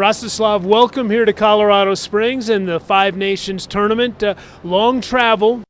Rostislav, welcome here to Colorado Springs and the Five Nations Tournament. Long travel.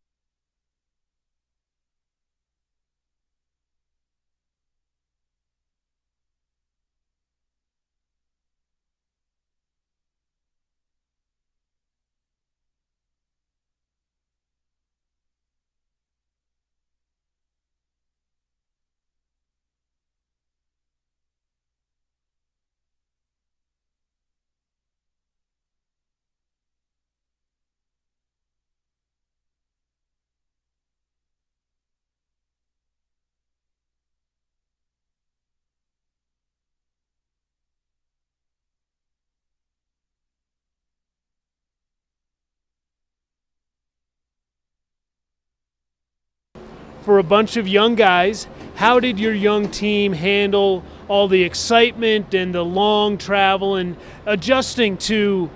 For a bunch of young guys, how did your young team handle all the excitement and the long travel and adjusting to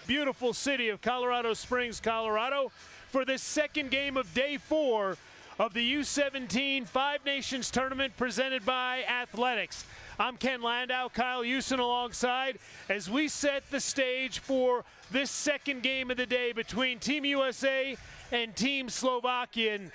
beautiful city of Colorado Springs, Colorado, for this second game of day 4 of the U17 Five Nations Tournament presented by Athletics. I'm Ken Landau, Kyle Houston alongside as we set the stage for this second game of the day between Team USA and Team Slovakia. And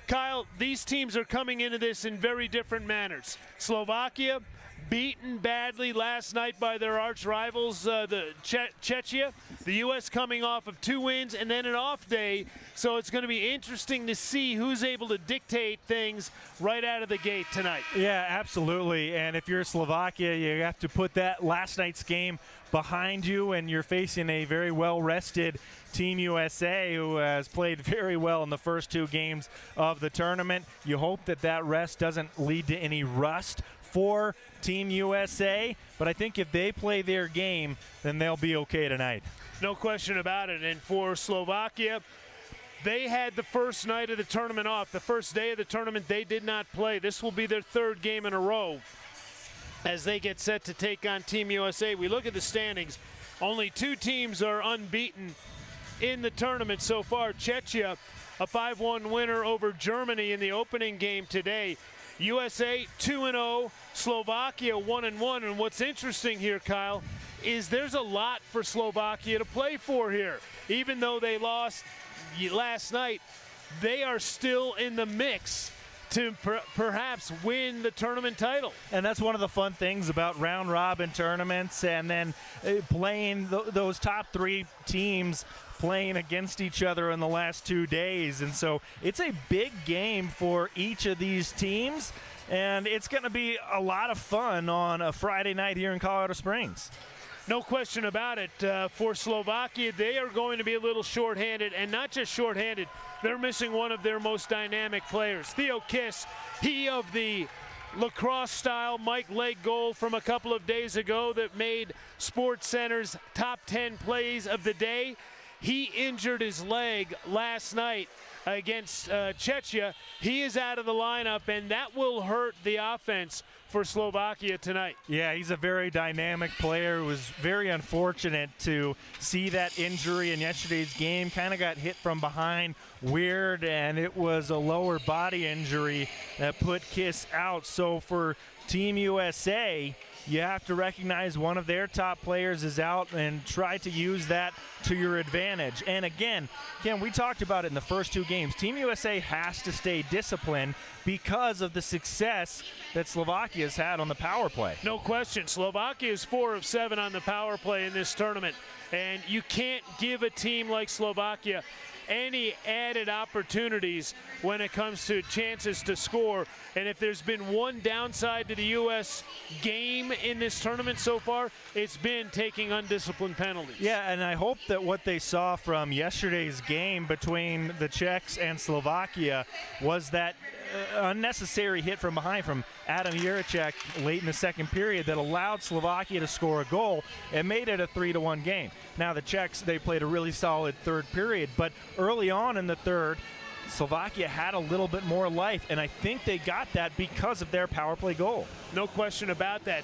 Kyle, these teams are coming into this in very different manners. Slovakia beaten badly last night by their arch rivals, the Czechia. The U.S. coming off of 2 wins and then an off day, so it's going to be interesting to see who's able to dictate things right out of the gate tonight. Yeah, absolutely. And if you're Slovakia, you have to put that last night's game behind you, and you're facing a very well-rested Team USA who has played very well in the first 2 games of the tournament. You hope that that rest doesn't lead to any rust for Team USA, but I think if they play their game, then they'll be okay tonight. No question about it. And for Slovakia, they had the first night of the tournament off. The first day of the tournament, they did not play. This will be their 3rd game in a row as they get set to take on Team USA. We look at the standings. Only 2 teams are unbeaten in the tournament so far. Czechia, a 5-1 winner over Germany in the opening game today. USA 2-0, Slovakia 1-1. And what's interesting here, Kyle, is there's a lot for Slovakia to play for here. Even though they lost last night, they are still in the mix to perhaps win the tournament title. And that's one of the fun things about round-robin tournaments, and then playing those top 3 teams playing against each other in the last 2 days. And so it's a big game for each of these teams, and it's going to be a lot of fun on a Friday night here in Colorado Springs. No question about it. For Slovakia, they are going to be a little shorthanded, and not just shorthanded. They're missing one of their most dynamic players. Theo Kiss, he of the lacrosse-style Mike Leg goal from a couple of days ago that made SportsCenter's top 10 plays of the day. He injured his leg last night against Czechia. He is out of the lineup, and that will hurt the offense for Slovakia tonight. Yeah, he's a very dynamic player. It was very unfortunate to see that injury in yesterday's game. Kind of got hit from behind weird, and it was a lower body injury that put Kiss out. So for Team USA, you have to recognize one of their top players is out and try to use that to your advantage. And again, Ken, we talked about it in the first 2 games. Team USA has to stay disciplined because of the success that Slovakia has had on the power play. No question. Slovakia is 4 of 7 on the power play in this tournament. And you can't give a team like Slovakia any added opportunities when it comes to chances to score. And if there's been one downside to the U.S. game in this tournament so far, it's been taking undisciplined penalties. Yeah, and I hope that what they saw from yesterday's game between the Czechs and Slovakia was that unnecessary hit from behind from Adam Jiricek late in the second period that allowed Slovakia to score a goal and made it a 3-1 game. Now the Czechs, they played a really solid 3rd period, but early on in the 3rd, Slovakia had a little bit more life, and I think they got that because of their power play goal. No question about that.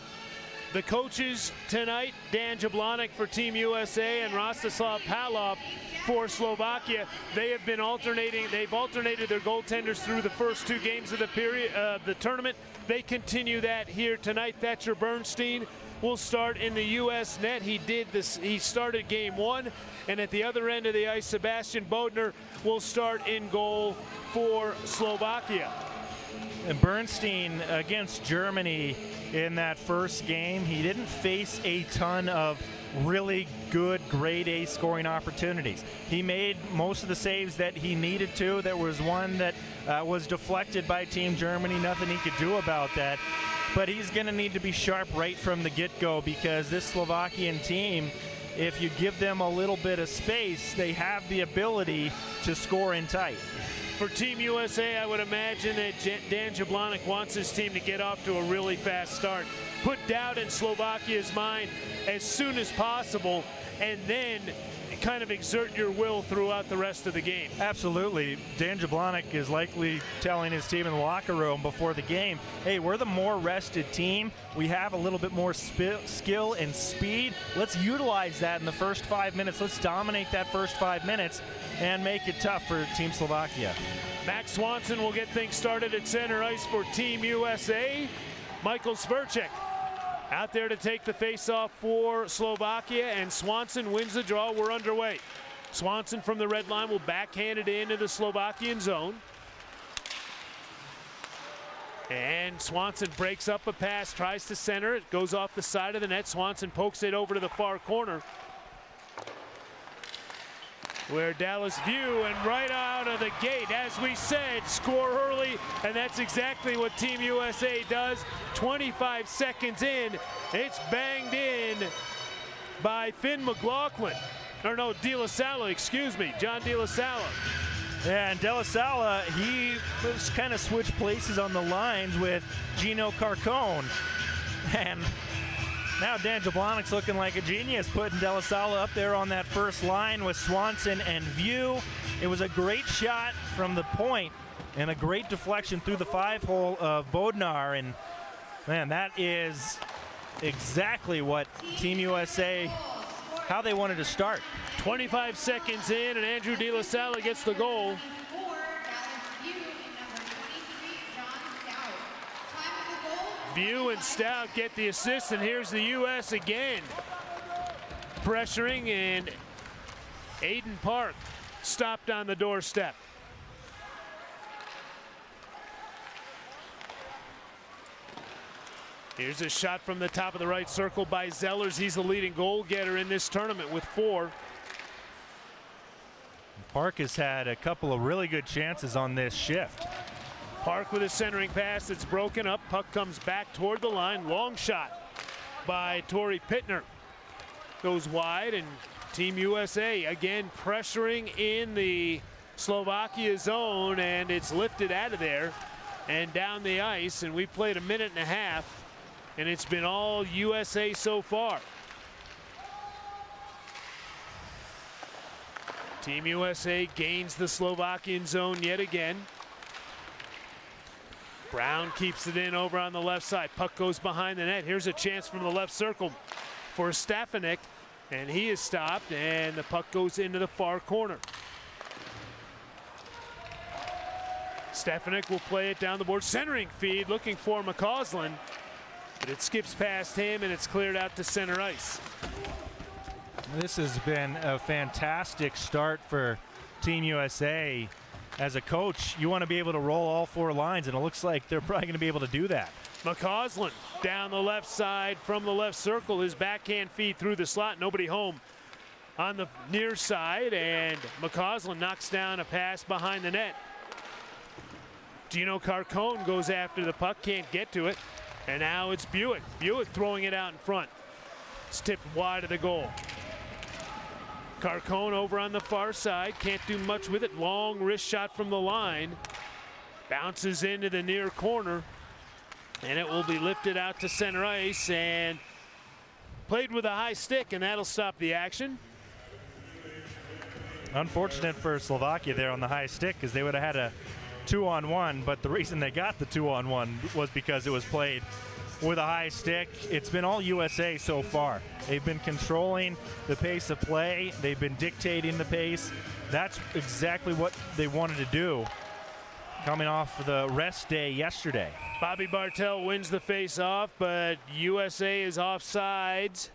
The coaches tonight, Dan Jablonec for Team USA and Rostislav Palov for Slovakia, they have been alternating. They've alternated their goaltenders through the first 2 games of the tournament. They continue that here tonight. Thatcher Bernstein will start in the U.S. net. He did this. He started game 1, and at the other end of the ice, Sebastian Bodner will start in goal for Slovakia. And Bernstein against Germany in that first game, he didn't face a ton of really good grade A scoring opportunities. He made most of the saves that he needed to. There was one that was deflected by Team Germany. Nothing he could do about that. But he's going to need to be sharp right from the get-go, because this Slovakian team, if you give them a little bit of space, they have the ability to score in tight. For Team USA, I would imagine that Dan Jablonec wants his team to get off to a really fast start. Put doubt in Slovakia's mind as soon as possible, and then kind of exert your will throughout the rest of the game. Absolutely. Dan Jablonec is likely telling his team in the locker room before the game, hey, we're the more rested team. We have a little bit more skill and speed. Let's utilize that in the first 5 minutes. Let's dominate that first 5 minutes and make it tough for Team Slovakia. Max Swanson will get things started at center ice for Team USA. Michael Sverchek out there to take the face-off for Slovakia, and Swanson wins the draw. We're underway. Swanson from the red line will backhand it into the Slovakian zone. And Swanson breaks up a pass, tries to center it, goes off the side of the net. Swanson pokes it over to the far corner, where Dallas View, and right out of the gate, as we said, score early, and that's exactly what Team USA does. 25 seconds in, it's banged in by Finn McLaughlin. Or no, De La Sala, excuse me, John De La Sala. And De La Sala, he was kind of switched places on the lines with Gino Carcone. And now Dan Jablonec's looking like a genius, putting De La Sala up there on that first line with Swanson and View. It was a great shot from the point and a great deflection through the 5-hole of Bodnar. And man, that is exactly what Team USA, how they wanted to start. 25 seconds in, and Andrew De La Sala gets the goal. View and Stout get the assist, and here's the U.S. again. Pressuring, and Aiden Park stopped on the doorstep. Here's a shot from the top of the right circle by Zellers. He's the leading goal getter in this tournament with 4. Park has had a couple of really good chances on this shift. Park with a centering pass that's broken up. Puck comes back toward the line. Long shot by Torrey Pittner. Goes wide, and Team USA again pressuring in the Slovakia zone, and it's lifted out of there and down the ice. And we've played a minute and a half, and it's been all USA so far. Team USA gains the Slovakian zone yet again. Brown keeps it in over on the left side. Puck goes behind the net. Here's a chance from the left circle for Stefanik, and he is stopped, and the puck goes into the far corner. Stefanik will play it down the board. Centering feed, looking for McCausland, but it skips past him, and it's cleared out to center ice. This has been a fantastic start for Team USA. As a coach, you want to be able to roll all 4 lines, and it looks like they're probably going to be able to do that. McCausland down the left side from the left circle. His backhand feed through the slot. Nobody home on the near side, and McCausland knocks down a pass behind the net. Gino Carcone goes after the puck, can't get to it, and now it's Buick. Buick throwing it out in front. It's tipped wide of the goal. Carcone over on the far side, can't do much with it. Long wrist shot from the line. Bounces into the near corner, and it will be lifted out to center ice and played with a high stick, and that'll stop the action. Unfortunate for Slovakia there on the high stick, because they would have had a 2-on-1, but the reason they got the 2-on-1 was because it was played with a high stick. It's been all USA so far. They've been controlling the pace of play. They've been dictating the pace. That's exactly what they wanted to do coming off the rest day yesterday. Bobby Bartel wins the face-off, but USA is offsides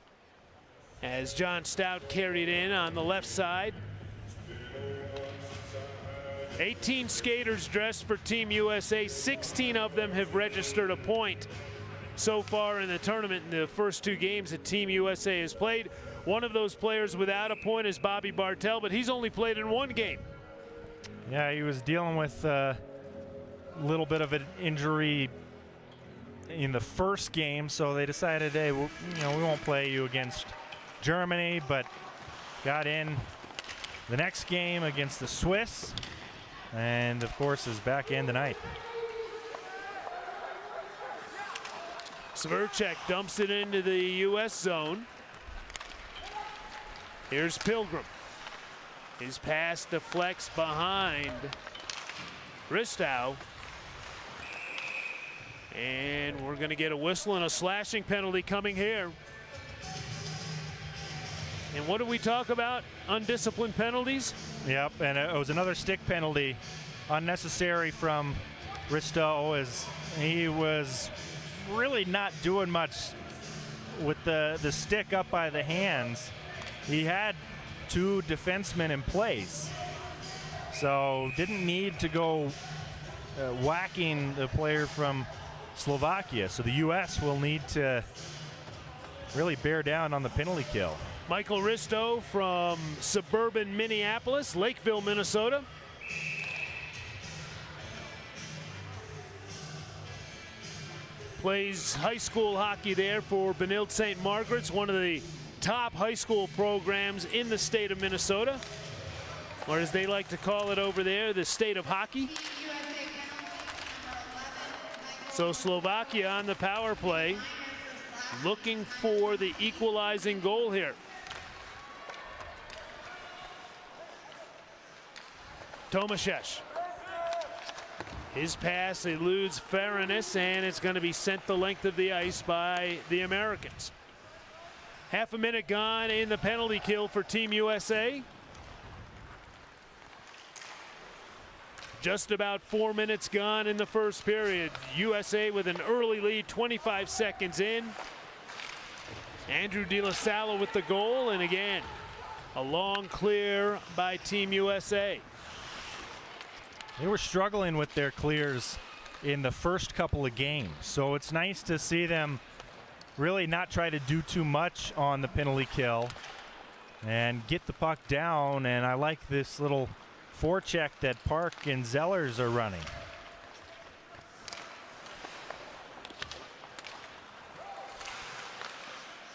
as John Stout carried in on the left side. 18 skaters dressed for Team USA. 16 of them have registered a point so far in the tournament in the first 2 games that Team USA has played. One of those players without a point is Bobby Bartel, but he's only played in 1 game. Yeah, he was dealing with a little bit of an injury in the first game, so they decided, hey, we won't play you against Germany, but got in the next game against the Swiss, and of course is back in tonight. Sverchek dumps it into the U.S. zone. Here's Pilgrim. His pass deflects behind Ristow. And we're going to get a whistle and a slashing penalty coming here. And what do we talk about? Undisciplined penalties? Yep, and it was another stick penalty, unnecessary from Ristow, as he was really not doing much with the stick up by the hands. He had two defensemen in place, so didn't need to go whacking the player from Slovakia. So the U.S. will need to really bear down on the penalty kill. Michael Ristow from suburban Minneapolis, Lakeville, Minnesota. Plays high school hockey there for Benilde St. Margaret's, one of the top high school programs in the state of Minnesota, or as they like to call it over there, the state of hockey. So Slovakia on the power play, looking for the equalizing goal here. Tomaszek. His pass eludes Faranis, and it's going to be sent the length of the ice by the Americans. Half a minute gone in the penalty kill for Team USA. Just about 4 minutes gone in the first period. USA with an early lead, 25 seconds in. Andrew De La Salle with the goal, and again, a long clear by Team USA. They were struggling with their clears in the first couple of games, so it's nice to see them really not try to do too much on the penalty kill and get the puck down. And I like this little forecheck that Park and Zellers are running.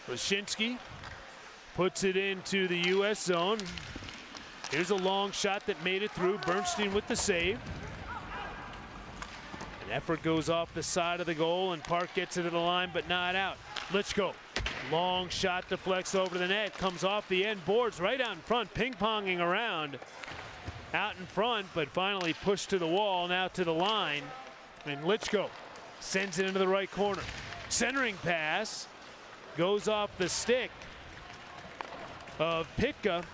Wyszynski puts it into the U.S. zone. Here's a long shot that made it through. Bernstein with the save. An effort goes off the side of the goal, and Park gets it to the line, but not out. Lichko, long shot deflects over the net, comes off the end boards right out in front, ping-ponging around out in front, but finally pushed to the wall, now to the line. And Lichko sends it into the right corner. Centering pass goes off the stick of Pitka,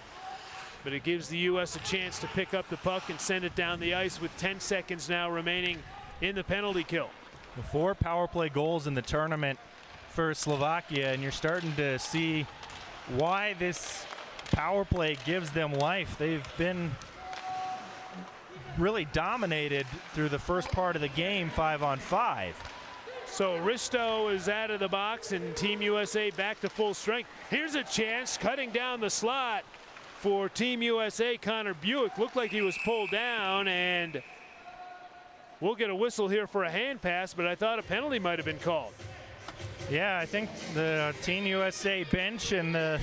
but it gives the U.S. a chance to pick up the puck and send it down the ice with 10 seconds now remaining in the penalty kill. 4 power play goals in the tournament for Slovakia, and you're starting to see why this power play gives them life. They've been really dominated through the first part of the game, 5-on-5. So Ristow is out of the box, and Team USA back to full strength. Here's a chance, cutting down the slot for Team USA. Connor Buick looked like he was pulled down, and we'll get a whistle here for a hand pass, but I thought a penalty might have been called. Yeah, I think the Team USA bench and the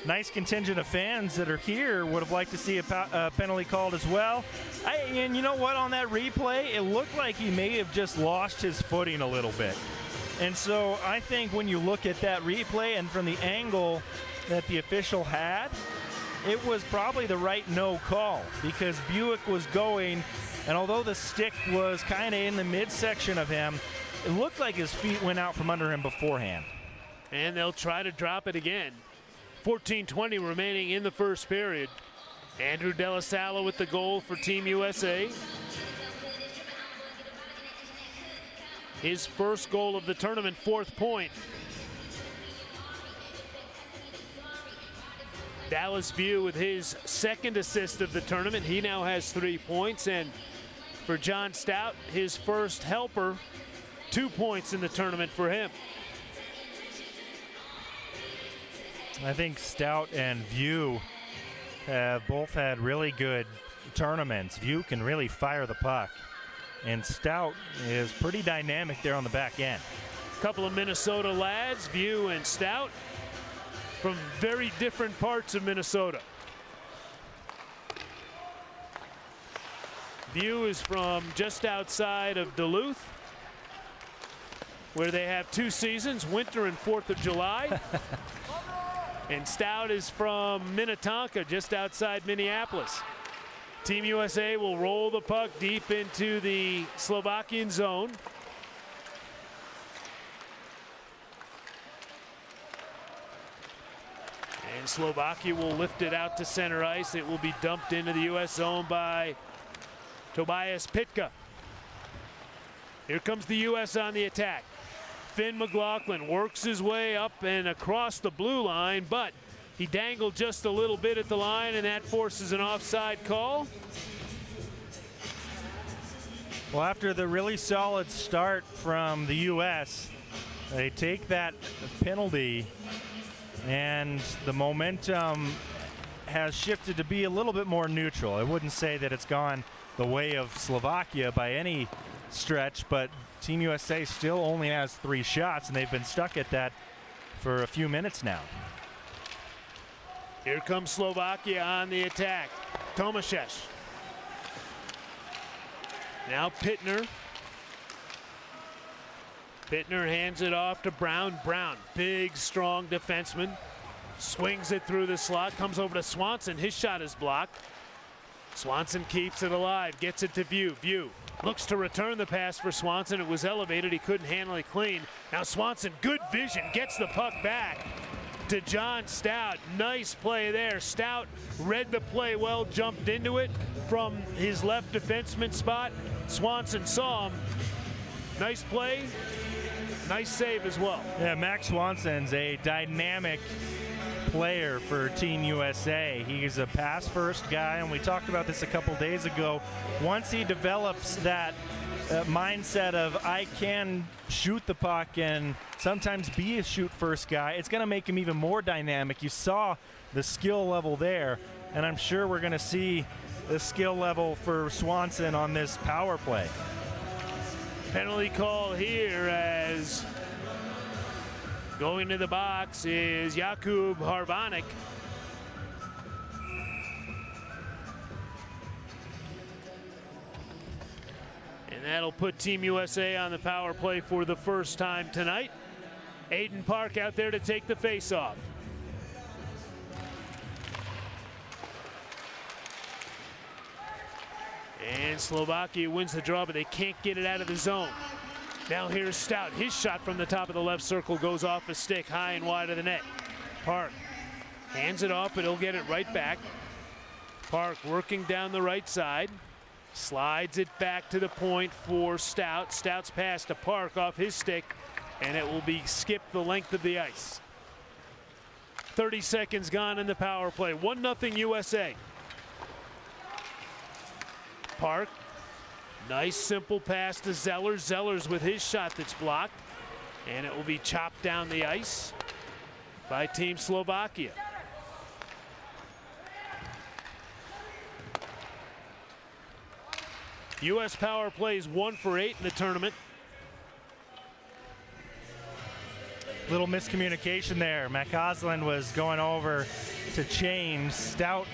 nice contingent of fans that are here would have liked to see a penalty called as well. And you know what, on that replay, it looked like he may have just lost his footing a little bit. And so I think when you look at that replay and from the angle that the official had, it was probably the right no call, because Buick was going, and although the stick was kind of in the midsection of him, it looked like his feet went out from under him beforehand. And they'll try to drop it again. 14:20 remaining in the first period. Andrew De La Salle with the goal for Team USA. His first goal of the tournament, 4th point. Dallas View with his 2nd assist of the tournament. He now has 3 points. And for John Stout, his first helper, 2 points in the tournament for him. I think Stout and View have both had really good tournaments. View can really fire the puck, and Stout is pretty dynamic there on the back end. A couple of Minnesota lads, View and Stout, from very different parts of Minnesota. View is from just outside of Duluth, where they have 2 seasons, winter and 4th of July. And Stout is from Minnetonka, just outside Minneapolis. Team USA will roll the puck deep into the Slovakian zone. And Slovakia will lift it out to center ice. It will be dumped into the U.S. zone by Tobias Pitka. Here comes the U.S. on the attack. Finn McLaughlin works his way up and across the blue line, but he dangled just a little bit at the line, and that forces an offside call. Well, after the really solid start from the U.S., they take that penalty, and the momentum has shifted to be a little bit more neutral. I wouldn't say that it's gone the way of Slovakia by any stretch, but Team USA still only has 3 shots, and they've been stuck at that for a few minutes now. Here comes Slovakia on the attack. Tomaszek. Now Pittner. Pittner hands it off to Brown. Brown, big, strong defenseman. Swings it through the slot, comes over to Swanson. His shot is blocked. Swanson keeps it alive, gets it to View. View looks to return the pass for Swanson. It was elevated, he couldn't handle it clean. Now Swanson, good vision, gets the puck back to John Stout. Nice play there. Stout read the play well, jumped into it from his left defenseman spot. Swanson saw him. Nice play, nice save as well. Yeah, Max Swanson's a dynamic player for Team USA. He's a pass-first guy, and we talked about this a couple days ago. Once he develops that mindset of I can shoot the puck and sometimes be a shoot-first guy, it's going to make him even more dynamic. You saw the skill level there, and I'm sure we're going to see the skill level for Swanson on this power play. Penalty call here as going to the box is Jakub Harvanek. And that'll put Team USA on the power play for the first time tonight. Aiden Park out there to take the face-off. And Slovakia wins the draw, but they can't get it out of the zone. Now here's Stout. His shot from the top of the left circle goes off a stick high and wide of the net. Park hands it off, but he'll get it right back. Park working down the right side. Slides it back to the point for Stout. Stout's pass to Park off his stick, and it will be skipped the length of the ice. 30 seconds gone in the power play. 1-0 USA. Park. Nice simple pass to Zellers. Zellers with his shot that's blocked. And it will be chopped down the ice by Team Slovakia. U.S. power plays 1 for 8 in the tournament. Little miscommunication there. McCausland was going over to change. Stout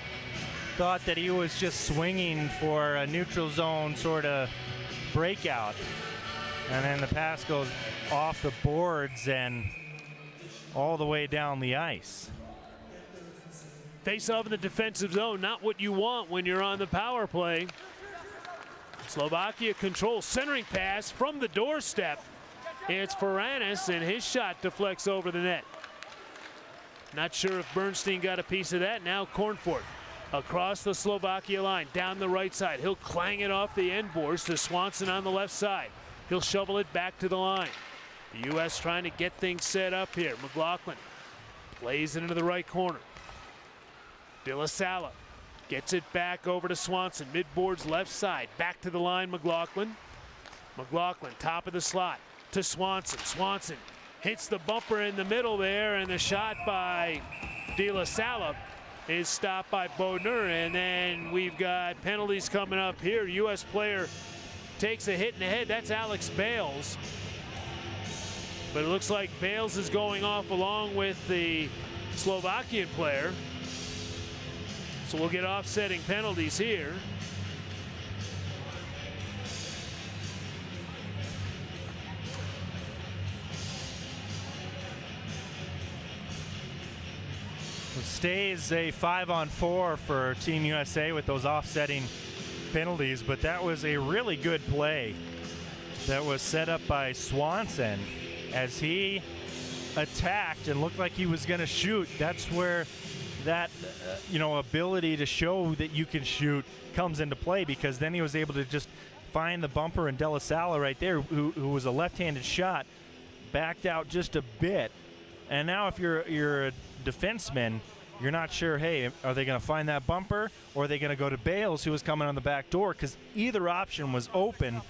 thought that he was just swinging for a neutral zone sort of breakout, and then the pass goes off the boards and all the way down the ice. Face off in the defensive zone, not what you want when you're on the power play. Slovakia controls, centering pass from the doorstep. It's Faranis, and his shot deflects over the net. Not sure if Bernstein got a piece of that. Now Cornford across the Slovakia line, down the right side. He'll clang it off the end boards to Swanson on the left side. He'll shovel it back to the line. The U.S. trying to get things set up here. McLaughlin plays it into the right corner. De La Sala gets it back over to Swanson. Mid-boards left side. Back to the line, McLaughlin. McLaughlin, top of the slot to Swanson. Swanson hits the bumper in the middle there, and the shot by De La Sala is stopped by Bodner, and then we've got penalties coming up here. U.S. player takes a hit in the head. That's Alex Bales. But it looks like Bales is going off along with the Slovakian player. So we'll get offsetting penalties here. stays a 5-on-4 for Team USA with those offsetting penalties, but that was a really good play that was set up by Swanson as he attacked and looked like he was going to shoot. That's where that ability to show that you can shoot comes into play, because then he was able to just find the bumper, and De La Salle right there, who was a left-handed shot, backed out just a bit. And now if you're a defenseman, you're not sure, hey, are they going to find that bumper, or are they going to go to Bales, who was coming on the back door? Because either option was open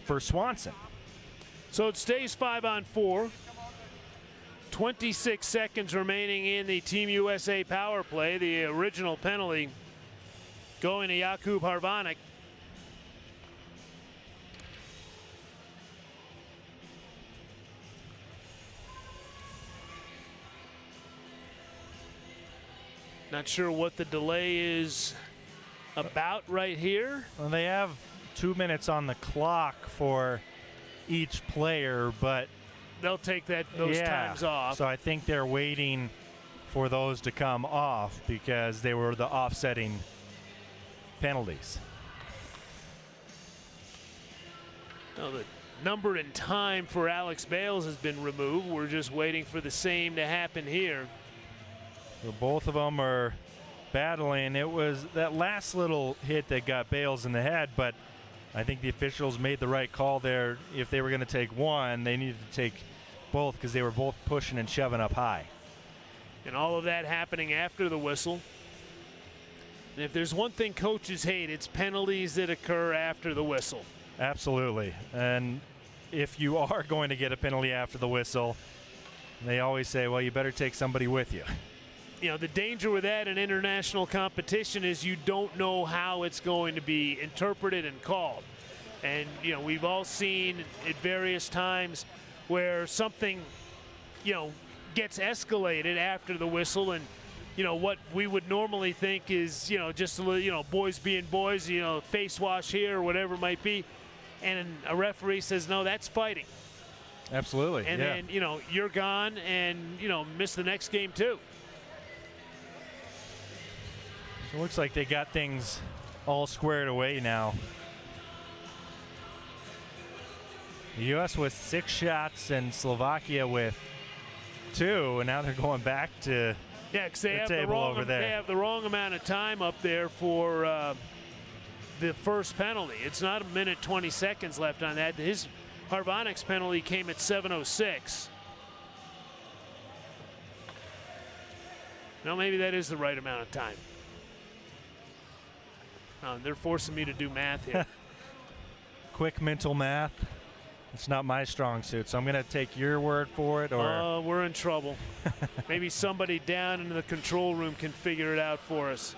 for Swanson. So it stays 5-on-4. 26 seconds remaining in the Team USA power play. The original penalty going to Jakub Harvanek. Not sure what the delay is about right here. Well, they have 2 minutes on the clock for each player, but they'll take those times off. So I think they're waiting for those to come off because they were the offsetting penalties. Now the number and time for Alex Bales has been removed. We're just waiting for the same to happen here. So both of them are battling. It was that last little hit that got Bales in the head, but I think the officials made the right call there. If they were going to take one, they needed to take both because they were both pushing and shoving up high. And all of that happening after the whistle. And if there's one thing coaches hate, it's penalties that occur after the whistle. Absolutely. And if you are going to get a penalty after the whistle, they always say, well, you better take somebody with you. You know, the danger with that in international competition is you don't know how it's going to be interpreted and called. And, you know, we've all seen at various times where something, you know, gets escalated after the whistle, and, you know, what we would normally think is, you know, just a little, you know, boys being boys, you know, face wash here or whatever it might be. And a referee says, no, that's fighting. Absolutely. And then, you know, you're gone and, you know, miss the next game too. It looks like they got things all squared away now. The U.S. with 6 shots and Slovakia with 2, and now they're going back to because they have table over there. They have the wrong amount of time up there for the first penalty. It's not 1 minute 20 seconds left on that. His Harvanek's penalty came at 7:06. No, maybe that is the right amount of time. They're forcing me to do math here. Quick mental math. It's not my strong suit, so I'm going to take your word for it. Or we're in trouble. Maybe somebody down in the control room can figure it out for us.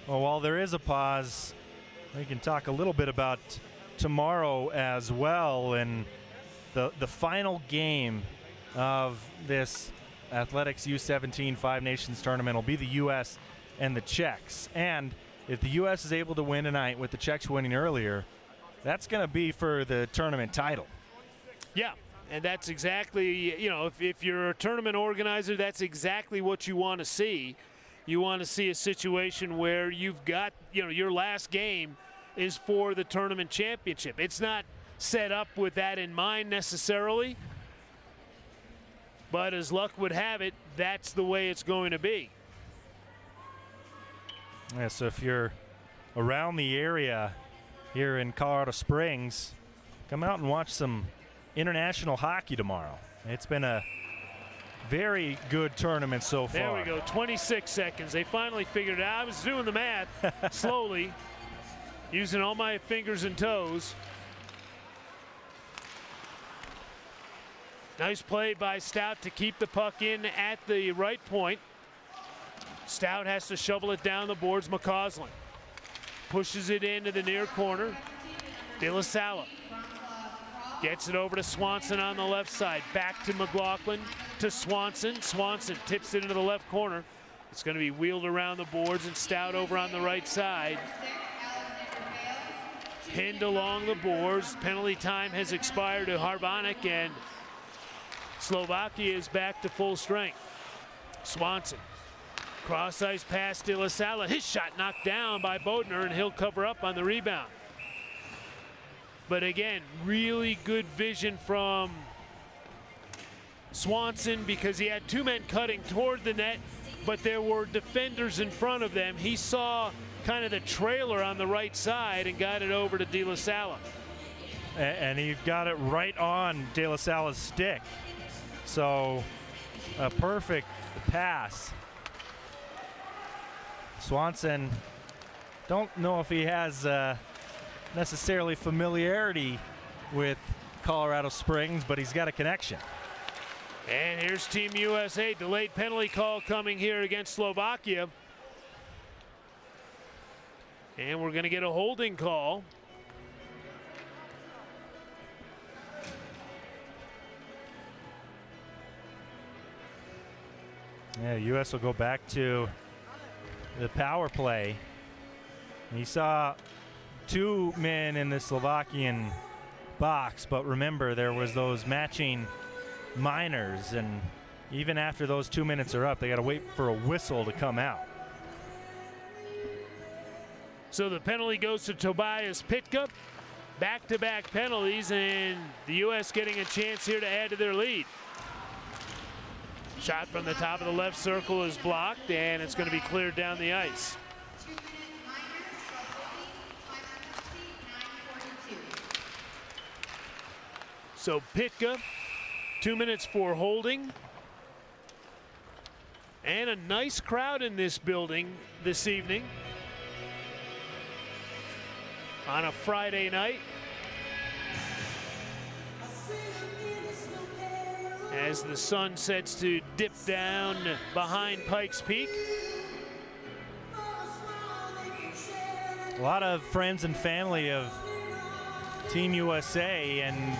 Well, while there is a pause, we can talk a little bit about tomorrow as well, and the final game of this Athletics U17 Five Nations tournament will be the U.S. and the Czechs. And if the U.S. is able to win tonight with the Czechs winning earlier, that's going to be for the tournament title. Yeah, and that's exactly, you know, if you're a tournament organizer, that's exactly what you want to see. You want to see a situation where you've got, you know, your last game is for the tournament championship. It's not set up with that in mind necessarily, but as luck would have it, that's the way it's going to be. Yeah, so if you're around the area here in Colorado Springs, come out and watch some international hockey tomorrow. It's been a very good tournament so far. There we go, 26 seconds. They finally figured it out. I was doing the math slowly, using all my fingers and toes. Nice play by Stout to keep the puck in at the right point. Stout has to shovel it down the boards. McCausland pushes it into the near corner. De La Salle gets it over to Swanson on the left side. Back to McLaughlin to Swanson. Swanson tips it into the left corner. It's going to be wheeled around the boards, and Stout over on the right side. Pinned along the boards. Penalty time has expired to Harvanek, and Slovakia is back to full strength. Swanson, cross ice pass to La Salle. His shot knocked down by Bodnar, and he'll cover up on the rebound. But again, really good vision from Swanson, because he had two men cutting toward the net, but there were defenders in front of them. He saw kind of the trailer on the right side and got it over to De La Salle. And he got it right on De La Salle's stick. So a perfect pass. Swanson, don't know if he has necessarily familiarity with Colorado Springs, but he's got a connection. And here's Team USA. Delayed penalty call coming here against Slovakia. And we're going to get a holding call. Yeah, U.S. will go back to the power play. You saw two men in the Slovakian box, but remember, there was those matching minors, and even after those 2 minutes are up, they got to wait for a whistle to come out. So the penalty goes to Tobias Pitka. Back-to-back penalties, and the U.S. getting a chance here to add to their lead. Shot from the top of the left circle is blocked, and it's going to be cleared down the ice. So Pitka, 2 minutes for holding. And a nice crowd in this building this evening on a Friday night, as the sun sets to dip down behind Pikes Peak. A lot of friends and family of Team USA, and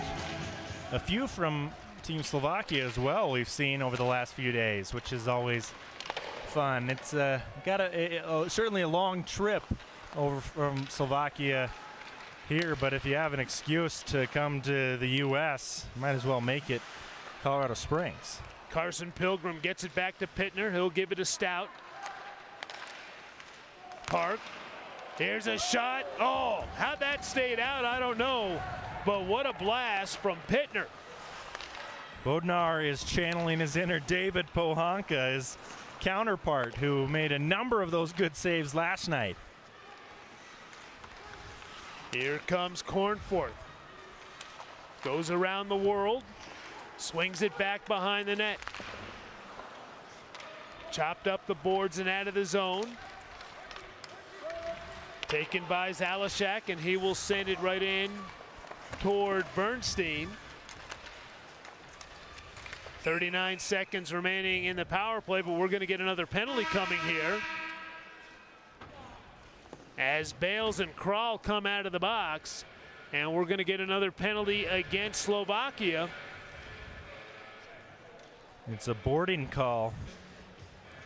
a few from Team Slovakia as well we've seen over the last few days, which is always fun. It's certainly a long trip over from Slovakia here, but if you have an excuse to come to the U.S., might as well make it Colorado Springs. Carson Pilgrim gets it back to Pittner. He'll give it to Stout. Park. Here's a shot. Oh, how that stayed out, I don't know. But what a blast from Pittner. Bodnar is channeling his inner David Pohanka, his counterpart, who made a number of those good saves last night. Here comes Cornforth. Goes around the world. Swings it back behind the net. Chopped up the boards and out of the zone. Taken by Zalashak, and he will send it right in toward Bernstein. 39 seconds remaining in the power play, but we're going to get another penalty coming here, as Bales and Kral come out of the box, and we're going to get another penalty against Slovakia. It's a boarding call.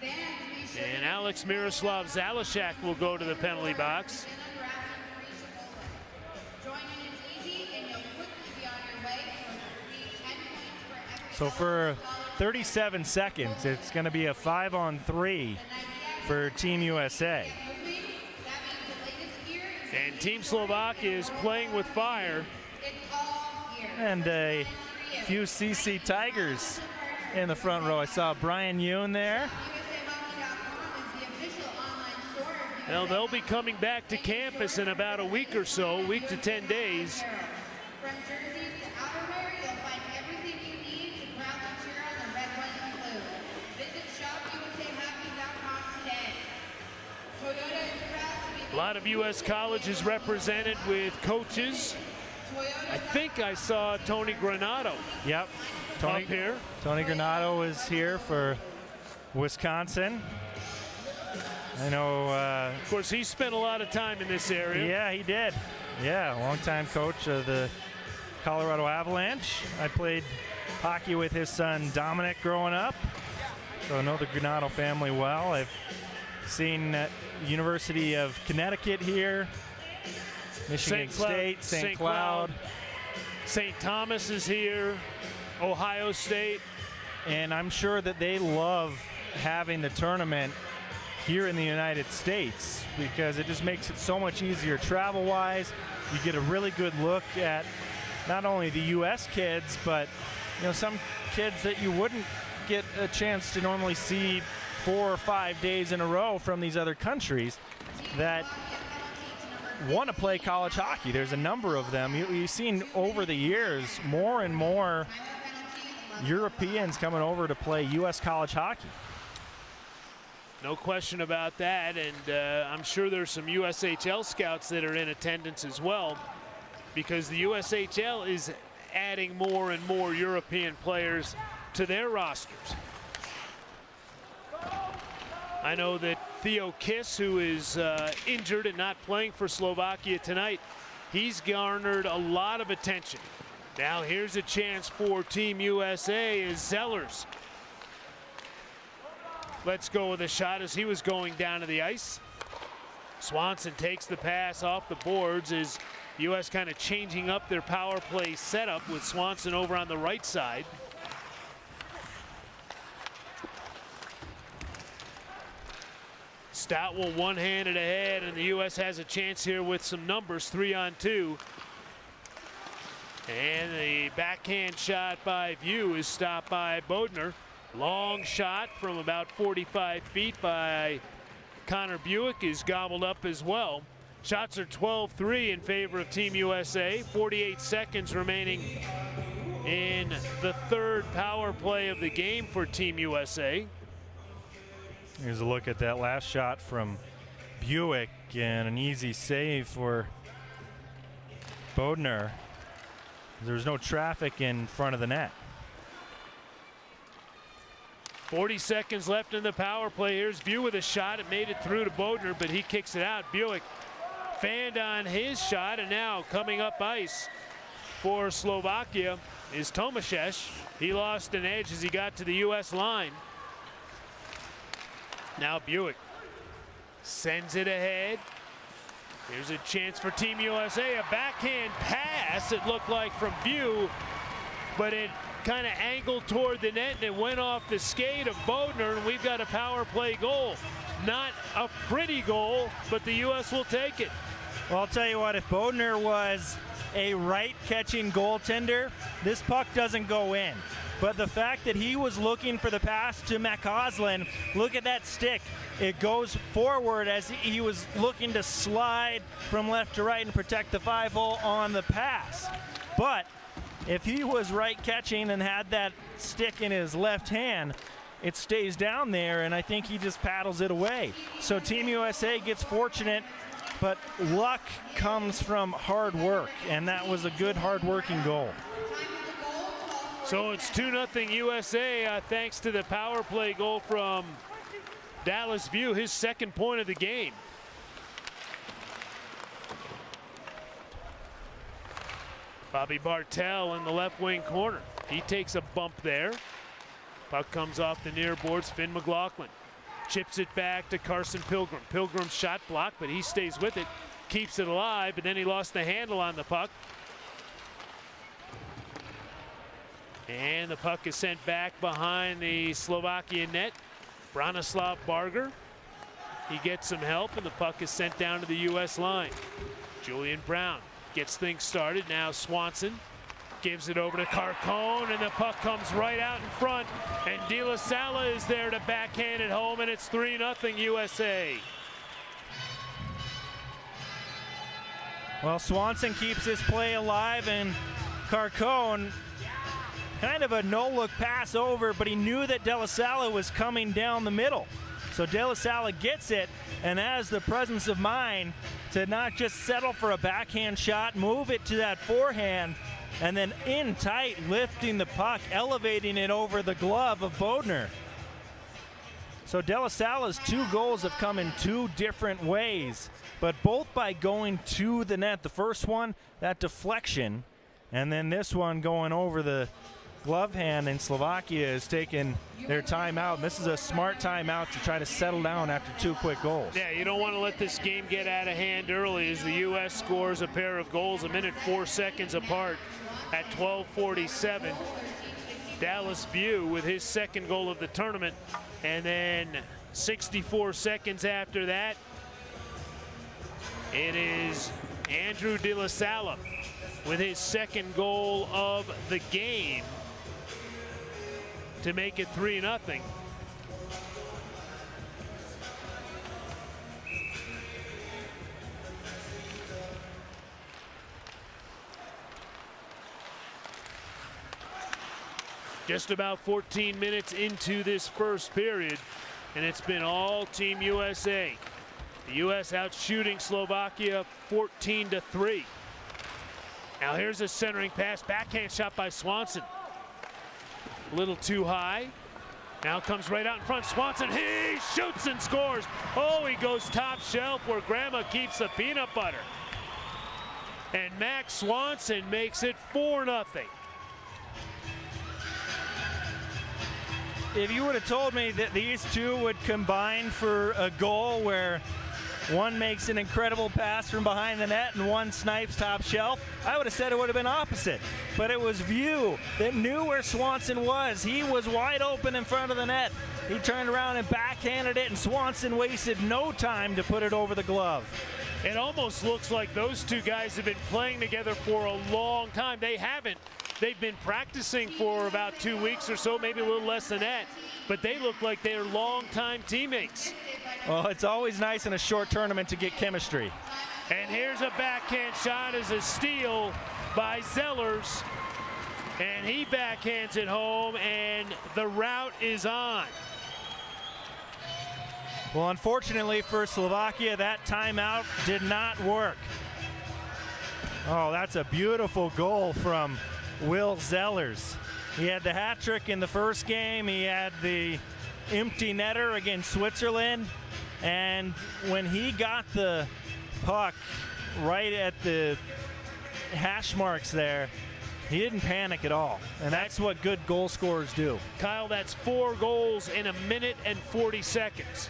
And Alex Miroslav Zalashak will go to the penalty box. So for 37 seconds, it's going to be a 5-on-3 for Team USA. And Team Slovakia is playing with fire. And a few CC Tigers in the front row. I saw Brian Yoon there. Well, they'll be coming back to campus in about a week or so, week to 10 days. A lot of U.S. colleges represented with coaches. I think I saw Tony Granato. Yep. Up here. Tony Granato is here for Wisconsin. I know. Of course, he spent a lot of time in this area. Yeah, he did. Yeah, longtime coach of the Colorado Avalanche. I played hockey with his son Dominic growing up, so I know the Granato family well. I've seen University of Connecticut here, Michigan State, St. Cloud. St. Thomas is here. Ohio State. And I'm sure that they love having the tournament here in the United States because it just makes it so much easier travel-wise. You get a really good look at not only the U.S. kids, but some kids that you wouldn't get a chance to normally see 4 or 5 days in a row from these other countries that want to play college hockey. There's a number of them. You've seen over the years more and more Europeans coming over to play U.S. college hockey. No question about that, and I'm sure there's some USHL scouts that are in attendance as well, because the USHL is adding more and more European players to their rosters. I know that Theo Kiss, who is injured and not playing for Slovakia tonight, he's garnered a lot of attention. Now here's a chance for Team USA as Zellers lets go with a shot as he was going down to the ice. Swanson takes the pass off the boards as U.S. kind of changing up their power play setup with Swanson over on the right side. Stoutwell one-handed ahead, and the U.S. has a chance here with some numbers, 3-on-2. And the backhand shot by View is stopped by Bodner. Long shot from about 45 feet by Connor Buick is gobbled up as well. Shots are 12-3 in favor of Team USA. 48 seconds remaining in the third power play of the game for Team USA. Here's a look at that last shot from Buick and an easy save for Bodner. There's no traffic in front of the net. 40 seconds left in the power play. Here's View with a shot. It made it through to Bodner, but he kicks it out. Buick fanned on his shot, and now coming up ice for Slovakia is Tomaszek. He lost an edge as he got to the U.S. line. Now Buick sends it ahead. Here's a chance for Team USA. A backhand pass, it looked like, from View, but it kind of angled toward the net and it went off the skate of Bodner, and we've got a power play goal. Not a pretty goal, but the U.S. will take it. Well, I'll tell you what, if Bodner was a right-catching goaltender, this puck doesn't go in. But the fact that he was looking for the pass to McCausland, look at that stick. It goes forward as he was looking to slide from left to right and protect the 5-hole on the pass. But if he was right-catching and had that stick in his left hand, it stays down there, and I think he just paddles it away. So Team USA gets fortunate, but luck comes from hard work, and that was a good hard-working goal. So it's 2-0 USA thanks to the power play goal from Dallas View, his second point of the game. Bobby Bartel in the left wing corner. He takes a bump there. Puck comes off the near boards. Finn McLaughlin chips it back to Carson Pilgrim. Pilgrim's shot blocked, but he stays with it, keeps it alive, but then he lost the handle on the puck. And the puck is sent back behind the Slovakian net. Branislav Barger. He gets some help, and the puck is sent down to the U.S. line. Julian Brown gets things started. Now Swanson gives it over to Carcone, and the puck comes right out in front. And De La Sala is there to backhand it home, and it's 3-0 USA. Well, Swanson keeps this play alive, and Carcone, kind of a no-look pass over, but he knew that De La Sala was coming down the middle. So De La Sala gets it and has the presence of mind to not just settle for a backhand shot, move it to that forehand, and then in tight, lifting the puck, elevating it over the glove of Bodner. So De La Sala's 2 goals have come in 2 different ways, but both by going to the net. The first one, that deflection, and then this one going over the glove hand, and Slovakia is taking their timeout. This is a smart timeout to try to settle down after 2 quick goals. Yeah, you don't want to let this game get out of hand early as the U.S. scores a pair of goals 1 minute 4 seconds apart at 12:47. Dallas View with his second goal of the tournament. And then 64 seconds after that, it is Andrew De La Salle with his second goal of the game to make it 3-0. Just about 14 minutes into this first period, and it's been all Team USA. The U.S. out shooting Slovakia 14-3. Now here's a centering pass, backhand shot by Swanson. A little too high. Now comes right out in front, Swanson, he shoots and scores. Oh, he goes top shelf where Grandma keeps the peanut butter. And Max Swanson makes it 4-0. If you would have told me that these two would combine for a goal where one makes an incredible pass from behind the net and one snipes top shelf, I would have said it would have been opposite. But it was View that knew where Swanson was. He was wide open in front of the net. He turned around and backhanded it, and Swanson wasted no time to put it over the glove. It almost looks like those two guys have been playing together for a long time. They haven't. They've been practicing for about 2 weeks or so, maybe a little less than that. But they look like they're longtime teammates. Well, it's always nice in a short tournament to get chemistry. And here's a backhand shot as a steal by Zellers. And he backhands it home, and the route is on. Well, unfortunately for Slovakia, that timeout did not work. Oh, that's a beautiful goal from Will Zellers. He had the hat trick in the first game. He had the empty netter against Switzerland. And when he got the puck right at the hash marks there, he didn't panic at all. And that's what good goal scorers do. Kyle, that's 4 goals in 1 minute and 40 seconds.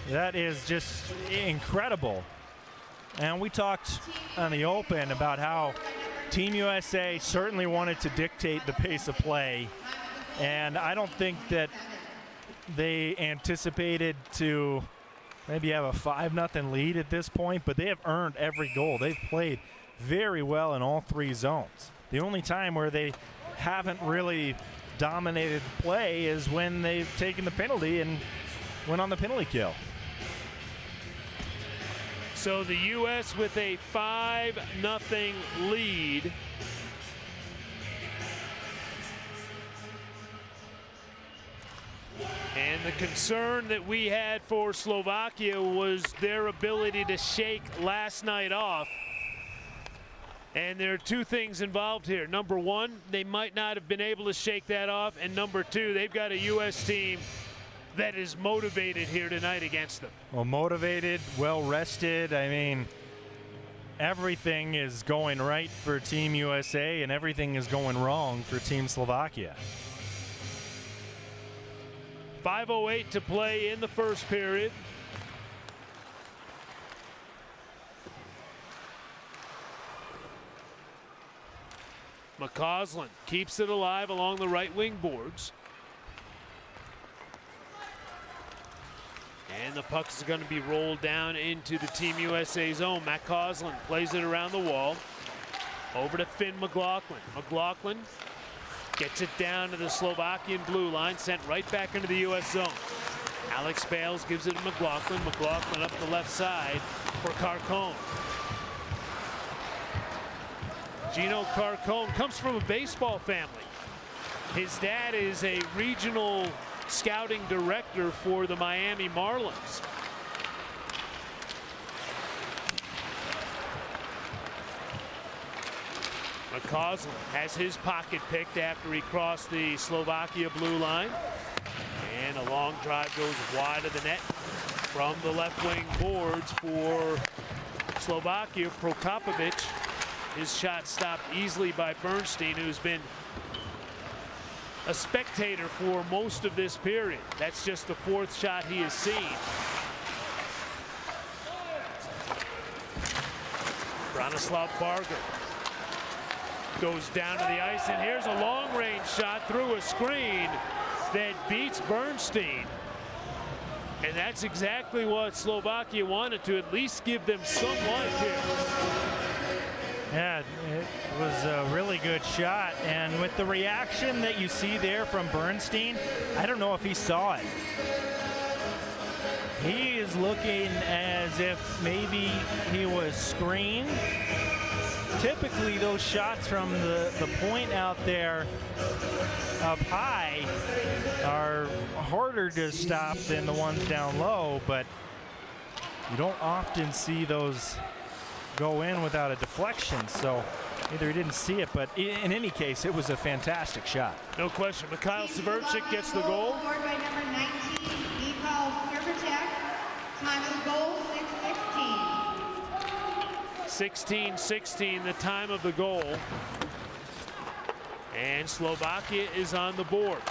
That is just incredible. And we talked on the Open about how Team USA certainly wanted to dictate the pace of play, and I don't think that they anticipated to maybe have a 5-0 lead at this point, but they have earned every goal. They've played very well in all 3 zones. The only time where they haven't really dominated play is when they've taken the penalty and went on the penalty kill. So the U.S. with a 5-0 lead. And the concern that we had for Slovakia was their ability to shake last night off. And there are 2 things involved here. Number 1, they might not have been able to shake that off. And number 2, they've got a U.S. team that is motivated here tonight against them. Well, motivated, well rested. I mean, everything is going right for Team USA and everything is going wrong for Team Slovakia. 5:08 to play in the first period. McCausland keeps it alive along the right wing boards. And the puck is going to be rolled down into the Team USA zone. Matt Causland plays it around the wall. Over to Finn McLaughlin. McLaughlin gets it down to the Slovakian blue line, sent right back into the U.S. zone. Alex Bales gives it to McLaughlin. McLaughlin up the left side for Carcone. Gino Carcone comes from a baseball family. His dad is a regional scouting director for the Miami Marlins. McCausland has his pocket picked after he crossed the Slovakia blue line. And a long drive goes wide of the net from the left wing boards for Slovakia. Prokopovic, his shot stopped easily by Bernstein, who's been a spectator for most of this period. That's just the 4th shot he has seen. Branislav Barger Goes down to the ice, and here's a long-range shot through a screen that beats Bernstein. And that's exactly what Slovakia wanted, to at least give them some life here. Yeah, it was a really good shot. And with the reaction that you see there from Bernstein, I don't know if he saw it. He is looking as if maybe he was screened. Typically, those shots from the point out there up high are harder to stop than the ones down low, but you don't often see those go in without a deflection. So either he didn't see it, but in any case, it was a fantastic shot. No question. Mikhail Severchik gets the goal. Scored by number 19, Mikhail Severchik. Time of the goal, 6:16. 16-16, the time of the goal. And Slovakia is on the board.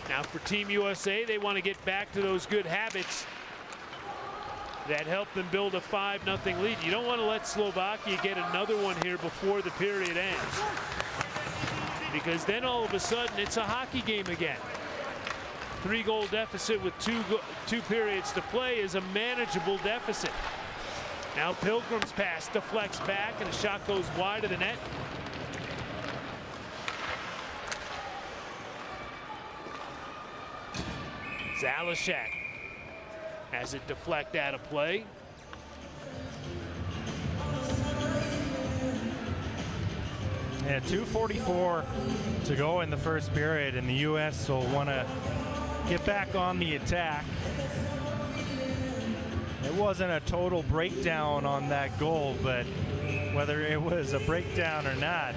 Now for Team USA, they want to get back to those good habits that helped them build a 5-0 lead. You don't want to let Slovakia get another one here before the period ends, because then all of a sudden it's a hockey game again. 3-goal deficit with two periods to play is a manageable deficit. Now Pilgrim's pass deflects back, and a shot goes wide of the net. Zalishak has it deflect out of play. Yeah, 2:44 to go in the first period, and the U.S. will want to get back on the attack. It wasn't a total breakdown on that goal, but whether it was a breakdown or not,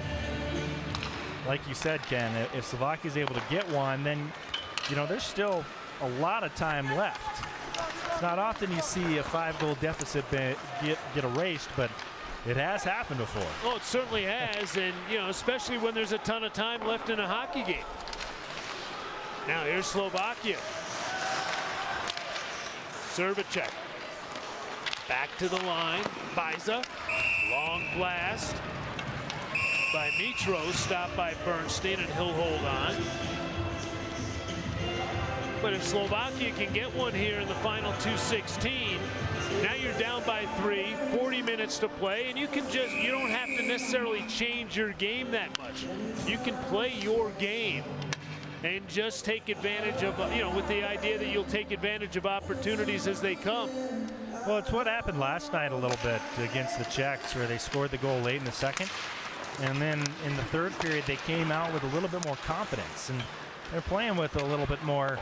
like you said, Ken, if Slovakia is able to get one, then, you know, there's still a lot of time left. It's not often you see a 5-goal deficit get erased, but it has happened before. Oh, it certainly has, and, you know, especially when there's a ton of time left in a hockey game. Now here's Slovakia. Severchik. Back to the line. Biza. Long blast by Mitro. Stopped by Bernstein, and he'll hold on. But if Slovakia can get one here in the final 2:16, now you're down by 3, 40 minutes to play, and you don't have to necessarily change your game that much. You can play your game and just take advantage of, you know, with the idea that you'll take advantage of opportunities as they come. Well, it's what happened last night a little bit against the Czechs, where they scored the goal late in the second, and then in the third period they came out with a little bit more confidence, and they're playing with a little bit more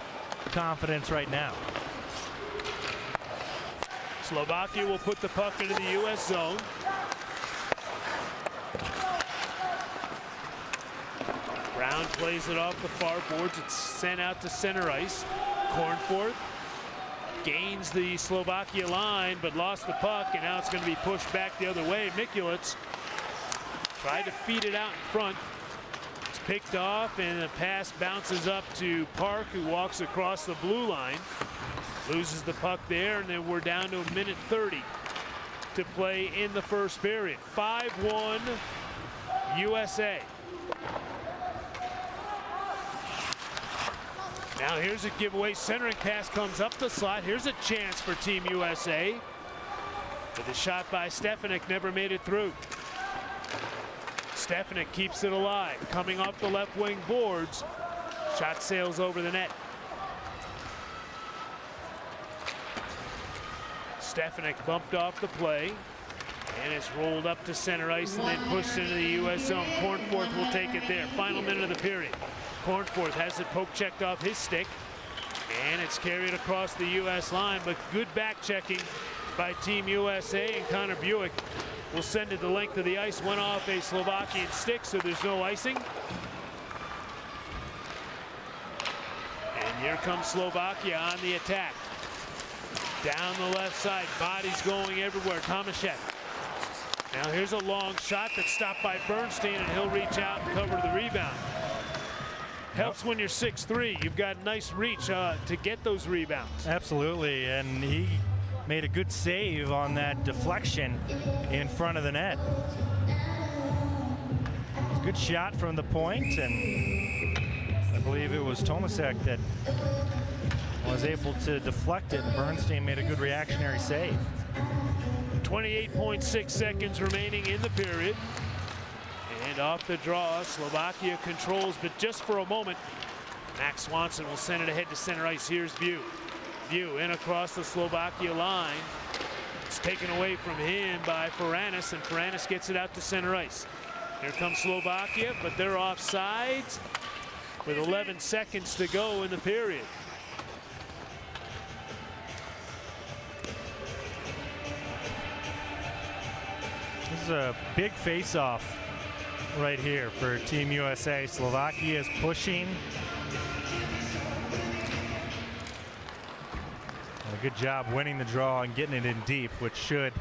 confidence right now. Slovakia will put the puck into the U.S. zone. Brown plays it off the far boards. It's sent out to center ice. Cornforth gains the Slovakia line, but lost the puck, and now it's going to be pushed back the other way. Mikulic tried to feed it out in front. It's picked off, and the pass bounces up to Park, who walks across the blue line. Loses the puck there, and then we're down to 1:30 to play in the first period. 5-1 USA. Now here's a giveaway. Centering pass comes up the slot. Here's a chance for Team USA. But the shot by Stefanik never made it through. Stefanik keeps it alive. Coming off the left wing boards. Shot sails over the net. Stefanik bumped off the play, and it's rolled up to center ice and then pushed into the U.S. zone. Cornforth will take it there. Final minute of the period. Cornforth has it poke checked off his stick, and it's carried across the U.S. line, but good back checking by Team USA, and Connor Buick will send it the length of the ice. Went off a Slovakian stick, so there's no icing. And here comes Slovakia on the attack. Down the left side, bodies going everywhere. Tomaszek. Now here's a long shot that's stopped by Bernstein, and he'll reach out and cover the rebound. Helps when you're 6'3". You've got nice reach to get those rebounds. Absolutely, and he made a good save on that deflection in front of the net. Good shot from the point, and I believe it was Tomasek that was able to deflect it, and Bernstein made a good reactionary save. 28.6 seconds remaining in the period. And off the draw, Slovakia controls, but just for a moment. Max Swanson will send it ahead to center ice. Here's View. View in across the Slovakia line. It's taken away from him by Faranis, and Faranis gets it out to center ice. Here comes Slovakia, but they're offsides with 11 seconds to go in the period. This is a big face-off right here for Team USA. Slovakia is pushing. And a good job winning the draw and getting it in deep, which should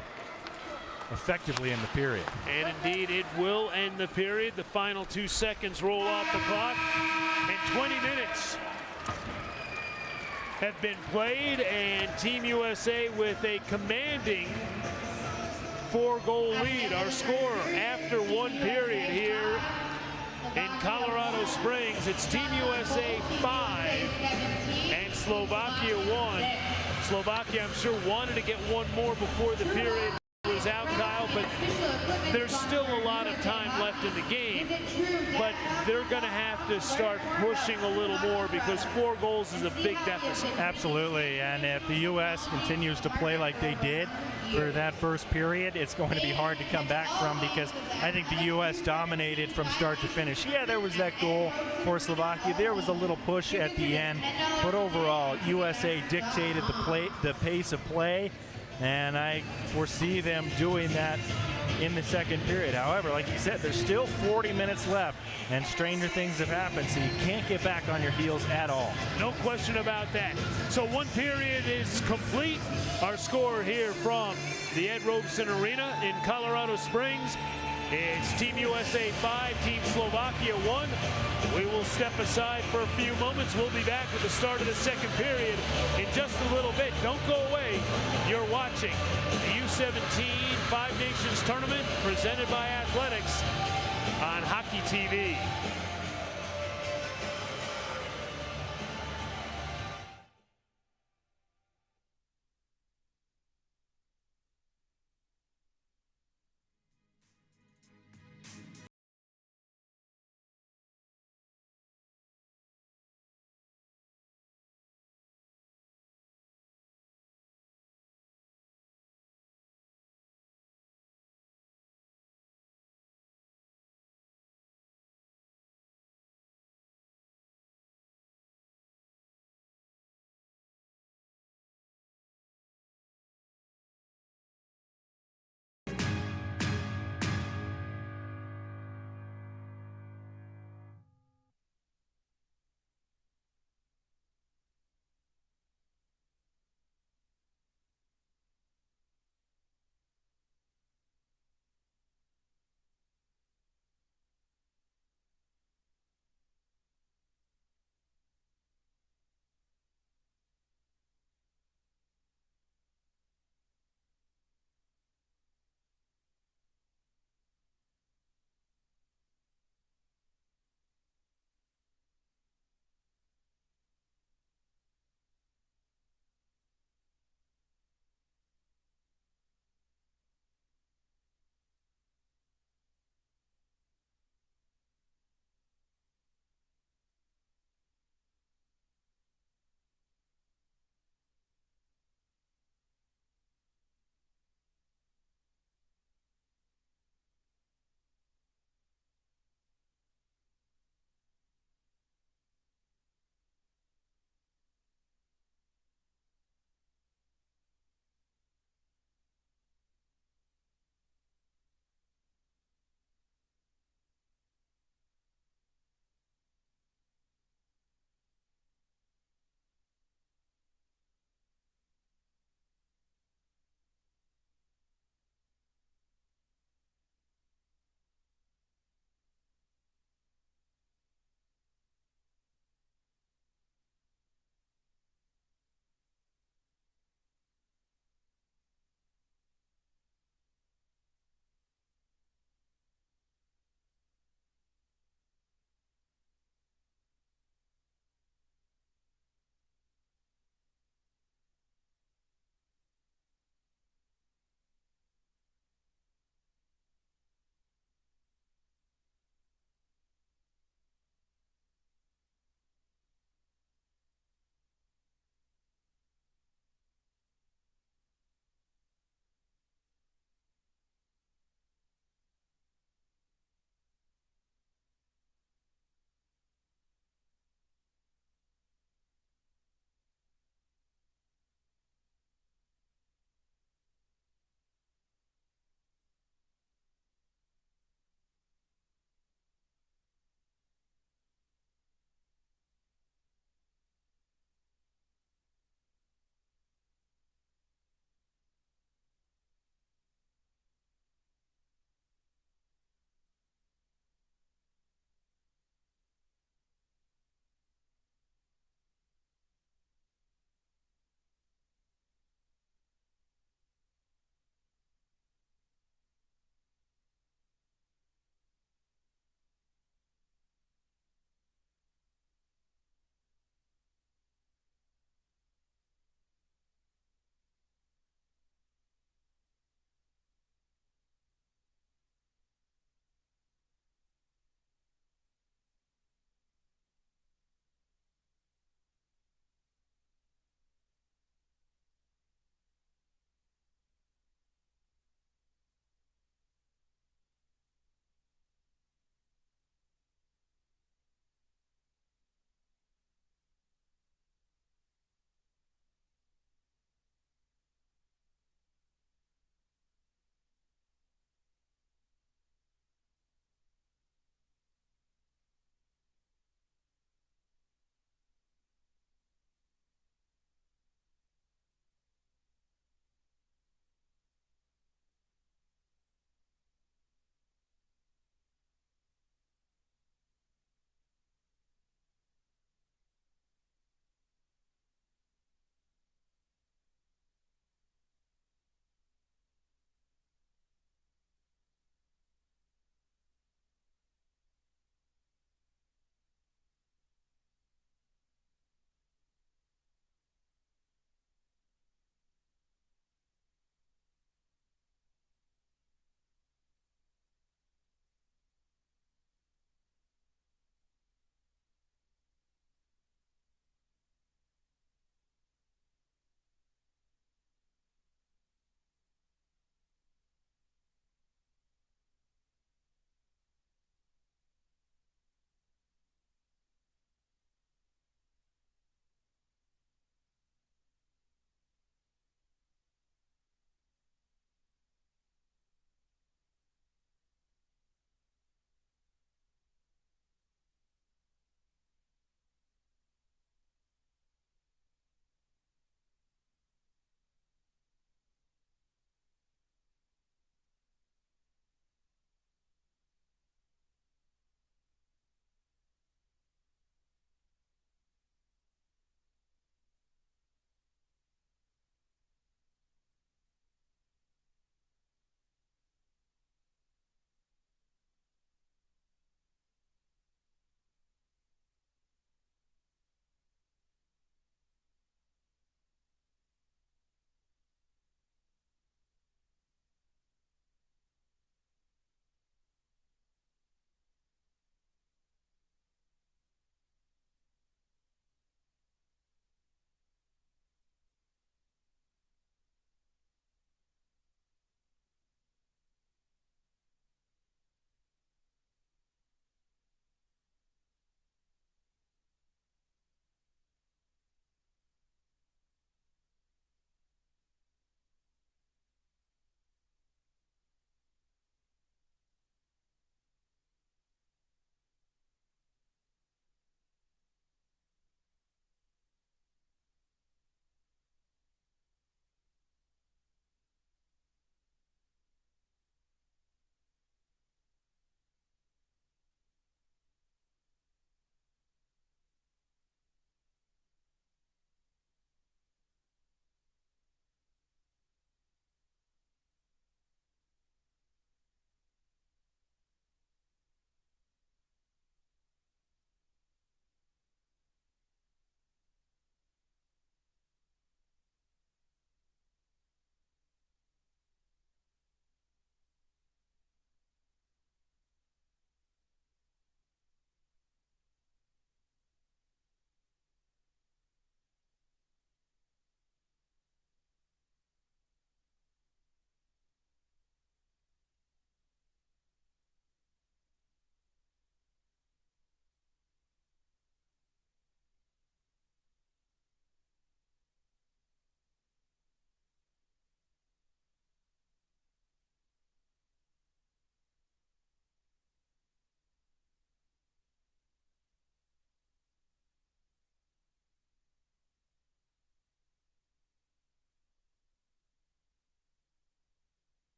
effectively end the period. And indeed, it will end the period. The final 2 seconds roll off the clock, and 20 minutes have been played, and Team USA with a commanding 4-goal lead. Our score after one period here in Colorado Springs, it's Team USA 5 and Slovakia 1. Slovakia, I'm sure, wanted to get one more before the period was out, Kyle, but there's still a lot of time left in the game. But they're going to have to start pushing a little more because 4 goals is a big deficit. Absolutely, and if the U.S. continues to play like they did for that first period, it's going to be hard to come back from, because I think the U.S. dominated from start to finish. Yeah, there was that goal for Slovakia. There was a little push at the end, but overall, USA dictated the pace of play, and I foresee them doing that in the second period. However, like you said, there's still 40 minutes left, and stranger things have happened, so you can't get back on your heels at all. No question about that. So one period is complete. Our score here from the Ed Robeson Arena in Colorado Springs is Team USA 5, Team Slovakia 1. We will step aside for a few moments. We'll be back with the start of the second period in just a little bit. Don't go away. You're watching the U17 Five Nations Tournament presented by Athletics on Hockey TV.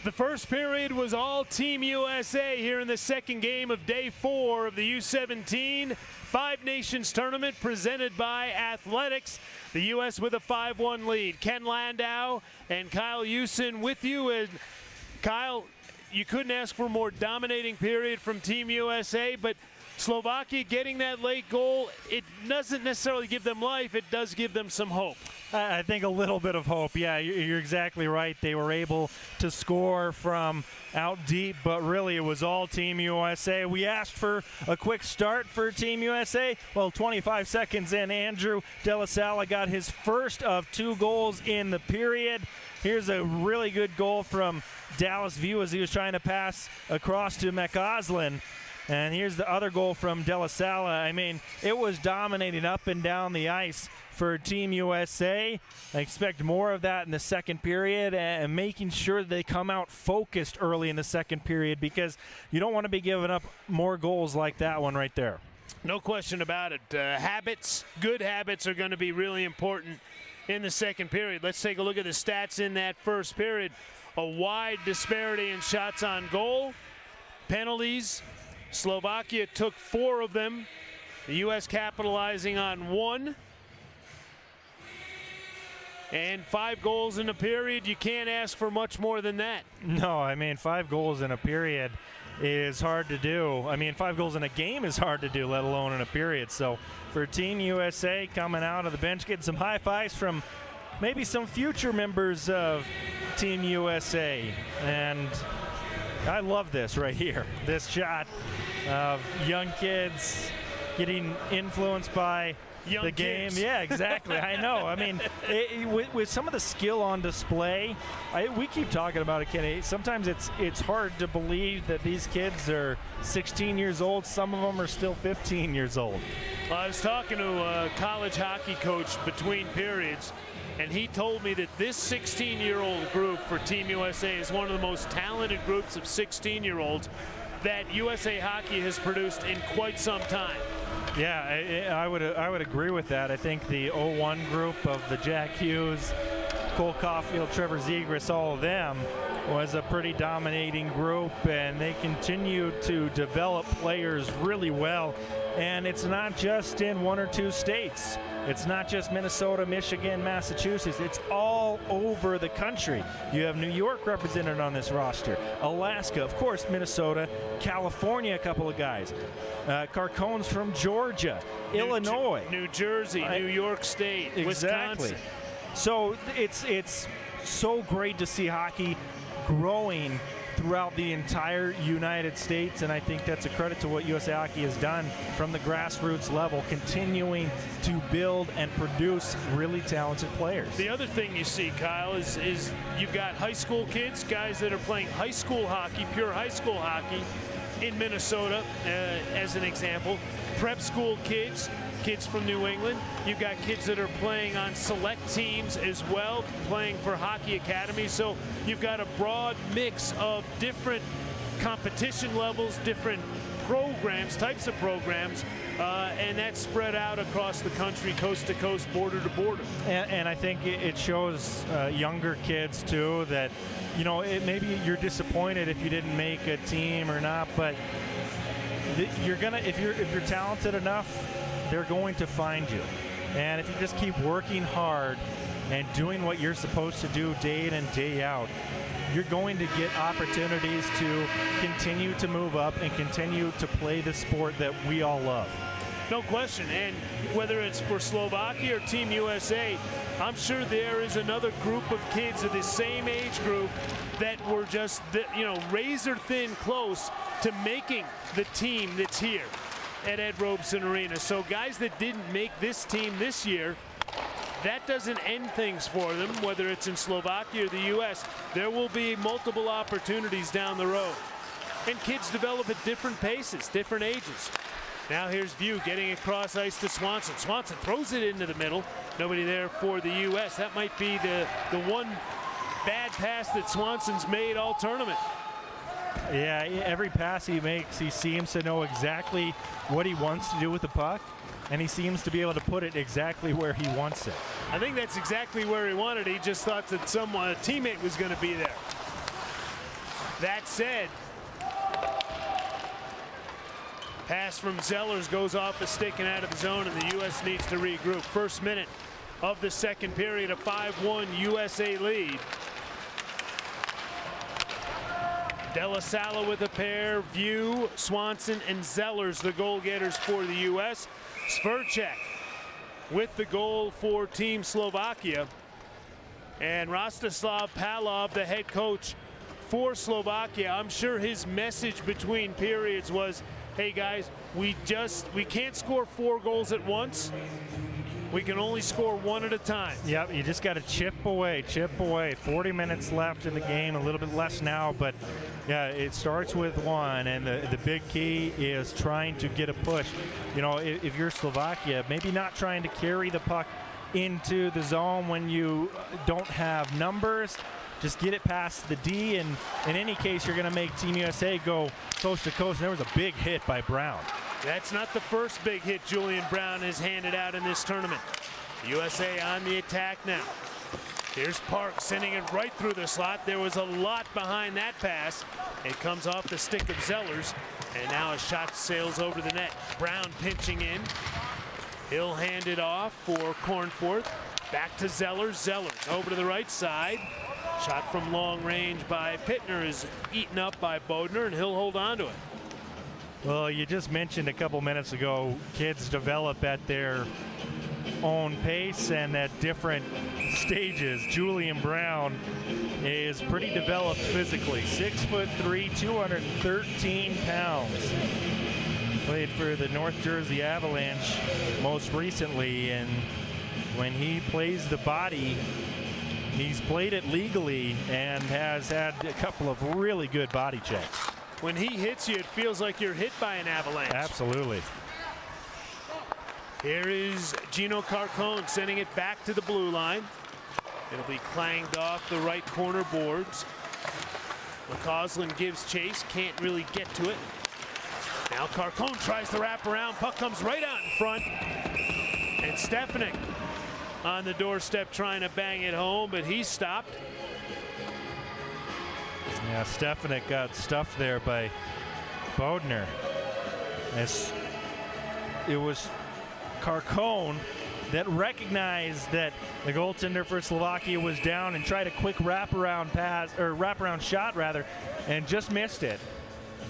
The first period was all Team USA here in the second game of day 4 of the U17 Five Nations Tournament presented by Athletics. The U.S. with a 5-1 lead. Ken Landau and Kyle Houston with you. And Kyle, you couldn't ask for a more dominating period from Team USA, but Slovakia getting that late goal, it doesn't necessarily give them life, it does give them some hope. I think a little bit of hope. Yeah, you're exactly right. They were able to score from out deep, but really it was all Team USA. We asked for a quick start for Team USA. Well, 25 seconds in, Andrew De La Sala got his first of 2 goals in the period. Here's a really good goal from Dallas View as he was trying to pass across to McCausland. And here's the other goal from De La Sala. I mean, it was dominating up and down the ice for Team USA. I expect more of that in the second period and making sure they come out focused early in the second period because you don't want to be giving up more goals like that one right there. No question about it. Habits, good habits are going to be really important in the second period. Let's take a look at the stats in that first period. A wide disparity in shots on goal. Penalties. Slovakia took 4 of them. The U.S. capitalizing on 1. And 5 goals in a period. You can't ask for much more than that. No, I mean, 5 goals in a period is hard to do. I mean, 5 goals in a game is hard to do, let alone in a period. So for Team USA coming out of the bench, getting some high fives from maybe some future members of Team USA. And I love this right here. This shot of young kids getting influenced by the game. Kids. Yeah, exactly. I know. I mean, with some of the skill on display, we keep talking about it, Kenny. Sometimes it's hard to believe that these kids are 16 years old. Some of them are still 15 years old. Well, I was talking to a college hockey coach between periods, and he told me that this 16-year-old group for Team USA is one of the most talented groups of 16-year-olds that USA Hockey has produced in quite some time. Yeah, I would agree with that. I think the 01 group of the Jack Hughes, Cole Caulfield, Trevor Zegras, all of them was a pretty dominating group, and they continue to develop players really well. And it's not just in 1 or 2 states. It's not just Minnesota, Michigan, Massachusetts. It's all over the country. You have New York represented on this roster, Alaska, of course, Minnesota, California, a couple of guys, Carcones from Georgia, Illinois, New Jersey, New York State, exactly. Wisconsin. So it's so great to see hockey growing throughout the entire United States, and I think that's a credit to what USA Hockey has done from the grassroots level, continuing to build and produce really talented players. The other thing you see, Kyle, is you've got high school kids, guys that are playing high school hockey, pure high school hockey in Minnesota, as an example. Prep school kids from New England. You've got kids that are playing on select teams as well, playing for hockey academies. So you've got a broad mix of different competition levels, different programs, types of programs, and that's spread out across the country, coast to coast, border to border. And I think it shows younger kids too that, you know, maybe you're disappointed if you didn't make a team or not, but you're gonna, if you're talented enough, they're going to find you. And if you just keep working hard and doing what you're supposed to do day in and day out, you're going to get opportunities to continue to move up and continue to play the sport that we all love. No question. And whether it's for Slovakia or Team USA, I'm sure there is another group of kids of the same age group that were just, razor thin close to making the team that's here at Ed Robson Arena. So guys that didn't make this team this year, that doesn't end things for them, whether it's in Slovakia or the U.S. There will be multiple opportunities down the road. And kids develop at different paces, different ages. Now here's View getting across ice to Swanson. Swanson throws it into the middle. Nobody there for the U.S. That might be the one bad pass that Swanson's made all tournament. Yeah, every pass he makes, he seems to know exactly what he wants to do with the puck, and he seems to be able to put it exactly where he wants it. I think that's exactly where he wanted it. He just thought that a teammate was going to be there. That said, pass from Zellers goes off the stick and out of the zone, and the U.S. needs to regroup. First minute of the second period, a 5-1 USA lead. De La Sala with a pair, View, Swanson, and Zellers, the goal getters for the U.S. Sverchek with the goal for Team Slovakia. And Rostislav Palov, the head coach for Slovakia, I'm sure his message between periods was, hey guys, we can't score 4 goals at once. We can only score 1 at a time. Yep, you just got to chip away, 40 minutes left in the game, a little bit less now, but yeah, it starts with 1, and the big key is trying to get a push. You know, if you're Slovakia, maybe not trying to carry the puck into the zone when you don't have numbers. Just get it past the D, and in any case, you're going to make Team USA go coast to coast. And there was a big hit by Brown. That's not the first big hit Julian Brown has handed out in this tournament. USA on the attack now. Here's Park sending it right through the slot. There was a lot behind that pass. It comes off the stick of Zellers, and now a shot sails over the net. Brown pinching in. He'll hand it off for Cornforth. Back to Zellers. Zellers over to the right side. Shot from long range by Pittner is eaten up by Bodner, and he'll hold on to it. Well, you just mentioned a couple minutes ago, kids develop at their own pace and at different stages. Julian Brown is pretty developed physically. 6'3", 213 pounds. Played for the North Jersey Avalanche most recently, and when he plays the body, he's played it legally and has had a couple of really good body checks. When he hits you, it feels like you're hit by an avalanche. Absolutely. Here is Gino Carcone sending it back to the blue line. It'll be clanged off the right corner boards. McCausland gives chase, can't really get to it. Now Carcone tries to wrap around, puck comes right out in front. And Stefanik on the doorstep trying to bang it home, but he's stopped. Yeah, Stefanik got stuffed there by Bodner. As it was Carcone that recognized that the goaltender for Slovakia was down and tried a quick wraparound pass, or wraparound shot rather, and just missed it.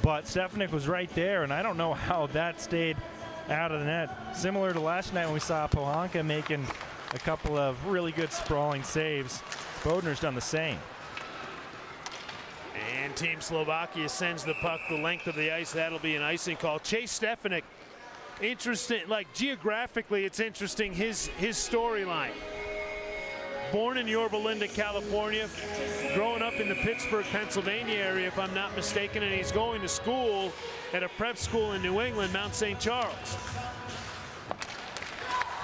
But Stefanik was right there, and I don't know how that stayed out of the net. Similar to last night when we saw Pohanka making a couple of really good sprawling saves. Bodner's done the same. And Team Slovakia sends the puck the length of the ice. That'll be an icing call. Chase Stefanik, interesting, like geographically it's interesting, his storyline. Born in Yorba Linda, California, growing up in the Pittsburgh, Pennsylvania area, if I'm not mistaken, and he's going to school at a prep school in New England, Mount St. Charles.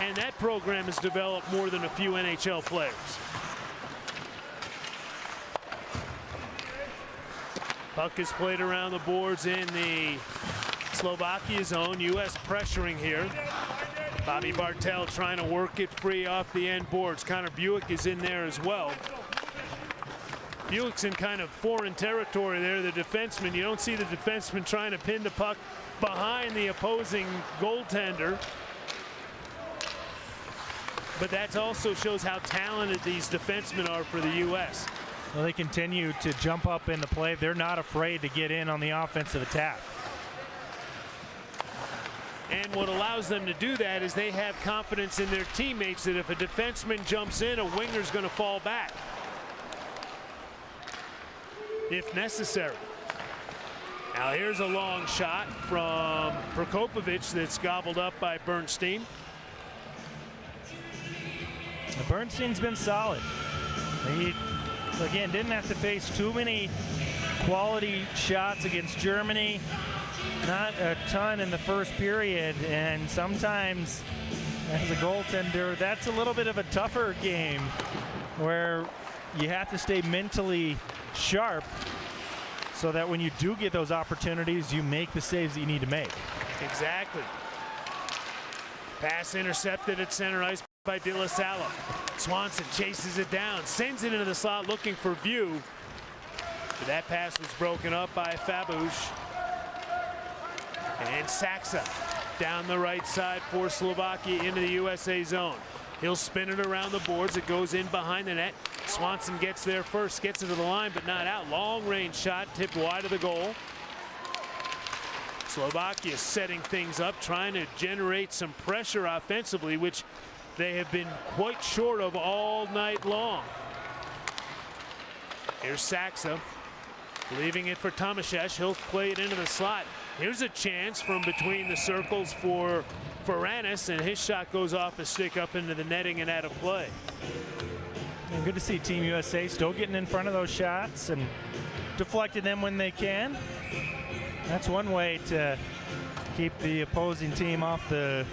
And that program has developed more than a few NHL players. Puck is played around the boards in the Slovakia zone. U.S. pressuring here. Bobby Bartel trying to work it free off the end boards. Connor Buick is in there as well. Buick's in kind of foreign territory there, the defenseman. You don't see the defenseman trying to pin the puck behind the opposing goaltender. But that also shows how talented these defensemen are for the U.S. Well, they continue to jump up into play. They're not afraid to get in on the offensive attack. And what allows them to do that is they have confidence in their teammates that if a defenseman jumps in, a winger's going to fall back if necessary. Now here's a long shot from Prokopovich that's gobbled up by Bernstein. Bernstein's been solid. He, again, didn't have to face too many quality shots against Germany. Not a ton in the first period, and sometimes as a goaltender, that's a little bit of a tougher game where you have to stay mentally sharp so that when you do get those opportunities, you make the saves that you need to make. Exactly. Pass intercepted at center ice by De La Sala. Swanson chases it down, sends it into the slot looking for View. But that pass was broken up by Fabush. And Saxa down the right side for Slovakia into the USA zone. He'll spin it around the boards. It goes in behind the net. Swanson gets there first, gets it to the line, but not out. Long range shot, tipped wide of the goal. Slovakia setting things up, trying to generate some pressure offensively, which they have been quite short of all night long. Here's Saxa, leaving it for Tomaszek. He'll play it into the slot. Here's a chance from between the circles for Ferranis, and his shot goes off the stick up into the netting and out of play. And good to see Team USA still getting in front of those shots and deflecting them when they can. That's one way to keep the opposing team off the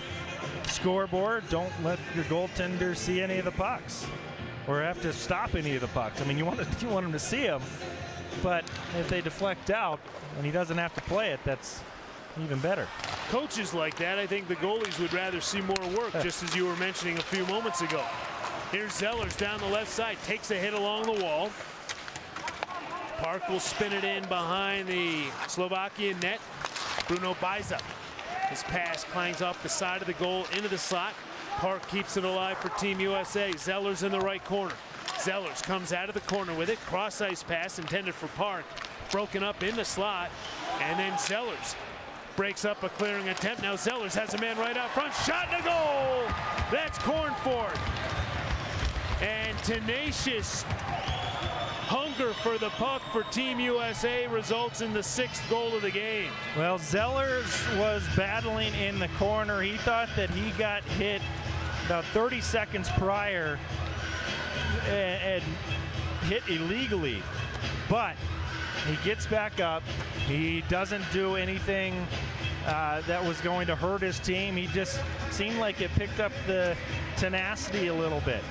scoreboard. Don't let your goaltender see any of the pucks or have to stop any of the pucks. I mean, you want him to see them, but if they deflect out and he doesn't have to play it, that's even better. Coaches like that, I think the goalies would rather see more work, just as you were mentioning a few moments ago. Here's Zellers down the left side, takes a hit along the wall. Park will spin it in behind the Slovakian net. Bruno Bajza. His pass clangs off the side of the goal into the slot. Park keeps it alive for Team USA. Zellers in the right corner. Zellers comes out of the corner with it. Cross ice pass intended for Park. Broken up in the slot. And then Zellers breaks up a clearing attempt. Now Zellers has a man right out front. Shot and a goal! That's Cornford. And tenacious hunger for the puck for Team USA results in the 6th goal of the game. Well, Zellers was battling in the corner. He thought that he got hit about 30 seconds prior and hit illegally, but he gets back up. He doesn't do anything that was going to hurt his team. He just seemed like it picked up the tenacity a little bit.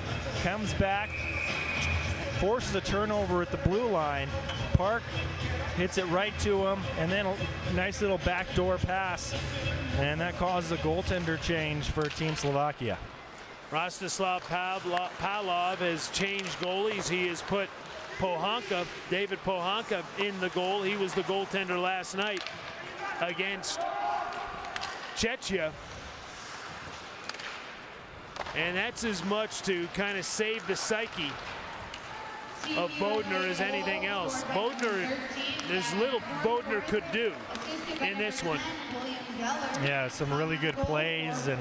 Comes back, forces a turnover at the blue line. Park hits it right to him, and then a nice little backdoor pass, and that causes a goaltender change for Team Slovakia. Rostislav Pavlov has changed goalies. He has put Pohanka, David Pohanka, in the goal. He was the goaltender last night against Czechia. And that's as much to kind of save the psyche of Bodner as anything else. Bodner, there's little Bodner could do in this one. Yeah, some really good plays, and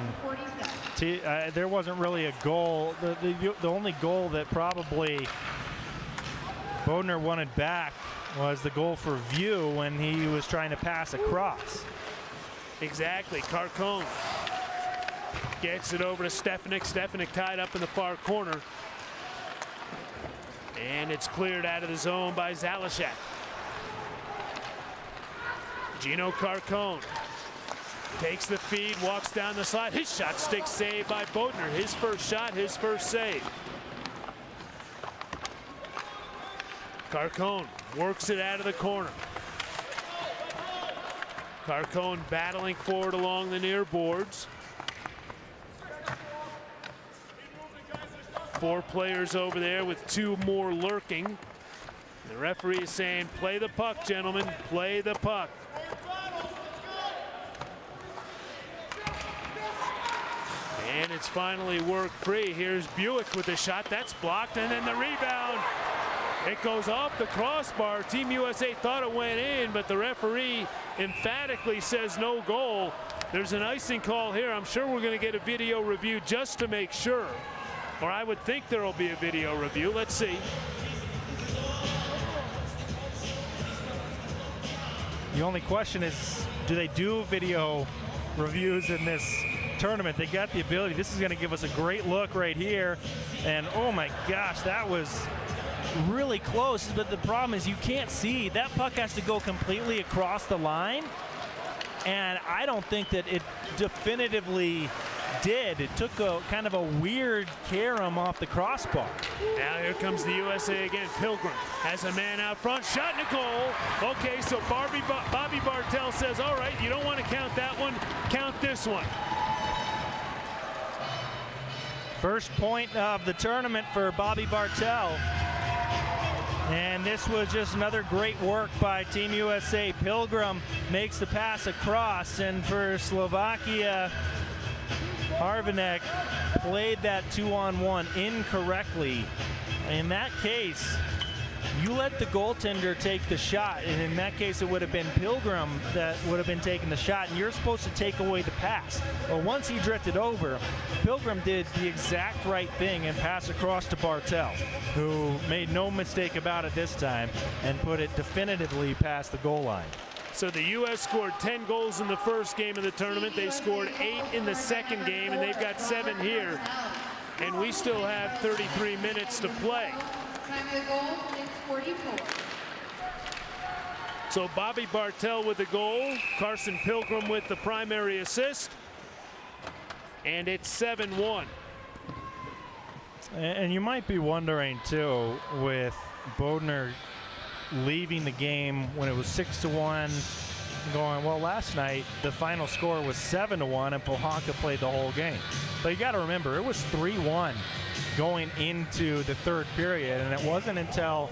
there wasn't really a goal. The only goal that probably Bodner wanted back was the goal for View when he was trying to pass across. Exactly. Carcone gets it over to Stefanik. Stefanik tied up in the far corner. And it's cleared out of the zone by Zalashak. Gino Carcone takes the feed, walks down the slide. His shot stick saved by Bodner. His first shot, his first save. Carcone works it out of the corner. Carcone battling forward along the near boards. 4 players over there with 2 more lurking. The referee is saying, play the puck, gentlemen, play the puck. And it's finally work free. Here's Buick with the shot. That's blocked, and then the rebound. It goes off the crossbar. Team USA thought it went in, but the referee emphatically says no goal. There's an icing call here. I'm sure we're going to get a video review just to make sure. Or I would think there will be a video review. Let's see. The only question is, do they do video reviews in this tournament? They got the ability. This is going to give us a great look right here. And oh my gosh, that was really close. But the problem is you can't see. That puck has to go completely across the line. And I don't think that it definitively did. It took a kind of a weird carom off the crossbar. Now here comes the USA again. Pilgrim has a man out front. Shot and a goal. Okay, so Bobby Bartel says, all right, you don't want to count that one. Count this one. First point of the tournament for Bobby Bartel. And this was just another great work by Team USA. Pilgrim makes the pass across, and for Slovakia, Harvanek played that 2-on-1 incorrectly. In that case, you let the goaltender take the shot, and in that case it would have been Pilgrim that would have been taking the shot, and you're supposed to take away the pass. Well, once he drifted over, Pilgrim did the exact right thing and passed across to Bartel, who made no mistake about it this time and put it definitively past the goal line. So the U.S. scored 10 goals in the first game of the tournament. They scored 8 in the second game, and they've got 7 here. And we still have 33 minutes to play. Time of the goal, 6:44. So Bobby Bartel with the goal, Carson Pilgrim with the primary assist, and it's 7-1. And you might be wondering too, with Bodner leaving the game when it was 6-1, going, well, last night the final score was 7-1 and Pohanka played the whole game. But you got to remember, it was 3-1 going into the third period, and it wasn't until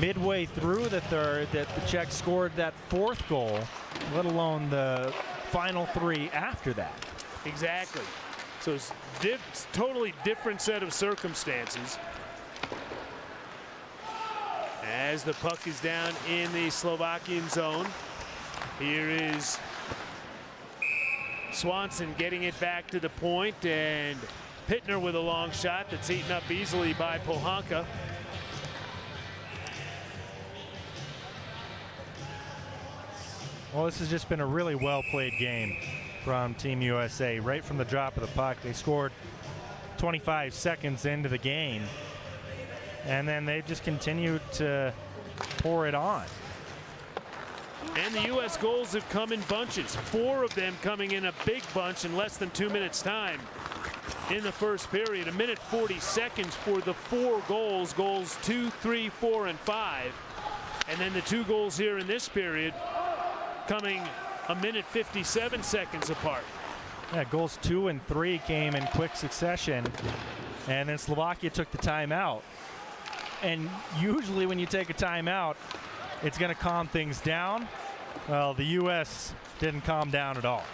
midway through the third that the Czechs scored that fourth goal, let alone the final 3 after that. Exactly. So it's totally different set of circumstances. As the puck is down in the Slovakian zone, here is Swanson getting it back to the point, and Pittner with a long shot that's eaten up easily by Pohanka. Well, this has just been a really well-played game from Team USA. Right from the drop of the puck, they scored 25 seconds into the game, and then they just continued to pour it on. And the U.S. goals have come in bunches. 4 of them coming in a big bunch in less than 2 minutes time in the first period. 1 minute 40 seconds for the 4 goals. Goals 2, 3, 4, and 5. And then the 2 goals here in this period coming 1 minute 57 seconds apart. Yeah, goals 2 and 3 came in quick succession, and then Slovakia took the timeout. And usually when you take a timeout, it's going to calm things down. Well, the U.S. didn't calm down at all.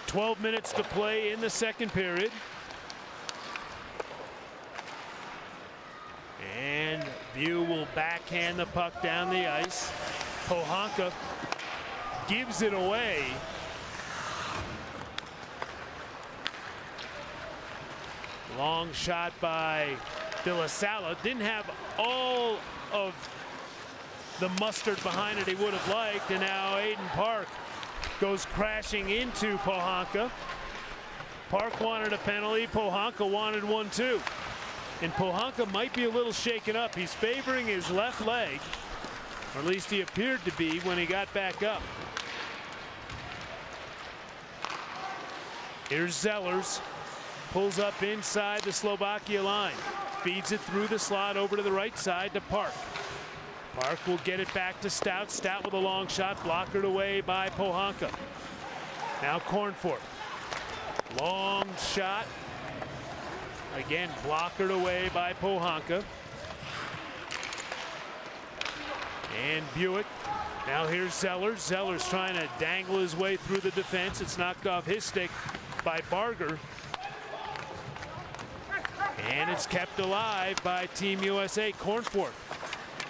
12 minutes to play in the second period. And View will backhand the puck down the ice. Pohanka gives it away. Long shot by De La Sala. Didn't have all of the mustard behind it he would have liked, and now Aiden Park goes crashing into Pohanka. Park wanted a penalty. Pohanka wanted one too. And Pohanka might be a little shaken up. He's favoring his left leg, or at least he appeared to be when he got back up. Here's Zellers. Pulls up inside the Slovakia line. Feeds it through the slot over to the right side to Park. Park will get it back to Stout. Stout with a long shot, blockered away by Pohanka. Now Cornforth. Long shot. Again, blockered away by Pohanka. And Buick. Now here's Zellers. Zellers trying to dangle his way through the defense. It's knocked off his stick by Barger. And it's kept alive by Team USA. Cornforth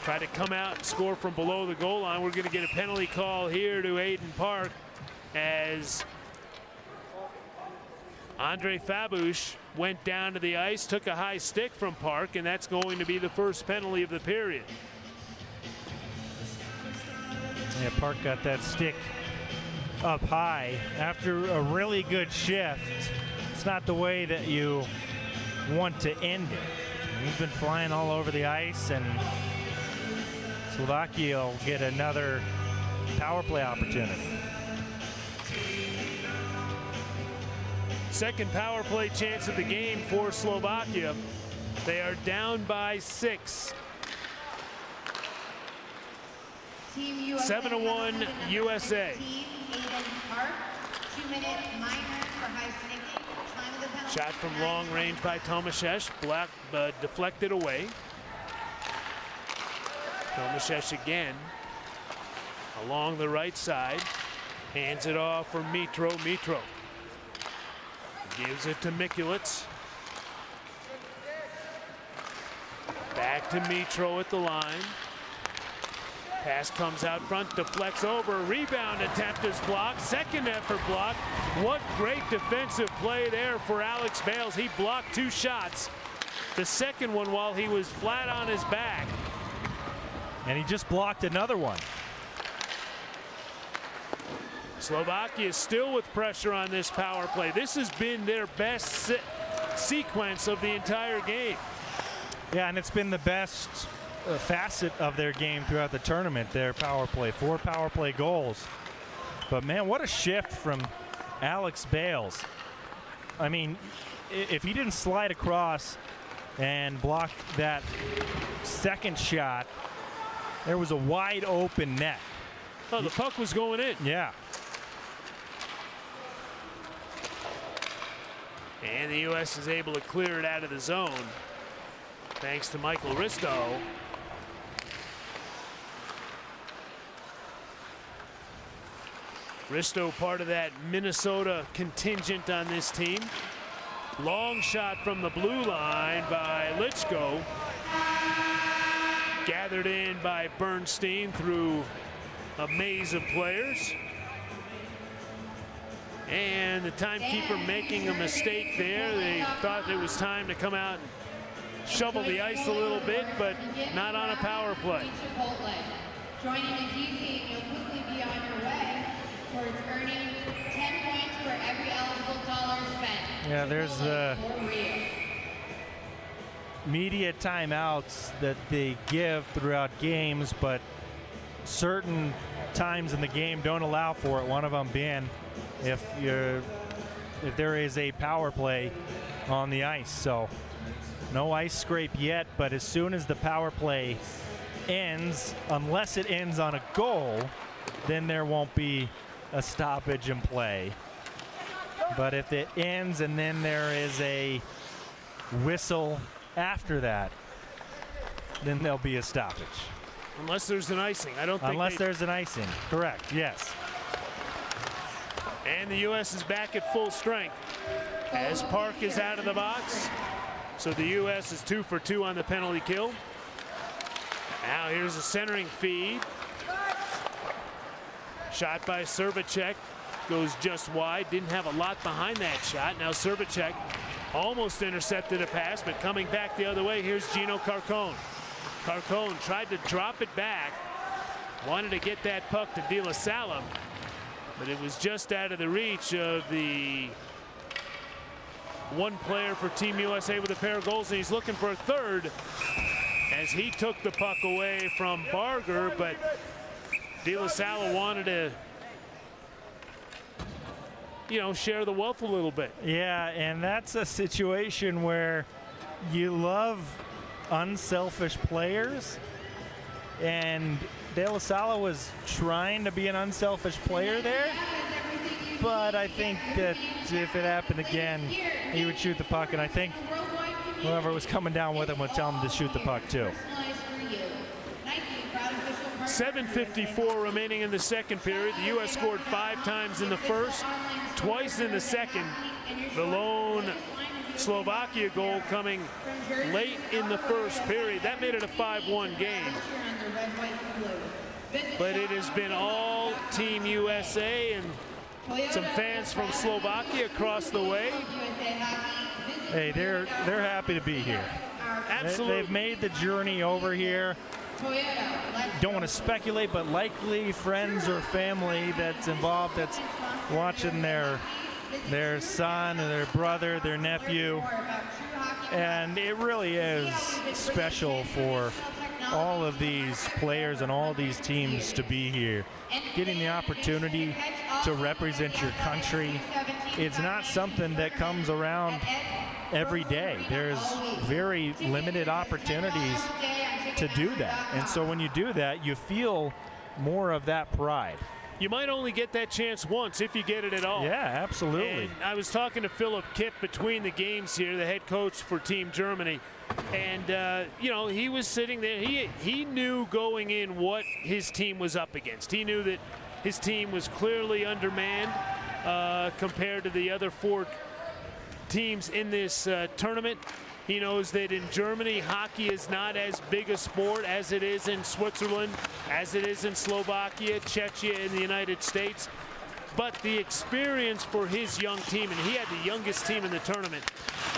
tried to come out and score from below the goal line. We're going to get a penalty call here to Aiden Park as Andre Fabush went down to the ice, took a high stick from Park, and that's going to be the first penalty of the period. Yeah, Park got that stick up high after a really good shift. It's not the way that you want to end it. He's been flying all over the ice, and Slovakia will get another power play opportunity. Second power play chance of the game for Slovakia. They are down by 6. 7-1 USA. Shot from long range by Tomashesh, deflected away. Tomaszek again along the right side. Hands it off for Mitro. Mitro gives it to Mikulec. Back to Mitro at the line. Pass comes out front, deflects over. Rebound attempt is blocked. Second effort block. What great defensive play there for Alex Bales. He blocked 2 shots. The second one while he was flat on his back. And he just blocked another one. Slovakia is still with pressure on this power play. This has been their best sequence of the entire game. Yeah, and it's been the best facet of their game throughout the tournament, their power play. 4 power play goals. But man, what a shift from Alex Bales. I mean, if he didn't slide across and block that second shot, there was a wide open net. Oh, the puck was going in. Yeah. And the U.S. is able to clear it out of the zone thanks to Michael Risto. Risto part of that Minnesota contingent on this team. Long shot from the blue line by Lichko. Gathered in by Bernstein through a maze of players. And the timekeeper making a mistake there. They thought it was time to come out and shovel the ice a little bit, but not on a power play. Joining is easy, you'll quickly be on your way towards earning 10 points for every eligible dollar spent. Yeah, there's the media timeouts that they give throughout games, but certain times in the game don't allow for it. One of them being if there is a power play on the ice. So no ice scrape yet, but as soon as the power play ends, unless it ends on a goal, then there won't be a stoppage in play. But if it ends and then there is a whistle after that, then there'll be a stoppage. Unless there's an icing. I don't think Unless there's an icing. Correct, yes. And the U.S. is back at full strength as Park is out of the box. So the U.S. is 2 for 2 on the penalty kill. Now here's a centering feed. Shot by Servacek. Goes just wide. Didn't have a lot behind that shot. Now Servacek almost intercepted a pass, but coming back the other way, here's Gino Carcone. Carcone tried to drop it back. Wanted to get that puck to De La Salle, but it was just out of the reach of the one player for Team USA with a pair of goals, and he's looking for a third as he took the puck away from Barger, but De La Salle wanted to, you know, share the wealth a little bit. Yeah, and that's a situation where you love unselfish players, and De La Salle was trying to be an unselfish player there, but I think that if it happened again, he would shoot the puck, and I think whoever was coming down with him would tell him to shoot the puck too. 7:54 remaining in the second period. The U.S. scored 5 times in the first, twice in the second. The lone Slovakia goal coming late in the first period. That made it a 5-1 game. But it has been all Team USA and some fans from Slovakia across the way. Hey, they're happy to be here. Absolutely. They've made the journey over here. Don't want to speculate, but likely friends or family that's involved, that's watching their son or their brother, their nephew. And it really is special for all of these players and all these teams to be here. Getting the opportunity to represent your country, it's not something that comes around every day. There's very limited opportunities to do that. And so when you do that, you feel more of that pride. you might only get that chance once if you get it at all. Yeah, absolutely. And I was talking to Philip Kipp between the games here, the head coach for Team Germany, and you know, he was sitting there. He knew going in what his team was up against. He knew that his team was clearly undermanned compared to the other 4 teams in this tournament. He knows that in Germany, hockey is not as big a sport as it is in Switzerland, as it is in Slovakia, Czechia, in the United States. But the experience for his young team, and he had the youngest team in the tournament,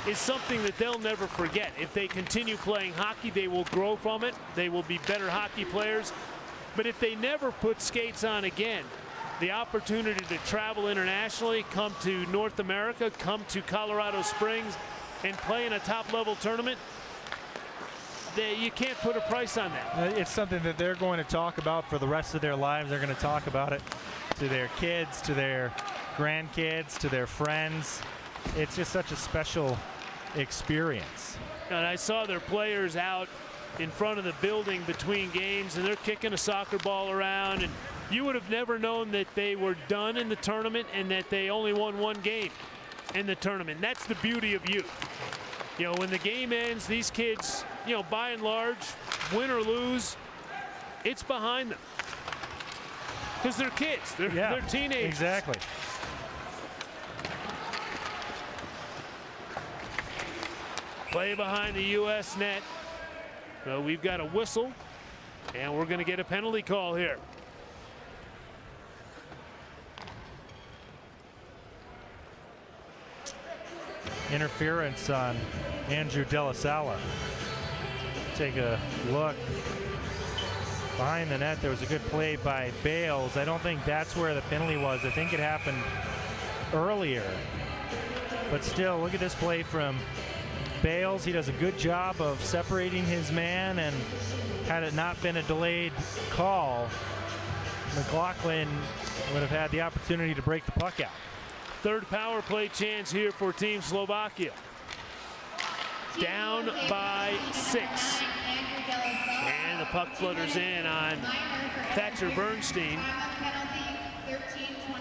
is something that they'll never forget. If they continue playing hockey, they will grow from it. They will be better hockey players. But if they never put skates on again, the opportunity to travel internationally, come to North America, come to Colorado Springs, and play in a top-level tournament, you can't put a price on that. It's something that they're going to talk about for the rest of their lives. They're going to talk about it to their kids, to their grandkids, to their friends. It's just such a special experience. And I saw their players out in front of the building between games, and they're kicking a soccer ball around, and you would have never known that they were done in the tournament and that they only won 1 game in the tournament. That's the beauty of youth. You know, when the game ends, these kids, you know, by and large, win or lose, it's behind them. Because they're kids. They're teenagers. Exactly. Play behind the U.S. net. So we've got a whistle, and we're going to get a penalty call here. Interference on Andrew De La Sala. Take a look behind the net. There was a good play by Bales. I don't think that's where the penalty was. I think it happened earlier. But still, look at this play from Bales. He does a good job of separating his man, and had it not been a delayed call, McLaughlin would have had the opportunity to break the puck out. 3rd power play chance here for Team Slovakia. Down by 6. And the puck flutters in on Thatcher Bernstein.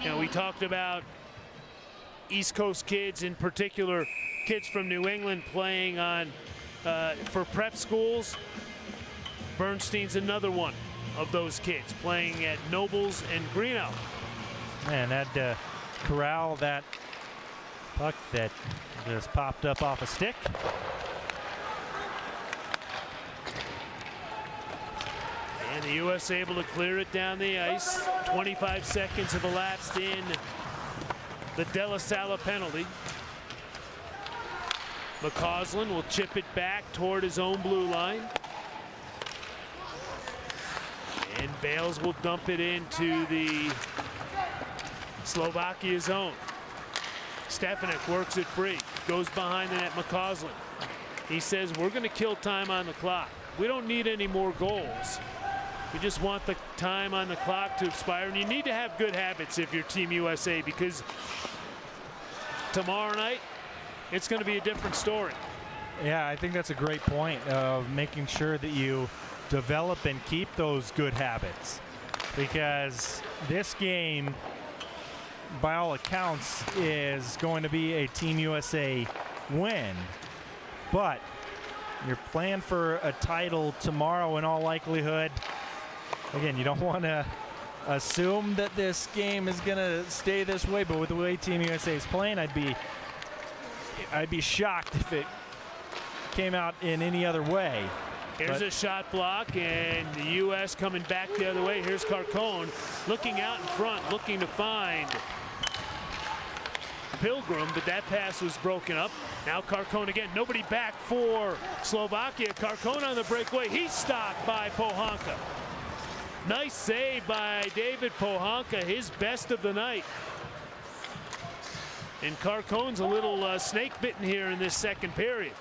Now, we talked about East Coast kids, in particular kids from New England, playing on for prep schools. Bernstein's another one of those kids playing at Nobles and Greenough. And that corral that puck that just popped up off a stick. And the U.S. able to clear it down the ice. 25 seconds have elapsed in the De La Sala penalty. McCausland will chip it back toward his own blue line. And Bales will dump it into the Slovakia zone. Stefanik works it free. Goes behind the net, McCausland. He says, we're going to kill time on the clock. We don't need any more goals. We just want the time on the clock to expire. And you need to have good habits if you're Team USA, because tomorrow night, it's going to be a different story. Yeah, I think that's a great point of making sure that you develop and keep those good habits, because this game, by all accounts, is going to be a Team USA win. But you're playing for a title tomorrow in all likelihood. Again, you don't want to assume that this game is going to stay this way, but with the way Team USA is playing, I'd be shocked if it came out in any other way. Here's a shot block, and the U.S. coming back the other way. Here's Carcone looking out in front, looking to find Pilgrim, but that pass was broken up. Now Carcone again. Nobody back for Slovakia. Carcone on the breakaway. He's stopped by Pohanka. Nice save by David Pohanka, his best of the night. And Carcone's a little snake bitten here in this second period.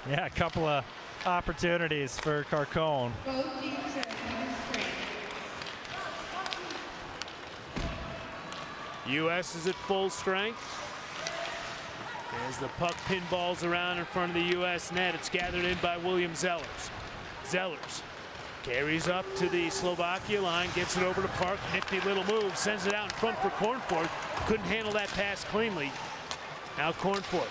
Yeah, a couple of opportunities for Carcone. U.S. is at full strength. As the puck pinballs around in front of the U.S. net, it's gathered in by William Zellers. Zellers Carries up to the Slovakia line, gets it over to Park. Nifty little move, sends it out in front for Cornforth. Couldn't handle that pass cleanly. Now Cornforth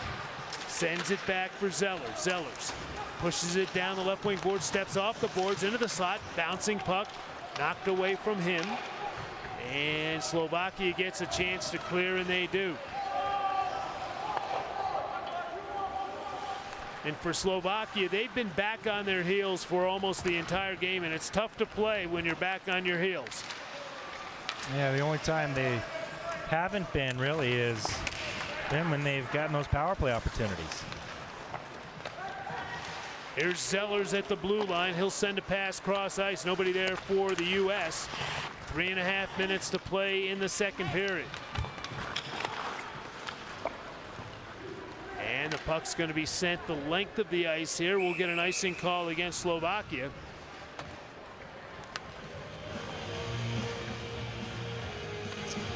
sends it back for Zellers. Zellers pushes it down the left wing board, steps off the boards into the slot. Bouncing puck, knocked away from him. And Slovakia gets a chance to clear, and they do. And for Slovakia, they've been back on their heels for almost the entire game, and it's tough to play when you're back on your heels. Yeah, the only time they haven't been really is then when they've gotten those power play opportunities. Here's Zellers at the blue line. He'll send a pass cross ice. Nobody there for the U.S. 3.5 minutes to play in the second period. And the puck's going to be sent the length of the ice here. We'll get an icing call against Slovakia.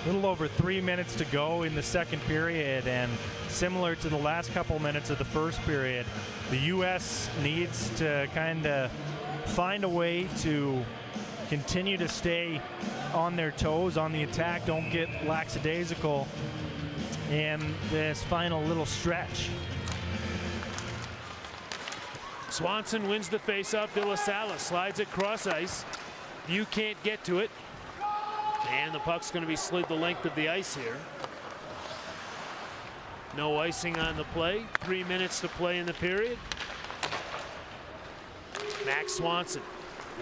A little over 3 minutes to go in the second period, and similar to the last couple minutes of the first period, the U.S. needs to kind of find a way to continue to stay on their toes on the attack, don't get lackadaisical in this final little stretch. Swanson wins the faceoff. De La Salle slides it cross ice. You can't get to it. And the puck's going to be slid the length of the ice here. No icing on the play. 3 minutes to play in the period. Max Swanson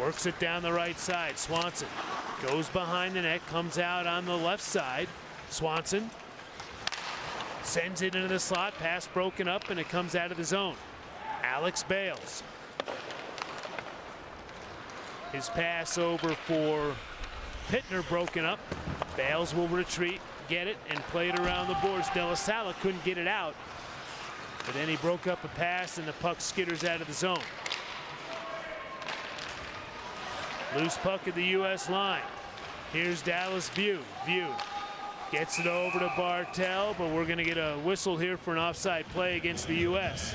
works it down the right side. Swanson goes behind the net, comes out on the left side. Swanson sends it into the slot. Pass broken up, and it comes out of the zone. Alex Bales. His pass over for Pittner broken up. Bales will retreat, get it, and play it around the boards. De La Salle couldn't get it out, but then he broke up a pass, and the puck skitters out of the zone. Loose puck at the U.S. line. Here's Dallas View. View gets it over to Bartel, but we're going to get a whistle here for an offside play against the U.S.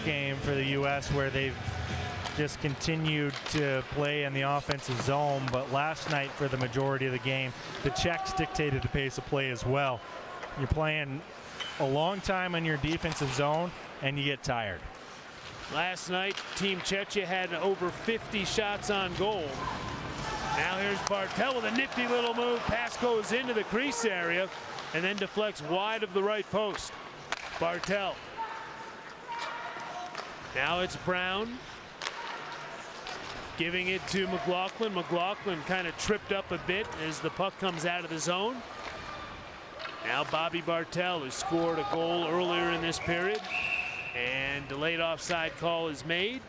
Game for the U.S. where they've just continued to play in the offensive zone, but last night for the majority of the game, the Czechs dictated the pace of play as well. You're playing a long time in your defensive zone, and you get tired. Last night, Team Czechia had over 50 shots on goal. Now here's Bartel with a nifty little move. Pass goes into the crease area and then deflects wide of the right post. Bartel. Now it's Brown giving it to McLaughlin. McLaughlin kind of tripped up a bit as the puck comes out of the zone. Now Bobby Bartel, who scored a goal earlier in this period, and delayed offside call is made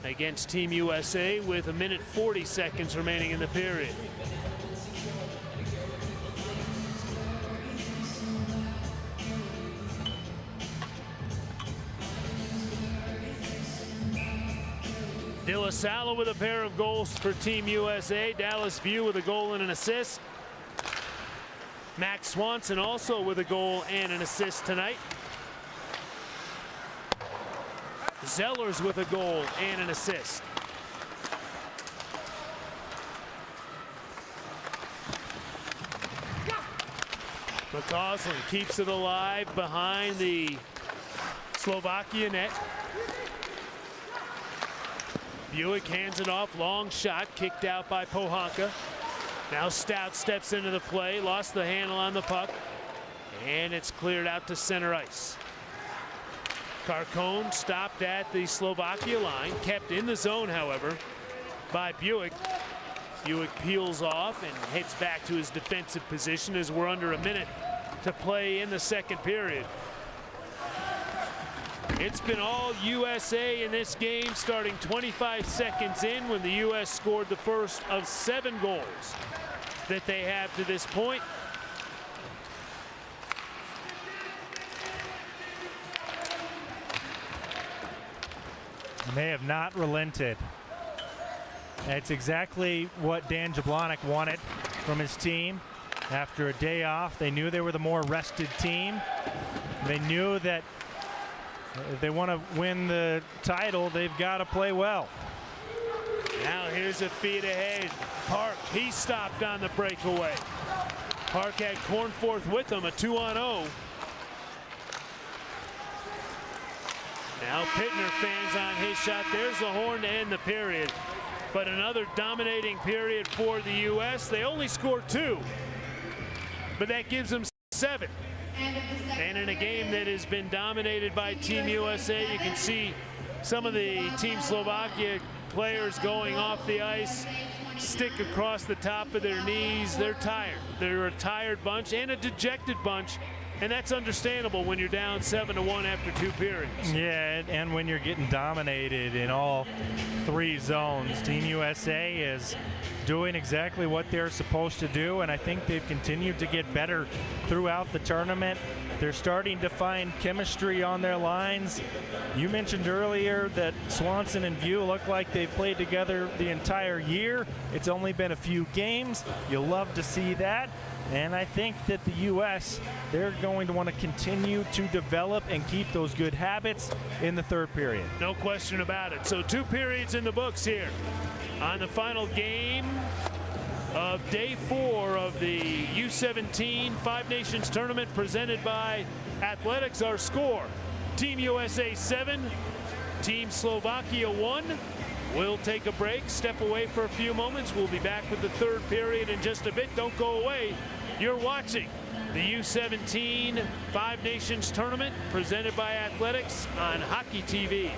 against Team USA with 1:40 remaining in the period. De La Salle with a pair of goals for Team USA. Dallas View with a goal and an assist. Max Swanson also with a goal and an assist tonight. Zellers with a goal and an assist. McCausland keeps it alive behind the Slovakia net. Buick hands it off, long shot, kicked out by Pohanka. Now Stout steps into the play, lost the handle on the puck, and it's cleared out to center ice. Carcone stopped at the Slovakia line, kept in the zone, however, by Buick. Buick peels off and heads back to his defensive position as we're under a minute to play in the second period. It's been all USA in this game, starting 25 seconds in when the U.S. scored the first of 7 goals that they have to this point. And they have not relented. That's exactly what Dan Jablonec wanted from his team. After a day off, they knew they were the more rested team. They knew that if they want to win the title, they've got to play well. Now here's a feed ahead. Park, he stopped on the breakaway. Park had Cornforth with him, a 2-on-0. Now Pittner fans on his shot. There's the horn to end the period. But another dominating period for the U.S. They only scored 2, but that gives them 7. And in a game that has been dominated by Team USA, you can see some of the Team Slovakia players going off the ice, stick across the top of their knees. They're tired. They're a tired bunch and a dejected bunch. And that's understandable when you're down 7-1 after 2 periods. Yeah, and when you're getting dominated in all 3 zones. Team USA is doing exactly what they're supposed to do, and I think they've continued to get better throughout the tournament. They're starting to find chemistry on their lines. You mentioned earlier that Swanson and View look like they've played together the entire year. It's only been a few games. You'll love to see that. And I think that the U.S., they're going to want to continue to develop and keep those good habits in the 3rd period. No question about it. So 2 periods in the books here on the final game of day 4 of the U17 Five Nations Tournament presented by Athletics. Our score, Team USA 7, Team Slovakia 1. We'll take a break, step away for a few moments. We'll be back with the 3rd period in just a bit. Don't go away. You're watching the U17 Five Nations Tournament presented by Athletics on Hockey TV.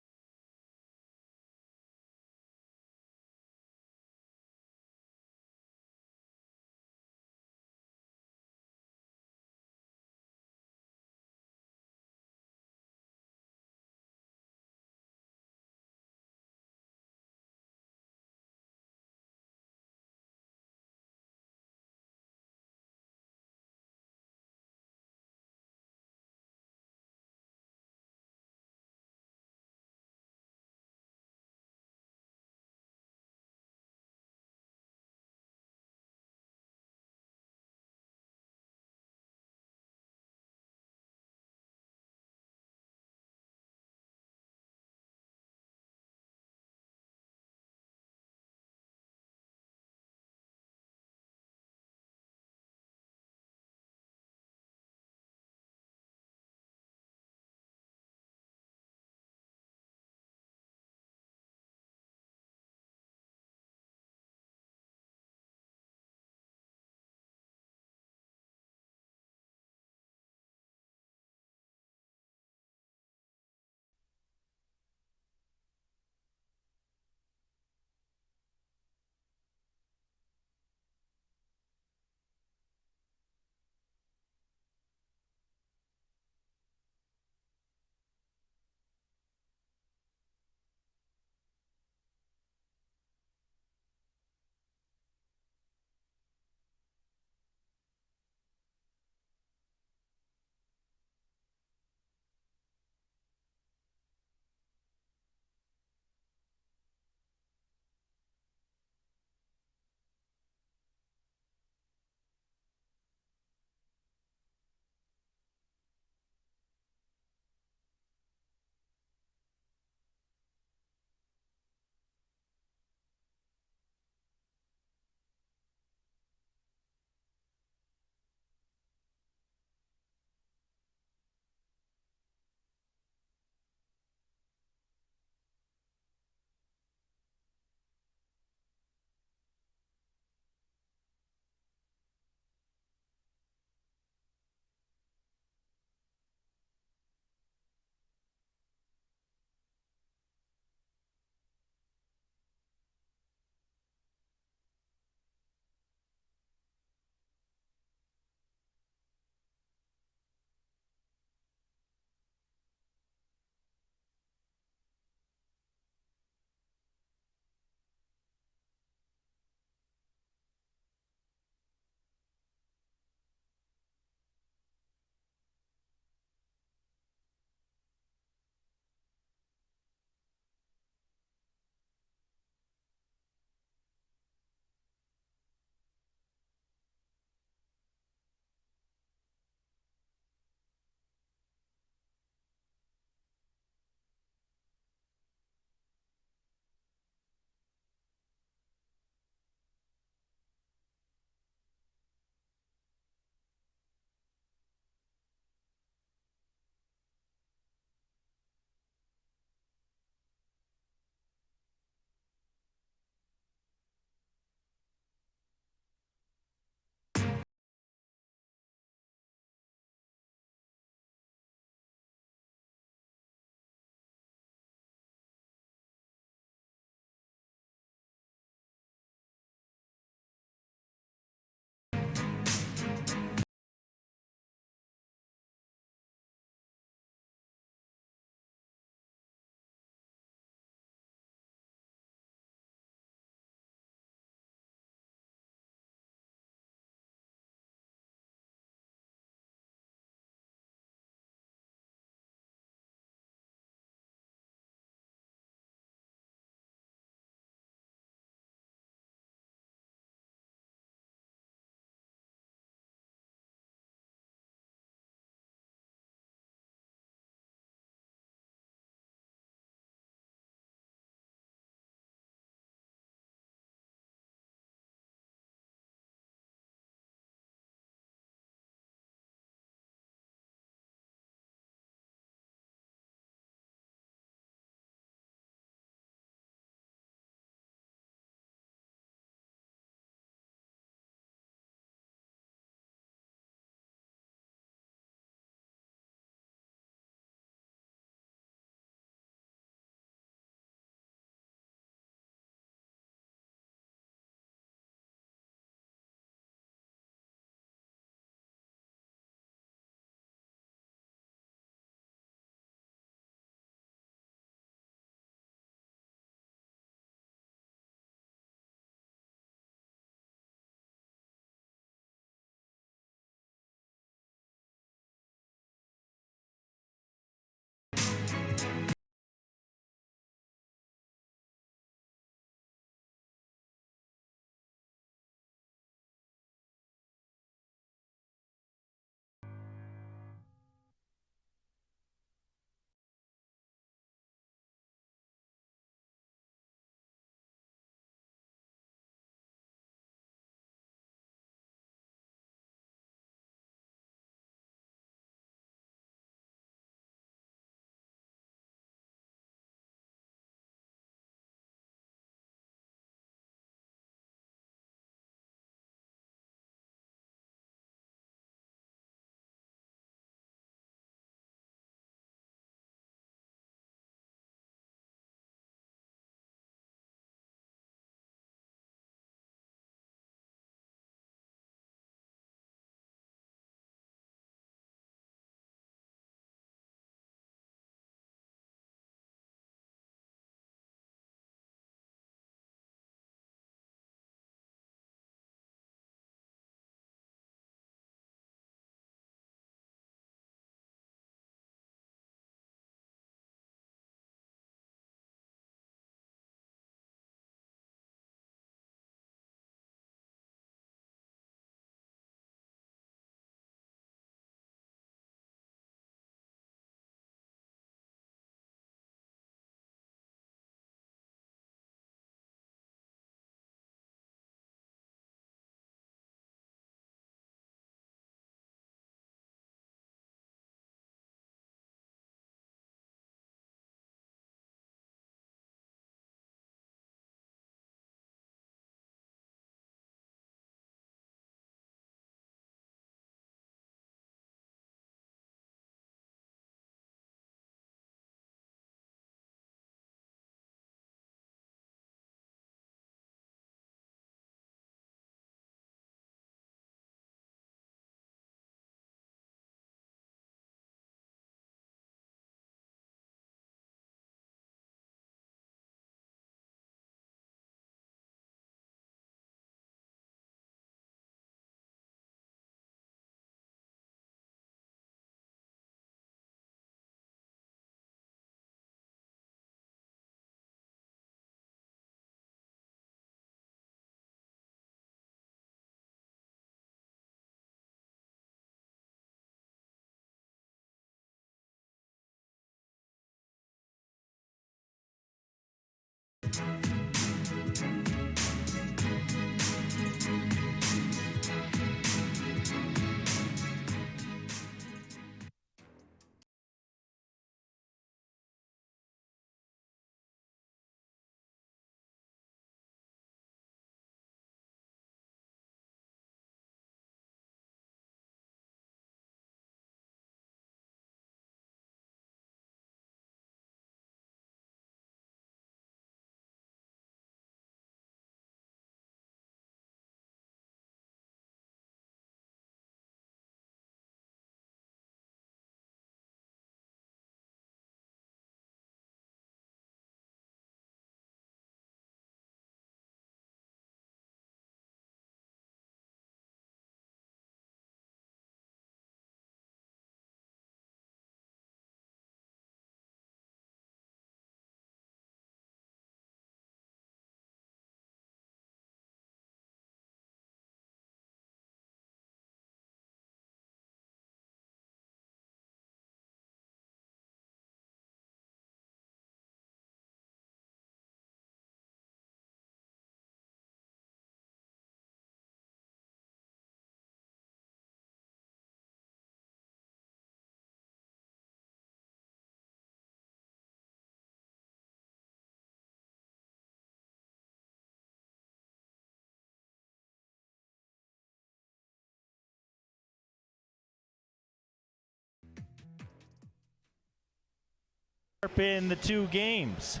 in the two games.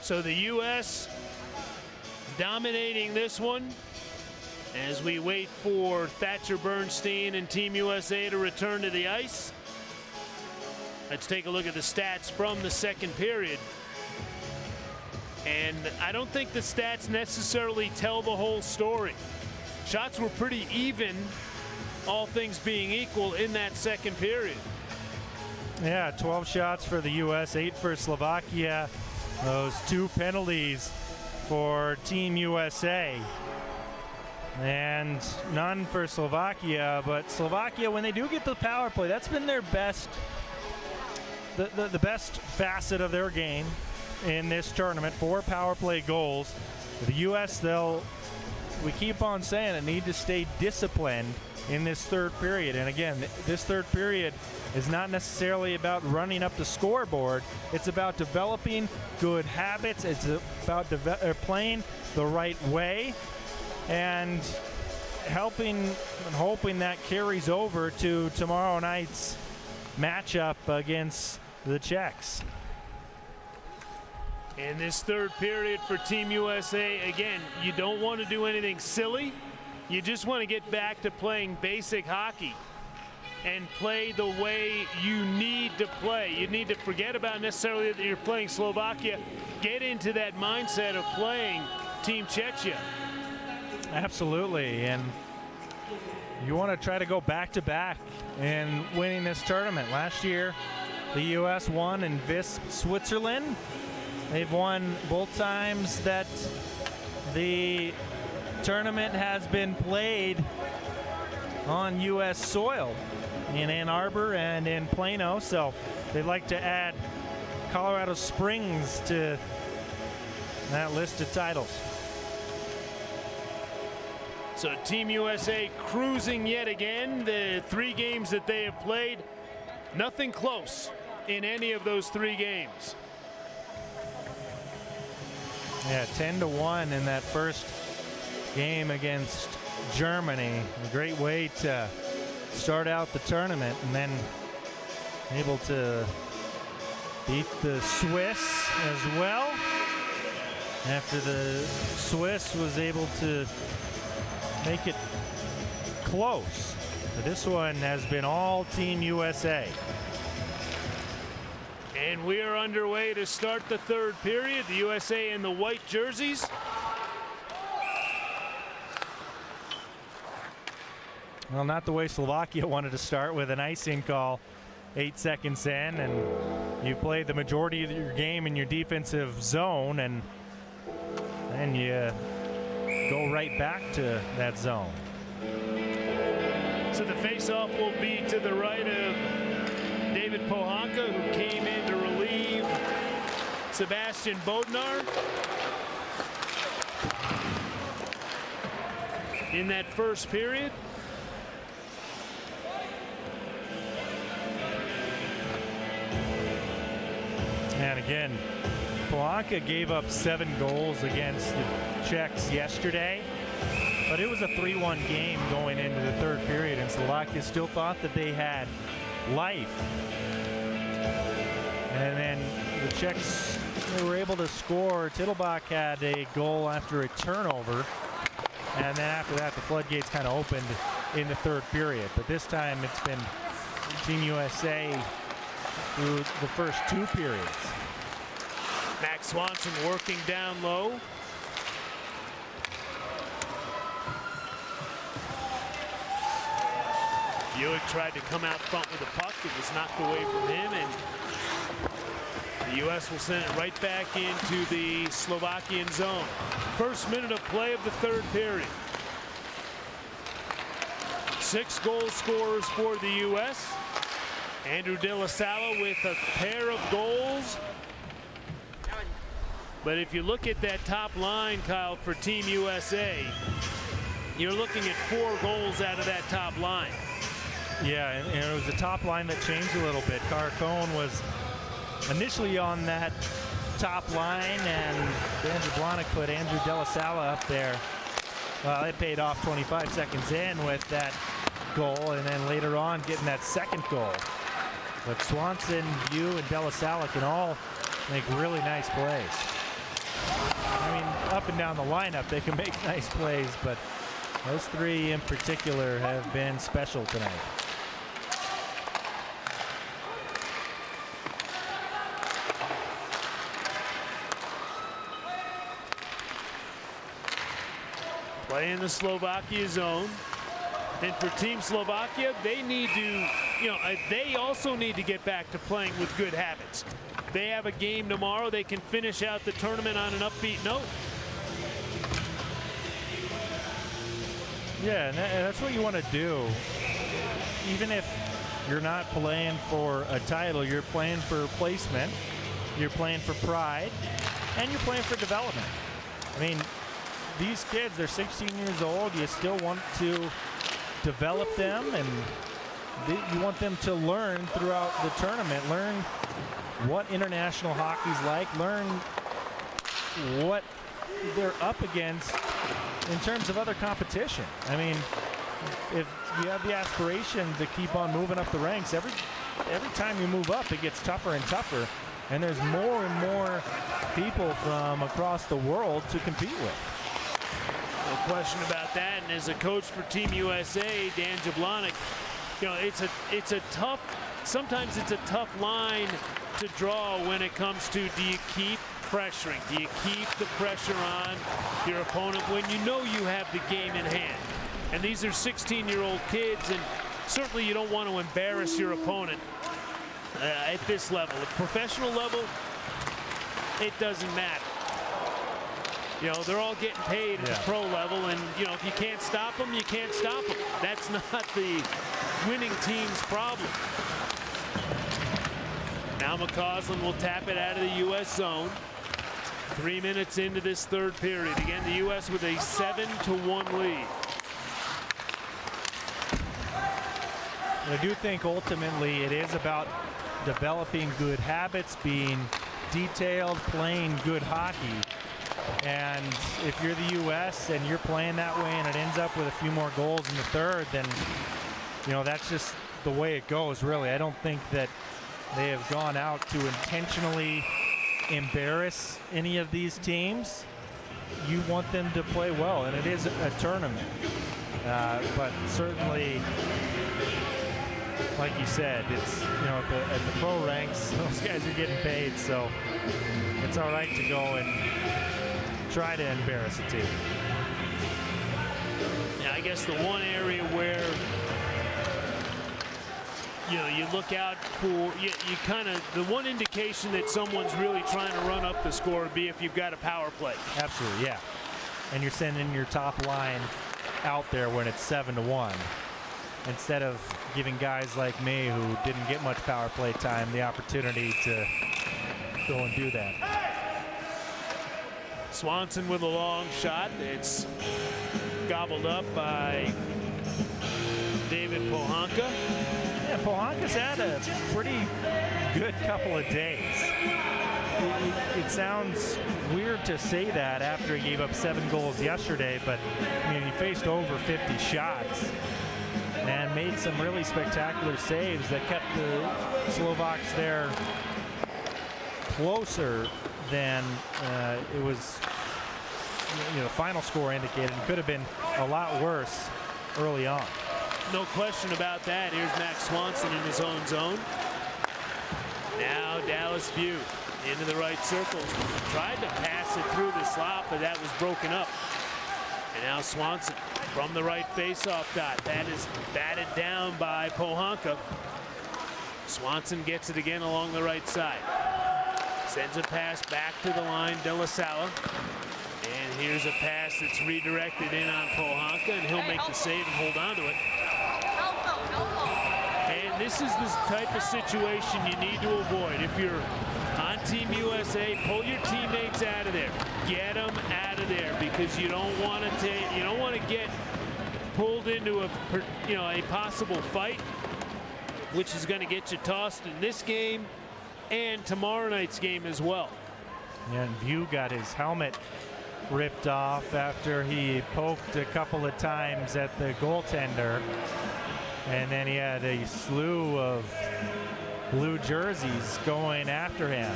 So the U.S. dominating this one as we wait for Thatcher Bernstein and Team USA to return to the ice. Let's take a look at the stats from the second period. And I don't think the stats necessarily tell the whole story. Shots were pretty even, all things being equal, in that second period. Yeah, 12 shots for the U.S., 8 for Slovakia. Those 2 penalties for Team USA. And none for Slovakia, but Slovakia, when they do get the power play, that's been their best, the best facet of their game in this tournament. 4 power play goals. The U.S., we keep on saying it, need to stay disciplined in this third period. And again, this third period is not necessarily about running up the scoreboard. It's about developing good habits. It's about playing the right way and helping and hoping that carries over to tomorrow night's matchup against the Czechs. In this third period for Team USA, again, you don't want to do anything silly. You just want to get back to playing basic hockey and play the way you need to play. You need to forget about necessarily that you're playing Slovakia. Get into that mindset of playing Team Czechia. Absolutely, and you want to try to go back-to-back in winning this tournament. Last year, the U.S. won in Visp, Switzerland. They've won both times that the tournament has been played on U.S. soil, in Ann Arbor and in Plano, so they'd like to add Colorado Springs to that list of titles. So Team USA cruising yet again. The 3 games that they have played, nothing close in any of those 3 games. Yeah, 10-1 in that first game against Germany. A great way to start out the tournament, and then able to beat the Swiss as well after the Swiss was able to make it close. But this one has been all Team USA. And we are underway to start the third period. The USA in the white jerseys. Well, not the way Slovakia wanted to start, with an icing call 8 seconds in, and you play the majority of your game in your defensive zone, and then you go right back to that zone. So the face-off will be to the right of David Pohanka, who came in to relieve Sebastian Bodnar in that first period. And again, Pohanka gave up 7 goals against the Czechs yesterday, but it was a 3-1 game going into the third period, and Slovakia still thought that they had life. And then the Czechs, they were able to score. Tittelbach had a goal after a turnover, and then after that the floodgates kind of opened in the third period. But this time it's been Team USA through the first 2 periods. Max Swanson working down low. Buick tried to come out front with the puck. It was knocked away from him, and the U.S. will send it right back into the Slovakian zone. First minute of play of the third period. 6 goal scorers for the U.S. Andrew De La Salle with a pair of goals. But if you look at that top line, Kyle, for Team USA, you're looking at 4 goals out of that top line. Yeah, and it was the top line that changed a little bit. Carcone was initially on that top line, and Andrew Blahnik put Andrew De La Salle up there. Well, it paid off 25 seconds in with that goal, and then later on getting that second goal. But Swanson, View, and De La Salle can all make really nice plays. I mean, up and down the lineup, they can make nice plays, but those three in particular have been special tonight. Playing the Slovakia zone. And for Team Slovakia, they need to, they also need to get back to playing with good habits. They have a game tomorrow. They can finish out the tournament on an upbeat note. Yeah, and that's what you want to do. Even if you're not playing for a title, you're playing for placement, you're playing for pride, and you're playing for development. I mean, these kids, they're 16 years old. You still want to develop them, and you want them to learn throughout the tournament, learn what international hockey's like, learn what they're up against in terms of other competition. I mean, if you have the aspiration to keep on moving up the ranks, every time you move up, it gets tougher and tougher, and there's more and more people from across the world to compete with. No question about that. And as a coach for Team USA, Dan Jablonic, it's a tough, sometimes it's a tough line to draw when it comes to, do you keep pressuring? Do you keep the pressure on your opponent when you know you have the game in hand? And these are 16-year-old kids, and certainly you don't want to embarrass your opponent at this level. At professional level, it doesn't matter. They're all getting paid at the pro level, and if you can't stop them, you can't stop them. That's not the winning team's problem. Now McCausland will tap it out of the U.S. zone. 3 minutes into this third period. Again, the U.S. with a 7-1 lead. I do think ultimately it is about developing good habits, being detailed, playing good hockey. And if you're the U.S. and you're playing that way and it ends up with a few more goals in the third, then, that's just the way it goes, really. I don't think that they have gone out to intentionally embarrass any of these teams. You want them to play well, and it is a tournament. But certainly, like you said, it's, at the pro ranks, those guys are getting paid, so it's all right to go and try to embarrass a team. Yeah, I guess the one area where you look out for, you kind of, the one indication that someone's really trying to run up the score would be if you've got a power play. Absolutely, yeah. And you're sending your top line out there when it's 7-1, instead of giving guys like me who didn't get much power play time the opportunity to go and do that. Swanson with a long shot. It's gobbled up by David Pohanka. Yeah, Pohanka's had a pretty good couple of days. It sounds weird to say that after he gave up 7 goals yesterday, but I mean, he faced over 50 shots and made some really spectacular saves that kept the Slovaks there closer than it was, the final score indicated. It could have been a lot worse early on. No question about that. Here's Max Swanson in his own zone. Now Dallas View into the right circle. Tried to pass it through the slot, but that was broken up. And now Swanson from the right faceoff dot. That is batted down by Pohanka. Swanson gets it again along the right side. Sends a pass back to the line, De La Salle. And here's a pass that's redirected in on Pohanka, and he'll make the save and hold on to it. And this is the type of situation you need to avoid. If you're on Team USA, pull your teammates out of there. Get them out of there, because you don't want to get pulled into a possible fight, which is going to get you tossed in this game and tomorrow night's game as well. Yeah, and View got his helmet ripped off after he poked a couple of times at the goaltender, and then he had a slew of blue jerseys going after him.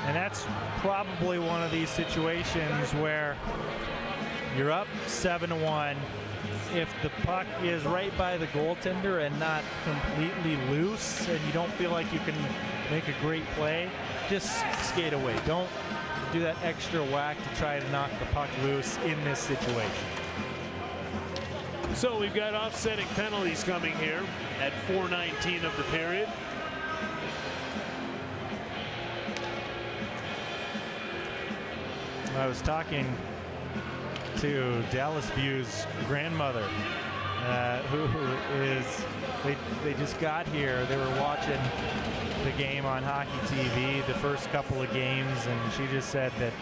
And that's probably one of these situations where you're up 7-1. If the puck is right by the goaltender and not completely loose and you don't feel like you can make a great play, just skate away. Don't do that extra whack to try to knock the puck loose in this situation. So we've got offsetting penalties coming here at 4:19 of the period. I was talking to Dallas View's grandmother, who is, they just got here. They were watching the game on Hockey TV, the first couple of games, and she just said that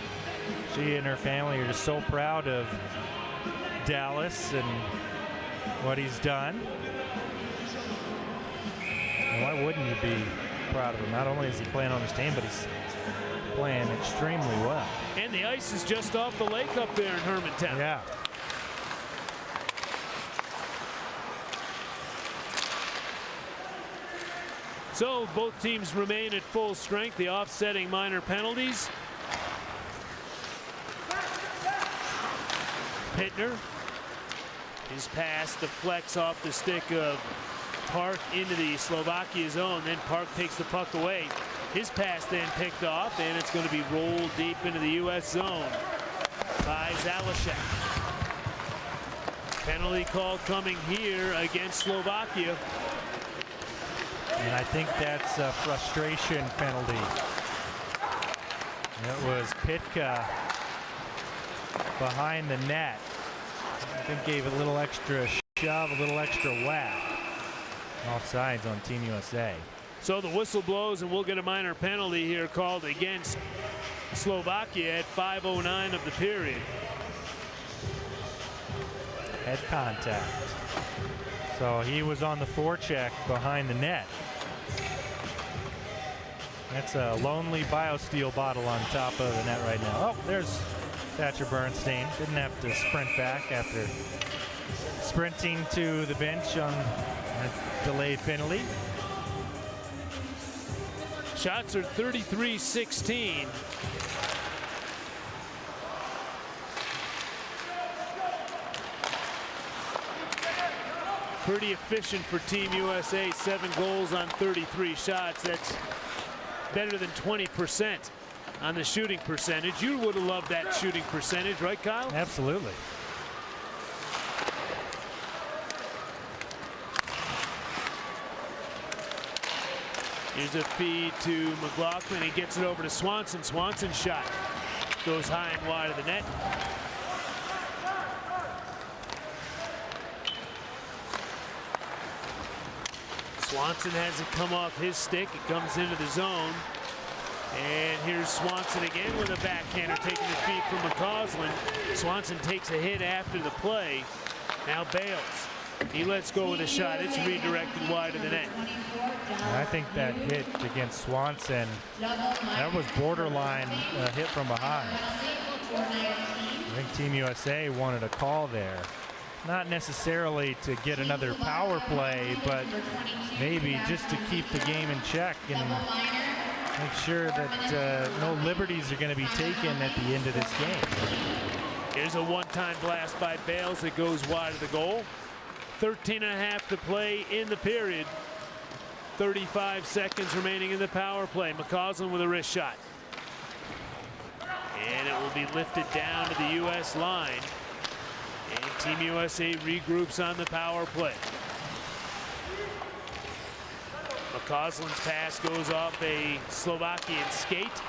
she and her family are just so proud of Dallas and what he's done. And why wouldn't you be proud of him? Not only is he playing on his team, but he's playing extremely well. And the ice is just off the lake up there in Hermantown. Yeah. So both teams remain at full strength. The offsetting minor penalties. Pittner. His pass deflects off the stick of Park into the Slovakia zone. Then Park takes the puck away. His pass then picked off, and it's going to be rolled deep into the U.S. zone by Zalashek. Penalty call coming here against Slovakia. And I think that's a frustration penalty. It was Pitka behind the net. I think gave a little extra shove, a little extra whack. Offsides on Team USA. So the whistle blows, and we'll get a minor penalty here called against Slovakia at 5:09 of the period. Head contact. So he was on the forecheck behind the net. That's a lonely BioSteel bottle on top of the net right now. Oh, there's Thatcher Bernstein. Didn't have to sprint back after sprinting to the bench on a delayed penalty. Shots are 33-16. Pretty efficient for Team USA. 7 goals on 33 shots. That's better than 20% on the shooting percentage. You would have loved that shooting percentage, right, Kyle? Absolutely. Here's a feed to McLaughlin. He gets it over to Swanson. Swanson's shot goes high and wide of the net. Swanson has it come off his stick. It comes into the zone. And here's Swanson again with a backhander taking the feed from McCausland. Swanson takes a hit after the play. Now Bales. He lets go with a shot. It's redirected wide of the net. I think that hit against Swanson, that was borderline hit from behind. I think Team USA wanted a call there. Not necessarily to get another power play, but maybe just to keep the game in check and make sure that no liberties are going to be taken at the end of this game. Here's a one-time blast by Bales that goes wide of the goal. 13.5 to play in the period. 35 seconds remaining in the power play. McCausland with a wrist shot. And it will be lifted down to the U.S. line. And Team USA regroups on the power play. McCausland's pass goes off a Slovakian skate.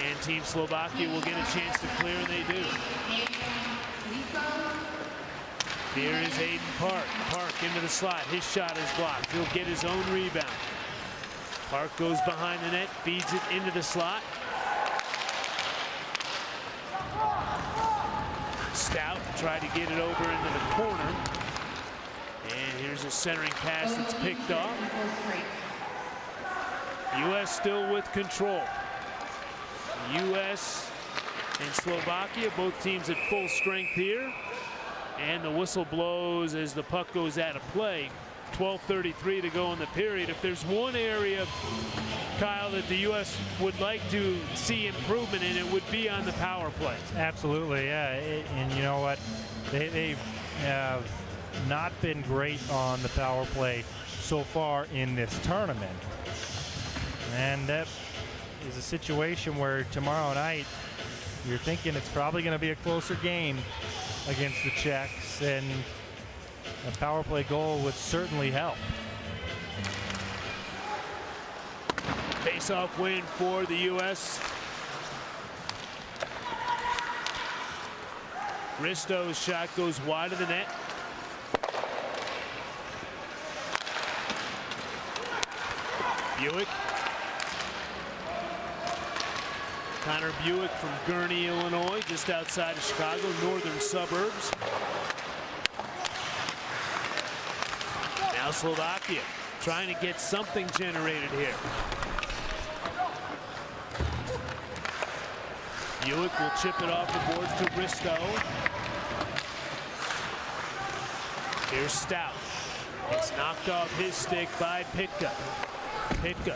And Team Slovakia will get a chance to clear, and they do. Here is Aiden Park. Park into the slot. His shot is blocked. He'll get his own rebound. Park goes behind the net, feeds it into the slot. Stout tried to get it over into the corner. And here's a centering pass that's picked off. U.S. still with control. U.S. and Slovakia, both teams at full strength here. And the whistle blows as the puck goes out of play. 12:33 to go in the period. If there's one area, Kyle, that the U.S. would like to see improvement in, it would be on the power play. Absolutely, yeah. And you know what? They have not been great on the power play so far in this tournament. And that is a situation where tomorrow night you're thinking it's probably going to be a closer game against the Czechs, and a power play goal would certainly help. Face-off win for the U.S. Risto's shot goes wide of the net. Buick. Connor Buick from Gurnee, Illinois, just outside of Chicago, northern suburbs. Now Slovakia trying to get something generated here. Buick will chip it off the boards to Risto. Here's Stout. It's knocked off his stick by Pitka. Pitka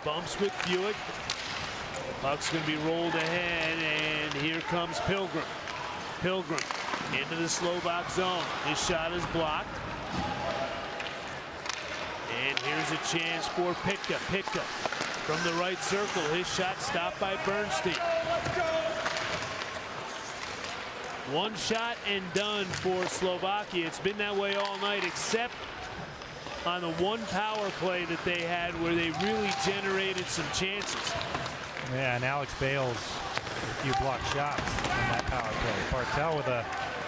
bumps with Buick. Puck's going to be rolled ahead, and here comes Pilgrim. Pilgrim into the Slovak zone. His shot is blocked. And here's a chance for Pitka. Pitka from the right circle. His shot stopped by Bernstein. One shot and done for Slovakia. It's been that way all night, except on the one power play that they had where they really generated some chances. Yeah, and Alex Bales a few block shots on that power play. Bartel with a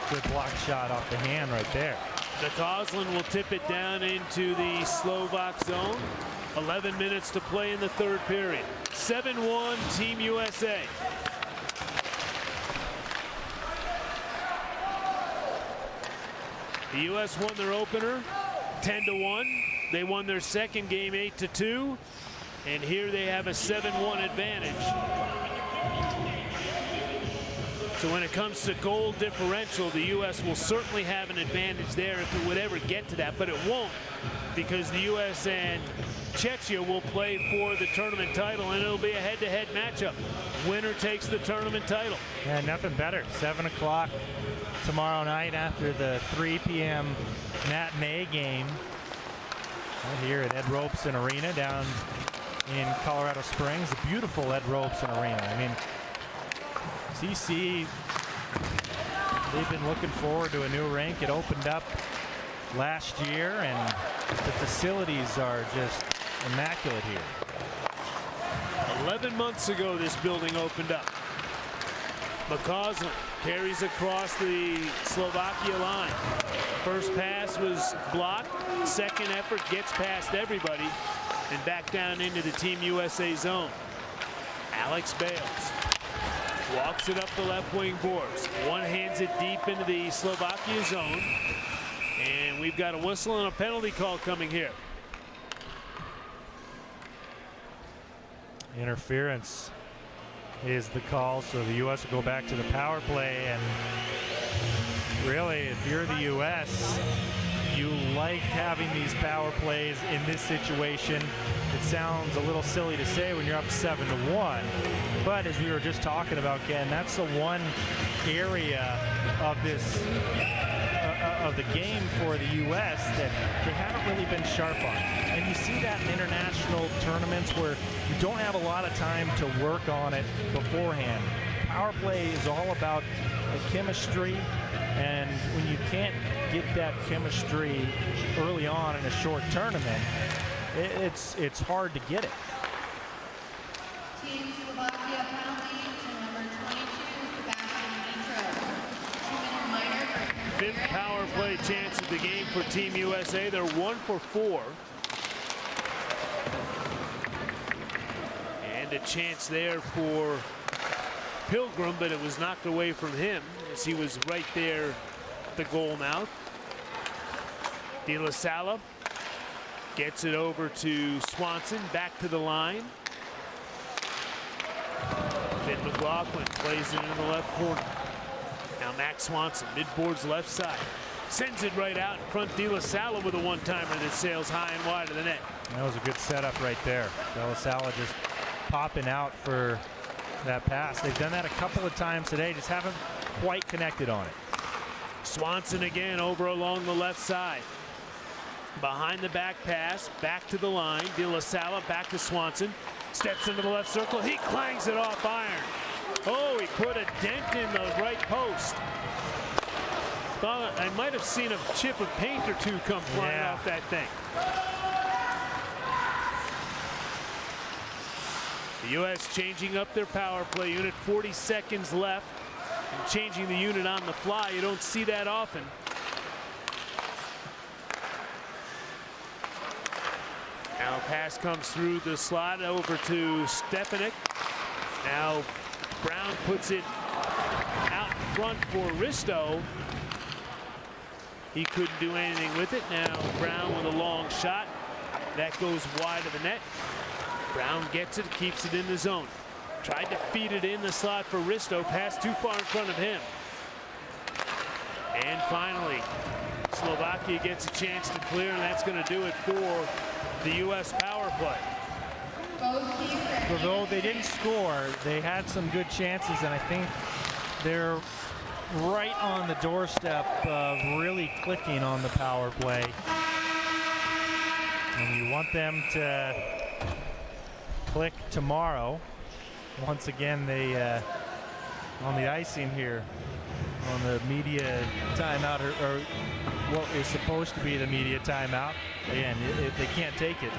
good block shot off the hand right there. McCausland will tip it down into the Slovak zone. 11 minutes to play in the third period. 7-1 Team USA. The U.S. won their opener 10-1. They won their second game 8-2. And here they have a 7-1 advantage. So when it comes to goal differential, the U.S. will certainly have an advantage there if it would ever get to that, but it won't, because the U.S. and Czechia will play for the tournament title, and it'll be a head-to-head matchup. Winner takes the tournament title. Yeah, nothing better. 7 o'clock tomorrow night after the 3 p.m. matinee game right here at Ed Robeson Arena down in Colorado Springs. The beautiful Ed Robeson Arena. I mean, CC, they've been looking forward to a new rink. It opened up last year, and the facilities are just immaculate here. 11 months ago, this building opened up. McCausland carries across the Slovakia line. First pass was blocked. Second effort gets past everybody and back down into the Team USA zone. Alex Bales walks it up the left wing boards. One hands it deep into the Slovakia zone. And we've got a whistle and a penalty call coming here. Interference is the call, so the U.S. will go back to the power play. And really, if you're the U.S., you like having these power plays in this situation. It sounds a little silly to say when you're up 7-1, but as we were just talking about, Ken, that's the one area of this of the game for the U.S. that they haven't really been sharp on. And you see that in international tournaments where you don't have a lot of time to work on it beforehand. Power play is all about the chemistry, and when you can't get that chemistry early on in a short tournament, it's hard to get it. Team Slovakia penalty to number 22, Sebastian Nitro. 2-minute minor for Fifth power play chance of the game for Team USA. They're 1 for 4. And a chance there for Pilgrim, but it was knocked away from him as he was right there at the goal mouth. De La Sala gets it over to Swanson, back to the line. Finn McLaughlin plays it in the left corner. Now Max Swanson, midboards left side. Sends it right out in front. De La Salle with a one-timer that sails high and wide of the net. That was a good setup right there. De La Salle just popping out for that pass. They've done that a couple of times today, just haven't quite connected on it. Swanson again over along the left side. Behind the back pass, back to the line. De La Salle back to Swanson. Steps into the left circle. He clangs it off iron. Oh, he put a dent in the right post. Thought I might have seen a chip of paint or two come flying off that thing. The U.S. changing up their power play unit. 40 seconds left. And changing the unit on the fly. You don't see that often. Now pass comes through the slot over to Stefanik. Now Brown puts it out in front for Risto. He couldn't do anything with it. Now Brown with a long shot. That goes wide of the net. Brown gets it, keeps it in the zone. Tried to feed it in the slot for Risto. Pass too far in front of him. And finally, Slovakia gets a chance to clear, and that's going to do it for the U.S. power play. Although they didn't score, they had some good chances, and I think they're right on the doorstep of really clicking on the power play. And you want them to click tomorrow. Once again, they on the icing here, on the media timeout, or what is supposed to be the media timeout. Again, they can't take it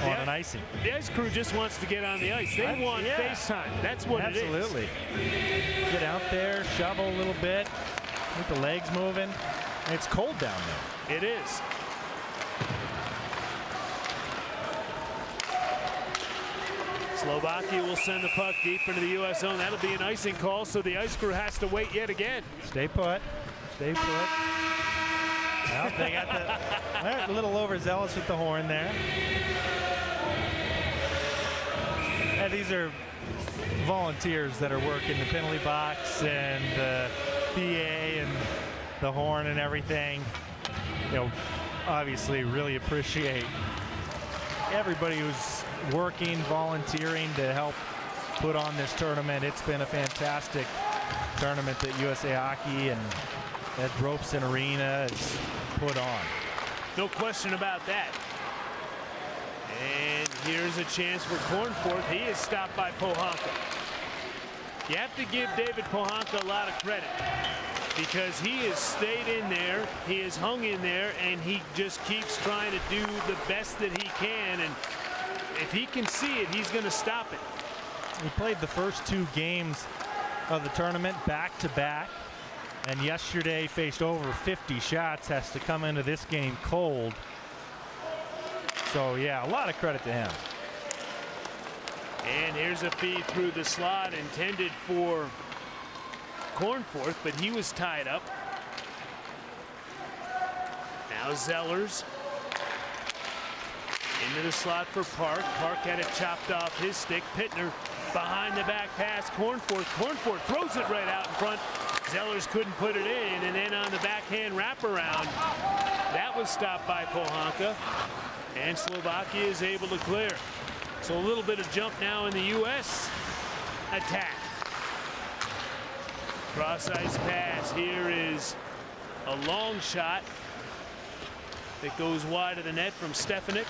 on an icing. The ice crew just wants to get on the ice. They want face time. That's what it is. Absolutely. Get out there, shovel a little bit, get the legs moving. It's cold down there. It is. Slovakia will send the puck deep into the U.S. zone. That'll be an icing call, so the ice crew has to wait yet again. Stay put. Stay put. Well, they got they're a little overzealous with the horn there. Yeah, these are volunteers that are working the penalty box and the PA and the horn and everything. You know, obviously really appreciate everybody who's working, volunteering to help put on this tournament. It's been a fantastic tournament that USA Hockey and that Ropes and Arena has put on. No question about that. And here's a chance for Cornforth. He is stopped by Pohanka. You have to give David Pohanka a lot of credit because he has stayed in there, he has hung in there, and he just keeps trying to do the best that he can. And if he can see it, he's going to stop it. He played the first two games of the tournament back-to-back, and yesterday faced over 50 shots, has to come into this game cold. So, yeah, a lot of credit to him. And here's a feed through the slot intended for Cornforth, but he was tied up. Now Zellers. Into the slot for Park. Park had it chopped off his stick. Pittner behind the back pass. Cornforth. Cornforth throws it right out in front. Zellers couldn't put it in. And then on the backhand wraparound, that was stopped by Pohanka. And Slovakia is able to clear. So a little bit of jump now in the U.S. attack. Cross-ice pass. Here is a long shot that goes wide of the net from Stefanik.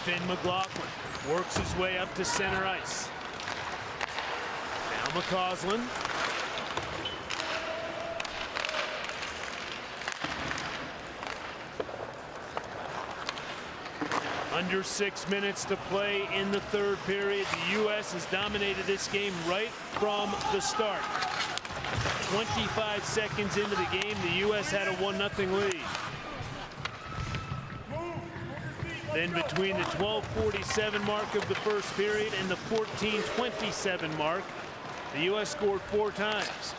Finn McLaughlin works his way up to center ice. Now McCausland. Under 6 minutes to play in the third period. The U.S. has dominated this game right from the start. 25 seconds into the game, the U.S. had a 1-0 lead. Then between the 12:47 mark of the first period and the 14:27 mark, the U.S. scored 4 times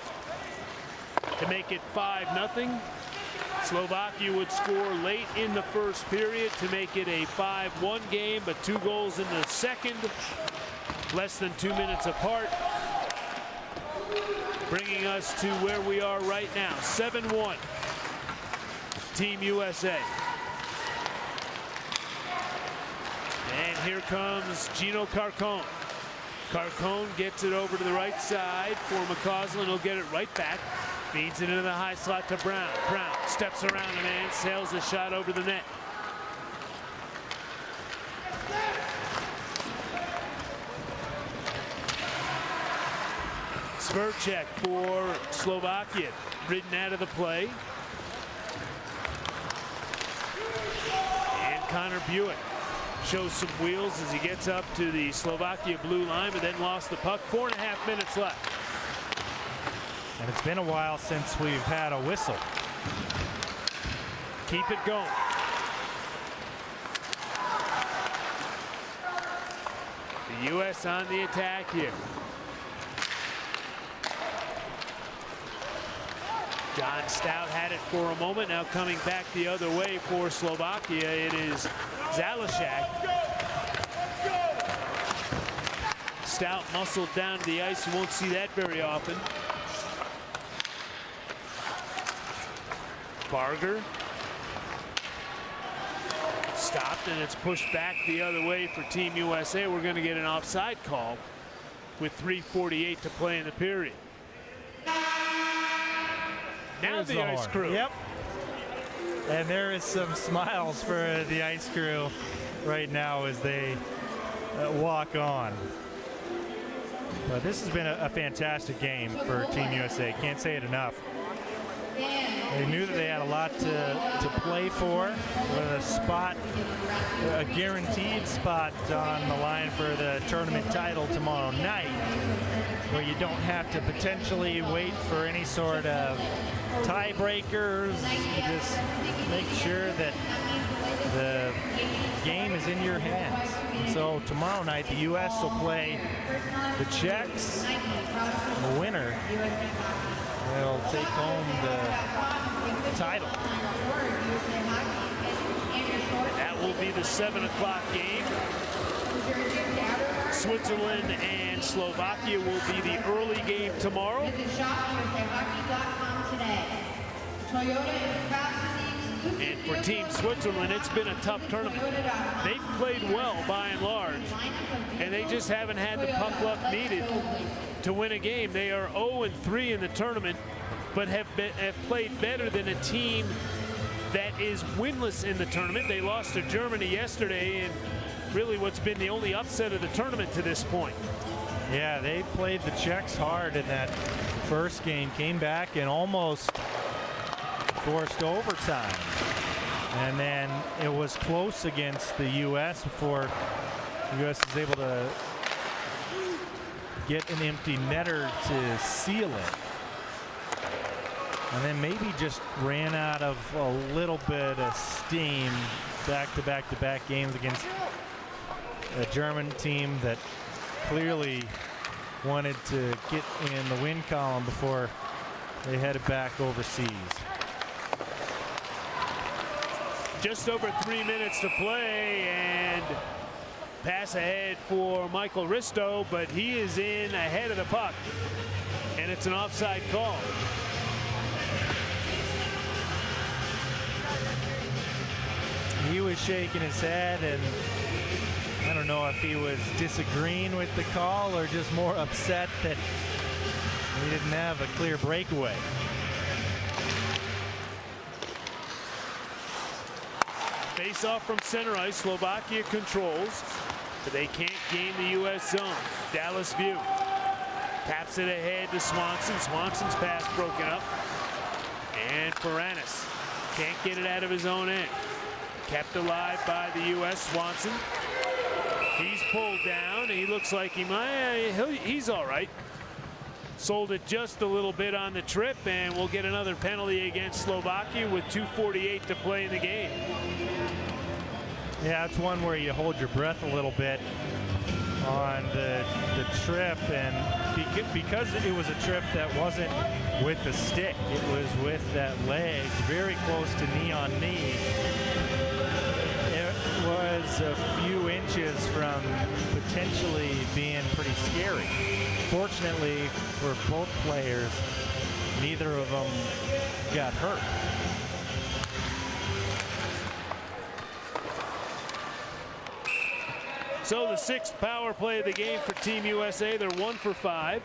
to make it 5-0. Slovakia would score late in the first period to make it a 5-1 game, but 2 goals in the second less than 2 minutes apart, bringing us to where we are right now, 7-1, Team USA. And here comes Gino Carcone. Carcone gets it over to the right side for McCausland. He'll get it right back. Feeds it into the high slot to Brown. Brown steps around a man, sails the shot over the net. Svercek for Slovakia, ridden out of the play. And Connor Buick shows some wheels as he gets up to the Slovakia blue line, but then lost the puck. 4.5 minutes left. And it's been a while since we've had a whistle. Keep it going. The U.S. on the attack here. John Stout had it for a moment. Now coming back the other way for Slovakia, it is Zaleshak. Stout muscled down to the ice. You won't see that very often. Barger. Stopped, and it's pushed back the other way for Team USA. We're going to get an offside call with 3:48 to play in the period. Now the ice crew. Yep. And there is some smiles for the ice crew right now as they walk on. But this has been a fantastic game for Team USA. Can't say it enough. They knew that they had a lot to play for, with a spot, a guaranteed spot on the line for the tournament title tomorrow night, where you don't have to potentially wait for any sort of tiebreakers. You just make sure that the game is in your hands. And so tomorrow night, the U.S. will play the Czechs. The winner will take home the title. That will be the 7 o'clock game. Switzerland and Slovakia will be the early game tomorrow. And for Team Switzerland, it's been a tough tournament. They've played well by and large, and they just haven't had the puck luck needed to win a game. They are 0-3 in the tournament, but have played better than a team that is winless in the tournament. They lost to Germany yesterday, and really what's been the only upset of the tournament to this point. Yeah, they played the Czechs hard in that first game, came back and almost forced overtime. And then it was close against the U.S. before the U.S. was able to get an empty netter to seal it. And then maybe just ran out of a little bit of steam back-to-back games against a German team that clearly wanted to get in the win column before they headed back overseas. Just over 3 minutes to play, and pass ahead for Michael Risto, but he is in ahead of the puck, and it's an offside call. He was shaking his head, and I don't know if he was disagreeing with the call or just more upset that he didn't have a clear breakaway. Face off from center ice. Slovakia controls, but they can't gain the U.S. zone. Dallas View taps it ahead to Swanson. Swanson's pass broken up, and Paranis can't get it out of his own end. Kept alive by the U.S. Swanson. He's pulled down. He looks like he's all right. Sold it just a little bit on the trip, and we'll get another penalty against Slovakia with 2:48 to play in the game. Yeah, it's one where you hold your breath a little bit on the trip, and because it was a trip that wasn't with the stick, it was with that leg very close to knee on knee. It was was a few inches from potentially being pretty scary. Fortunately for both players, neither of them got hurt. So the 6th power play of the game for Team USA. They're 1 for 5.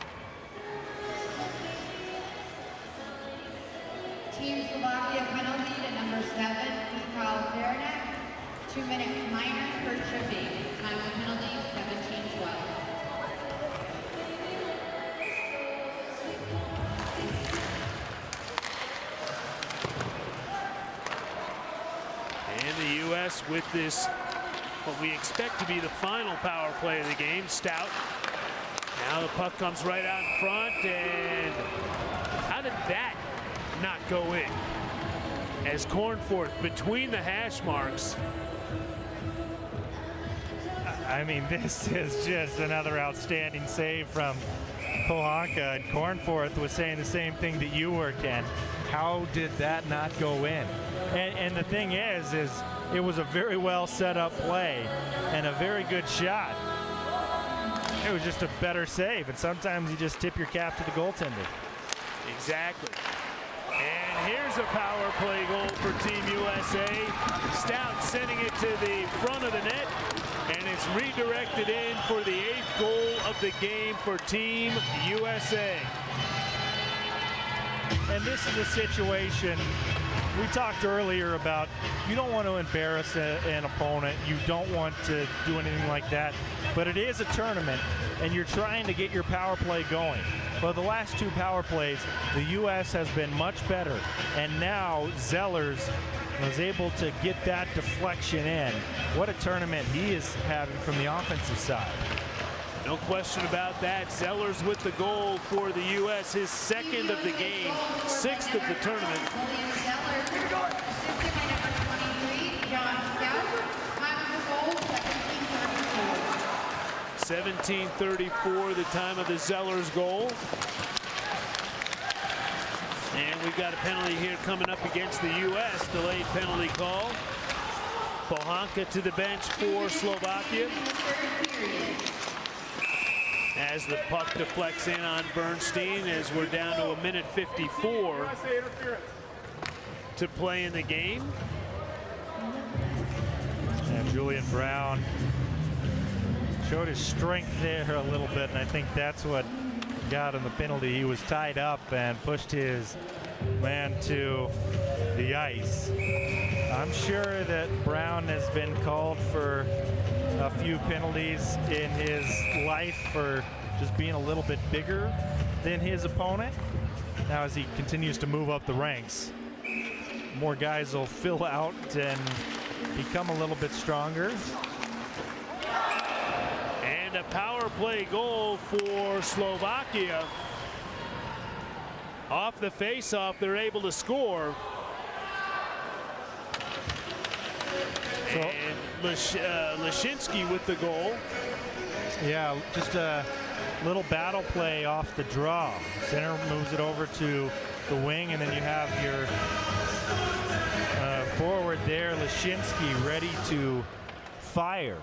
Team Slovakia penalty to number 7, Mikhail Zeranek. 2 minutes minor for tripping. Time of penalty 17-12. And the U.S. with this, what we expect to be the final power play of the game. Stout. Now the puck comes right out in front, and how did that not go in? As Cornforth between the hash marks. I mean, this is just another outstanding save from Pohanka. And Cornforth was saying the same thing that you were, Ken. How did that not go in? And the thing is it was a very well set up play and a very good shot. It was just a better save, and sometimes you just tip your cap to the goaltender. Exactly. And here's a power play goal for Team USA. Stout sending it to the front of the net, and it's redirected in for the 8th goal of the game for Team USA. And this is a situation we talked earlier about. You don't want to embarrass an opponent. You don't want to do anything like that. But it is a tournament, and you're trying to get your power play going. Well, the last 2 power plays, the U.S. has been much better. And now Zellers was able to get that deflection in. What a tournament he is having from the offensive side. No question about that. Zellers with the goal for the U.S., his 2nd of the game, 6th of the tournament. 17:34, the time of the Zellers goal. And we've got a penalty here coming up against the U.S. Delayed penalty call. Pohanka to the bench for Slovakia. As the puck deflects in on Bernstein, as we're down to 1:54 to play in the game. And Julian Brown showed his strength there a little bit, and I think that's what got him the penalty. He was tied up and pushed his man to the ice. I'm sure that Brown has been called for a few penalties in his life for just being a little bit bigger than his opponent. Now as he continues to move up the ranks, more guys will fill out and become a little bit stronger. And a power play goal for Slovakia. Off the face-off, they're able to score. So, and Lashinsky with the goal. Yeah, just a little battle play off the draw. Center moves it over to the wing, and then you have your forward there, Lashinsky, ready to fire.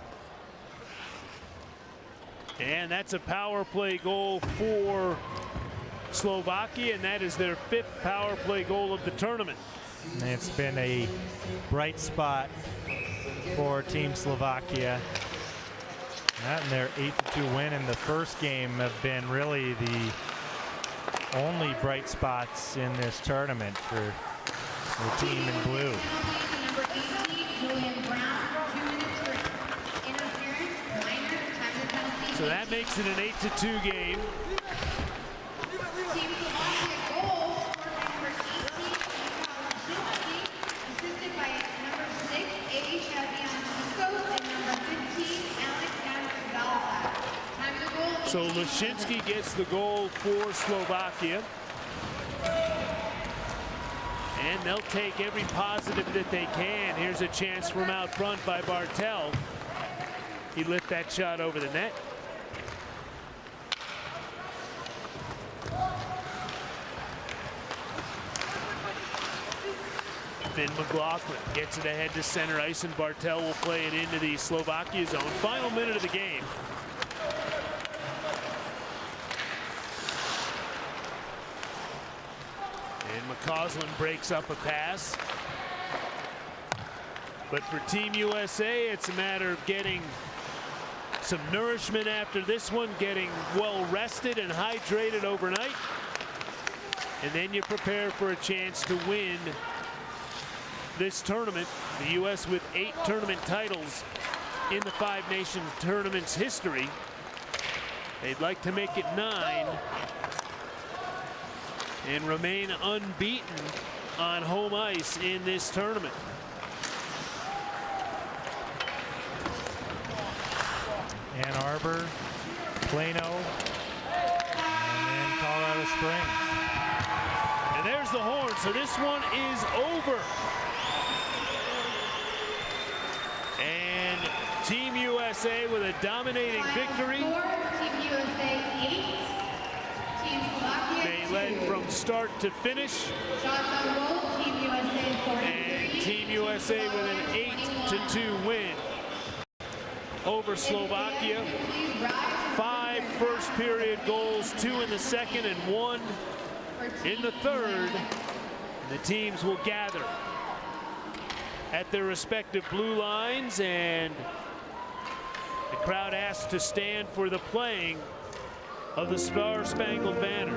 And that's a power play goal for Slovakia, and that is their 5th power play goal of the tournament. And it's been a bright spot for Team Slovakia. That and their 8-2 win in the first game have been really the only bright spots in this tournament for the team in blue. Number 18, Julian Brown, 2 minutes for interference, minor, time of penalty. So that makes it an 8-2 game. Team Slovakia goal scored by number 18, Mikhail Lashinsky, assisted by number 6, A.H. Abbonati, and number 15, Alexander Zalzak. Time of the goal. So Lashinsky gets the goal for Slovakia. And they'll take every positive that they can. Here's a chance from out front by Bartel. He lit that shot over the net. Finn McLaughlin gets it ahead to center ice, and Bartel will play it into the Slovakia zone. Final minute of the game. And McCausland breaks up a pass. But for Team USA, it's a matter of getting some nourishment after this one, getting well rested and hydrated overnight. And then you prepare for a chance to win this tournament. The U.S. with 8 tournament titles in the Five Nations tournament's history. They'd like to make it 9 and remain unbeaten on home ice in this tournament. Ann Arbor, Plano, and then Colorado Springs. And there's the horn, so this one is over. And Team USA with a dominating victory. Team USA 8. Team Slovakia They 2. led from start to finish. Shots on goal. Team USA 43. And Team USA with an 8-2 win over Slovakia. 5 first period goals, 2 in the second and 1 in the third. The teams will gather at their respective blue lines, and the crowd asked to stand for the playing of the Star-Spangled Banner.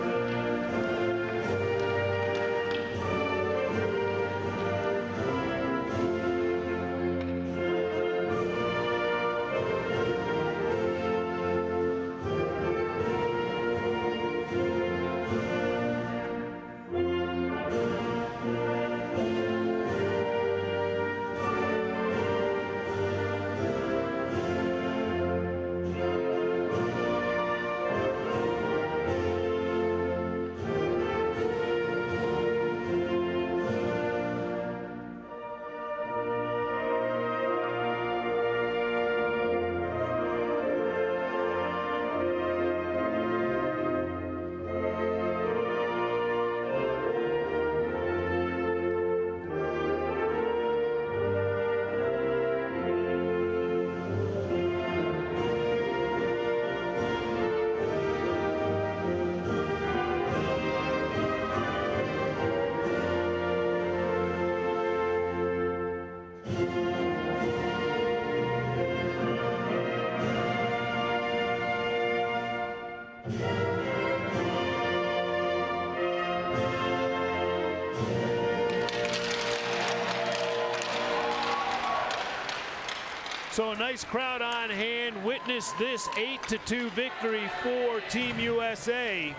So a nice crowd on hand. Witness this 8-2 victory for Team USA.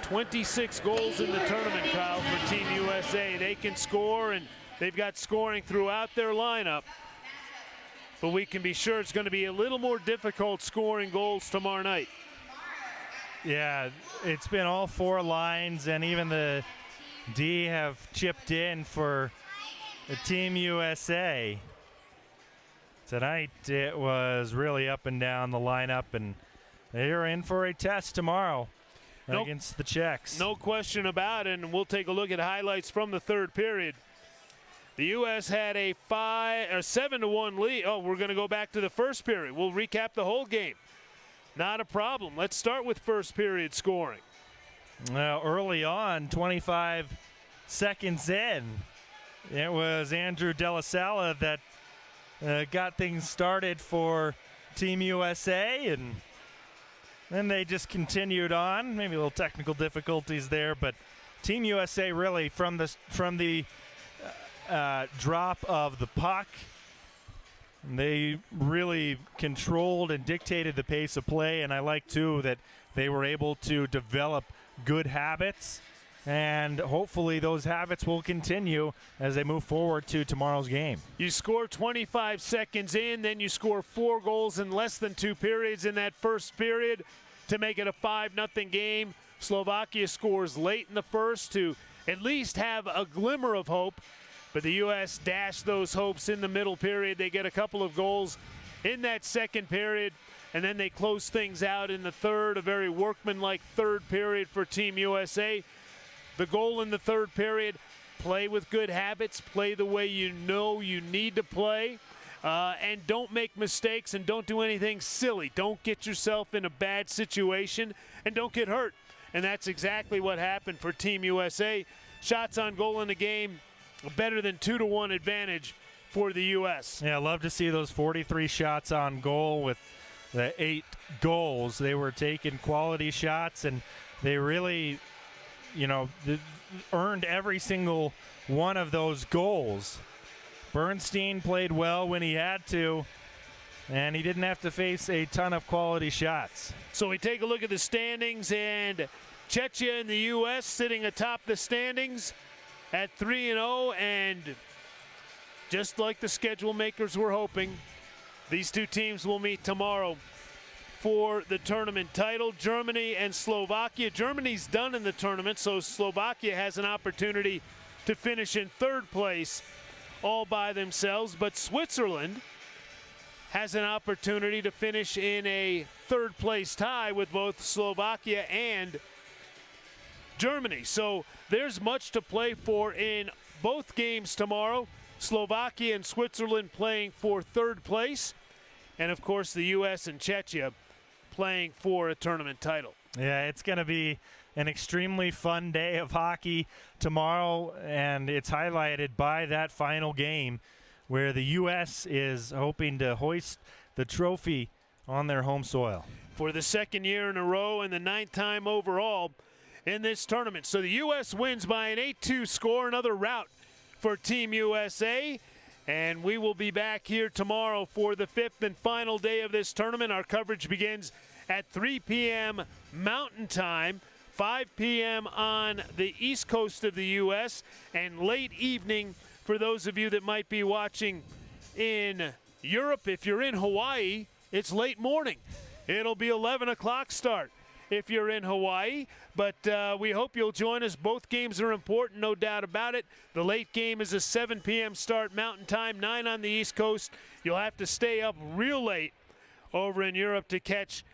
26 goals in the tournament, Kyle, for Team USA. They can score, and they've got scoring throughout their lineup. But we can be sure it's going to be a little more difficult scoring goals tomorrow night. Yeah, it's been all 4 lines, and even the D have chipped in for the Team USA. Tonight it was really up and down the lineup, and they're in for a test tomorrow against the Czechs. No question about it, and we'll take a look at highlights from the third period. The U.S. had a 7-1 lead. Oh, we're going to go back to the first period. We'll recap the whole game. Not a problem. Let's start with first period scoring. Well, early on, 25 seconds in, it was Andrew De La Sala that got things started for Team USA, and then they just continued on. Maybe a little technical difficulties there, but Team USA really from the drop of the puck, they really controlled and dictated the pace of play, and I like too that they were able to develop good habits, and hopefully those habits will continue as they move forward to tomorrow's game. You score 25 seconds in, then you score 4 goals in less than 2 periods in that first period to make it a 5-0 game. Slovakia scores late in the first to at least have a glimmer of hope, but the U.S. dashed those hopes in the middle period. They get a couple of goals in that second period, and then they close things out in the third, a very workmanlike third period for Team USA. The goal in the third period play with good habits, play the way you know you need to play, and don't make mistakes and don't do anything silly. Don't get yourself in a bad situation and don't get hurt. And that's exactly what happened for Team USA. Shots on goal in the game, better than 2-1 advantage for the U.S. Yeah, I love to see those 43 shots on goal with the 8 goals. They were taking quality shots, and they really, earned every single one of those goals. Bernstein played well when he had to, and he didn't have to face a ton of quality shots. So we take a look at the standings, and Czechia and the U.S. sitting atop the standings at 3-0, and just like the schedule makers were hoping, these two teams will meet tomorrow for the tournament title. Germany and Slovakia. Germany's done in the tournament, so Slovakia has an opportunity to finish in third place all by themselves, but Switzerland has an opportunity to finish in a third place tie with both Slovakia and Germany. So there's much to play for in both games tomorrow. Slovakia and Switzerland playing for third place, and of course the U.S. and Czechia playing for a tournament title. Yeah, it's going to be an extremely fun day of hockey tomorrow, and it's highlighted by that final game where the U.S. is hoping to hoist the trophy on their home soil. For the second year in a row and the 9th time overall in this tournament. So the U.S. wins by an 8-2 score, another rout for Team USA. And we will be back here tomorrow for the 5th and final day of this tournament. Our coverage begins at 3 p.m. Mountain Time, 5 p.m. on the east coast of the U.S., and late evening for those of you that might be watching in Europe. If you're in Hawaii, it's late morning. It'll be 11 o'clock start if you're in Hawaii. But we hope you'll join us. Both games are important, no doubt about it. The late game is a 7 p.m. start Mountain Time, 9 on the East Coast. You'll have to stay up real late over in Europe to catch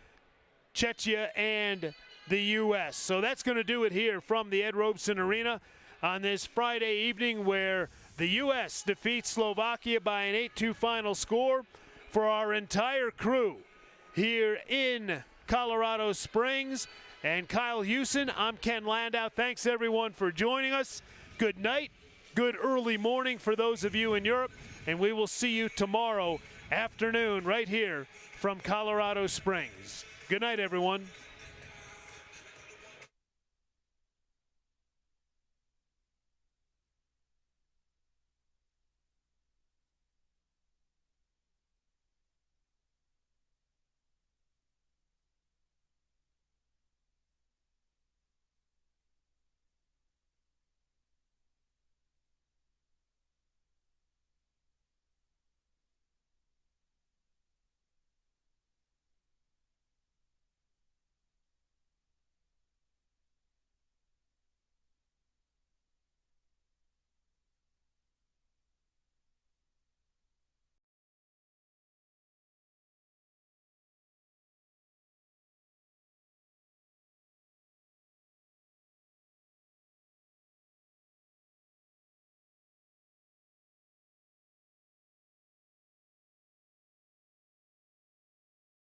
Czechia and the U.S. So that's going to do it here from the Ed Robeson Arena on this Friday evening, where the U.S. defeats Slovakia by an 8-2 final score. For our entire crew here in Colorado Springs and Kyle Hewson, I'm Ken Landau. Thanks everyone for joining us. Good night, good early morning for those of you in Europe, and we will see you tomorrow afternoon right here from Colorado Springs. Good night, everyone.